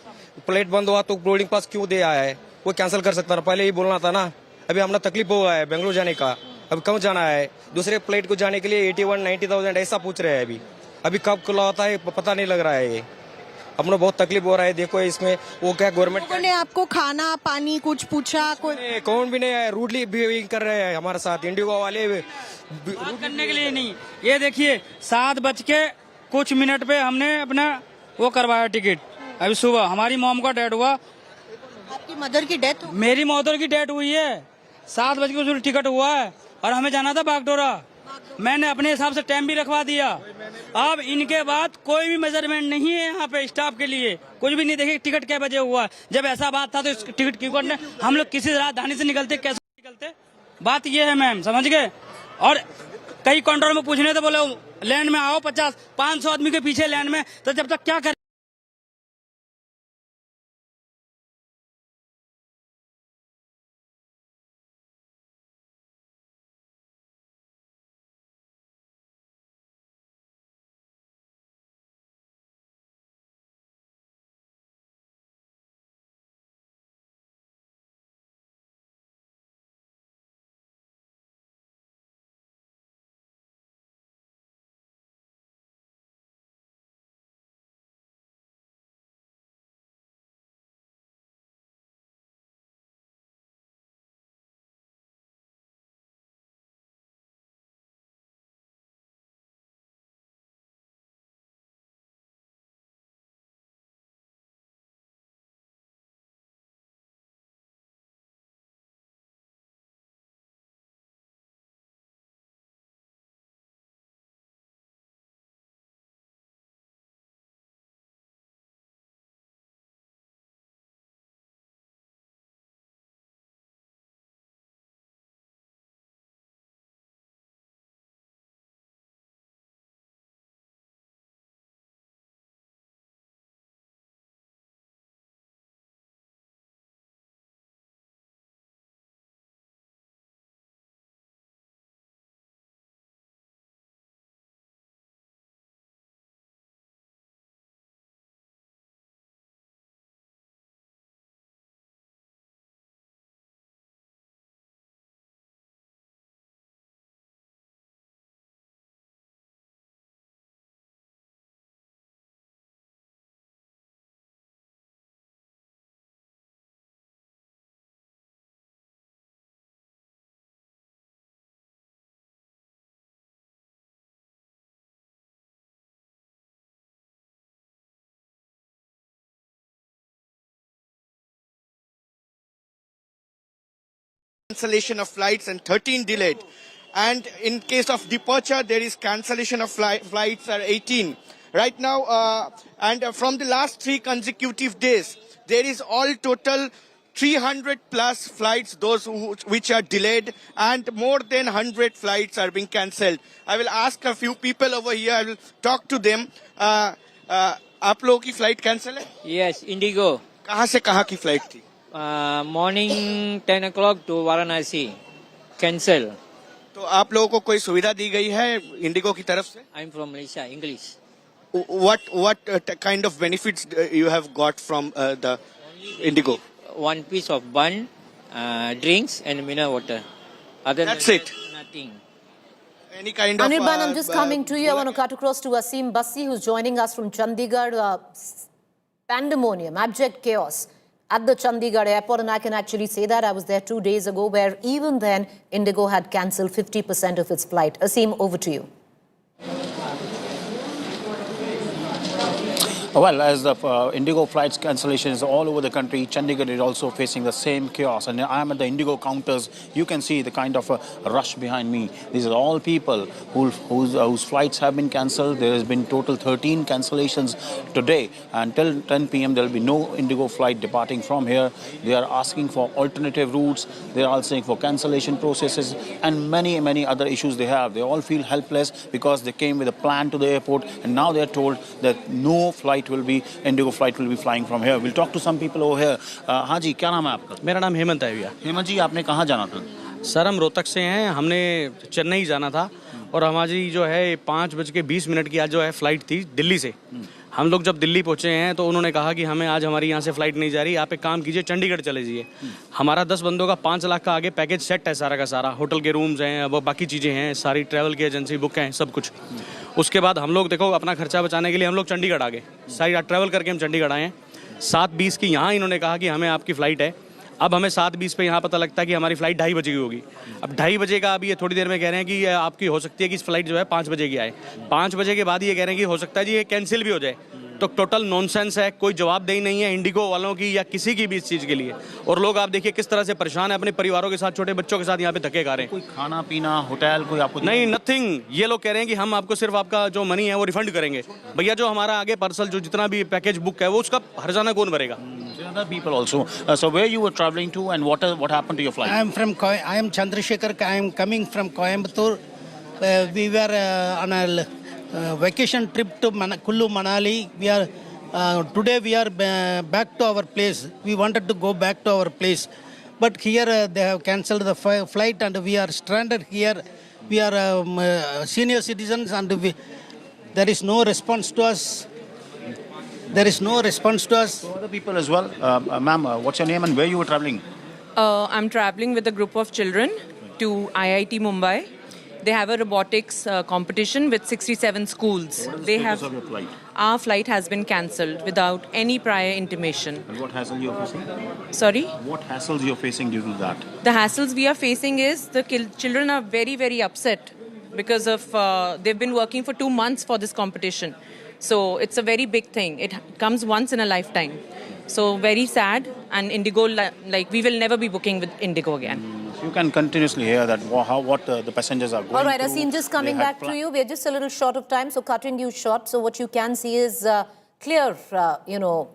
प्लेट बंद हुआ तो बोर्डिंग पास क्यों दिया है? वो कैंसिल कर सकता था, पहले ही बोलना था ना। अभी हमने तकलीफ हुआ है बेंगलुरु जाने का, अब कब जाना है? दूसरे फ्लाइट को जाने के लिए 81-90,000 ऐसा पूछ रहे हैं। अभी कब खुला होता है पता नहीं लग रहा है। ये अपना बहुत तकलीफ हो रहा है। देखो इसमें वो क्या गवर्नमेंट ने आपको खाना पानी कुछ पूछा? कौन भी नहीं है, रूडली बिहेविंग कर रहे हैं हमारे साथ। इंडिगो वाले बात करने के लिए नहीं। ये देखिए 7 बज के कुछ मिनट पे हमने अपना वो करवाया टिकट। अभी सुबह हमारी मॉम का डेथ हुआ। आपकी मदर की डेथ? मेरी मदर की डेथ हुई है। 7 बज के टिकट हुआ है और हमें जाना था बागडोरा। मैंने अपने हिसाब से टाइम भी रखवा दिया। अब इनके बाद कोई भी मेजरमेंट नहीं है यहाँ पे स्टाफ के लिए, कुछ भी नहीं। देखिए टिकट क्या बजे हुआ है। जब ऐसा बात था तो टिकट क्यों करने? हम लोग किसी राजधानी से निकलते कैसे निकलते? बात ये है मैम, समझ गए। और कई काउंटर में पूछने तो बोले लैंड में आओ 50-500 आदमी के पीछे लैंड में, तो जब तक क्या करें? cancellation of flights and 13 delayed. And in case of departure, there is cancellation of flights are 18. Right now, from the last 3 consecutive days, there is all total 300 plus flights, those which are delayed, and more than 100 flights are being cancelled. I will ask a few people over here, I will talk to them. आप लोगों की flight cancel है? Yes, Indigo. कहाँ से कहाँ की flight थी? Morning 10 o'clock to Varanasi. Cancel. तो आप लोगों को कोई सुविधा दी गई है इंडिगो की तरफ से? I'm from Malaysia, English. What kind of benefits you have got from the Indigo? One piece of bun, drinks and mineral water. That's it? Nothing. Any kind of... Anirban, I'm just coming to you. I want to cut across to Asim Bassi, who's joining us from Chandigarh. Pandemonium, abject chaos at the Chandigarh airport, and I can actually say that I was there 2 days ago, where even then Indigo had cancelled 50% of its flight. Asim, over to you. Well, as the Indigo flights cancellations all over the country, Chandigarh is also facing the same chaos. And I am at the Indigo counters. You can see the kind of rush behind me. These are all people whose flights have been cancelled. There has been total 13 cancellations today. Until 10 p.m. there will be no Indigo flight departing from here. They are asking for alternative routes. They are asking for cancellation processes and many, many other issues they have. They all feel helpless because they came with a plan to the airport, and now they are told that no Indigo flight will be flying from here. We'll talk to some people over here. हाँ जी, क्या नाम है आपका? मेरा नाम हेमंत है भैया। हेमंत जी, आपने कहाँ जाना था? सर, हम रोहतक से हैं। हमने चेन्नई जाना था और हमारी जो है 5:20 की आज जो है फ्लाइट थी दिल्ली से। हम लोग जब दिल्ली पहुंचे हैं तो उन्होंने कहा कि हमें आज हमारी यहाँ से फ्लाइट नहीं जा रही, आप एक काम कीजिए चंडीगढ़ चले जाइए। हमारा 10 बंदों का 5 लाख का आगे पैकेज सेट है सारा का सारा, होटल के रूम्स हैं, अब बाकी चीज़ें हैं, सारी ट्रैवल की एजेंसी बुक हैं, सब कुछ। उसके बाद हम लोग देखो अपना खर्चा बचाने के लिए हम लोग चंडीगढ़ आ गए, सारी रात ट्रैवल करके हम चंडीगढ़ आए हैं। 7:20 की यहाँ इन्होंने कहा कि हमें आपकी फ़्लाइट है। अब हमें 7:20 पे यहाँ पता लगता है कि हमारी फ़्लाइट 2:30 बजे की होगी। अब 2:30 बजे का अभी ये थोड़ी देर में कह रहे हैं कि आपकी हो सकती है कि इस फ्लाइट जो है 5 बजे की आए। 5 बजे के बाद ये कह रहे हैं कि हो सकता है जी ये कैंसिल भी हो जाए। तो टोटल नॉनसेंस है, कोई जवाबदेही नहीं है इंडिगो वालों की या किसी की भी इस चीज़ के लिए। और लोग आप देखिए किस तरह से परेशान है, अपने परिवारों के साथ, छोटे बच्चों के साथ यहाँ पे धक्के खा रहे हैं। कोई खाना पीना होटल कोई आपको नहीं, नथिंग। ये लोग कह रहे हैं कि हम आपको सिर्फ आपका जो मनी है वो रिफंड करेंगे। भैया जो हमारा आगे पार्सल जो जितना भी पैकेज बुक है वो उसका हर्जाना कौन भरेगा? Other people also. So where you were traveling to and what happened to your flight? I am Chandrasekhar. I am coming from Coimbatore. We were on a vacation trip to Kullu Manali. Today we are back to our place. We wanted to go back to our place, but here they have cancelled the flight and we are stranded here. We are senior citizens and there is no response to us. There is no response to us. Other people as well. Ma'am, what's your name and where you were traveling? I'm traveling with a group of children to IIT Mumbai. They have a robotics competition with 67 schools. What is the status of your flight? Our flight has been cancelled without any prior intimation. And what hassle you're facing? Sorry? What hassles you're facing due to that? The hassles we are facing is the children are very, very upset because of they've been working for 2 months for this competition. So it's a very big thing. It comes once in a lifetime. So very sad, and Indigo, like we will never be booking with Indigo again. You can continuously hear that what the passengers are going All right, through. Asim, just coming back to you. We're just a little short of time, so cutting you short. So what you can see is clear,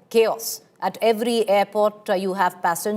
chaos. At every airport, you have passengers.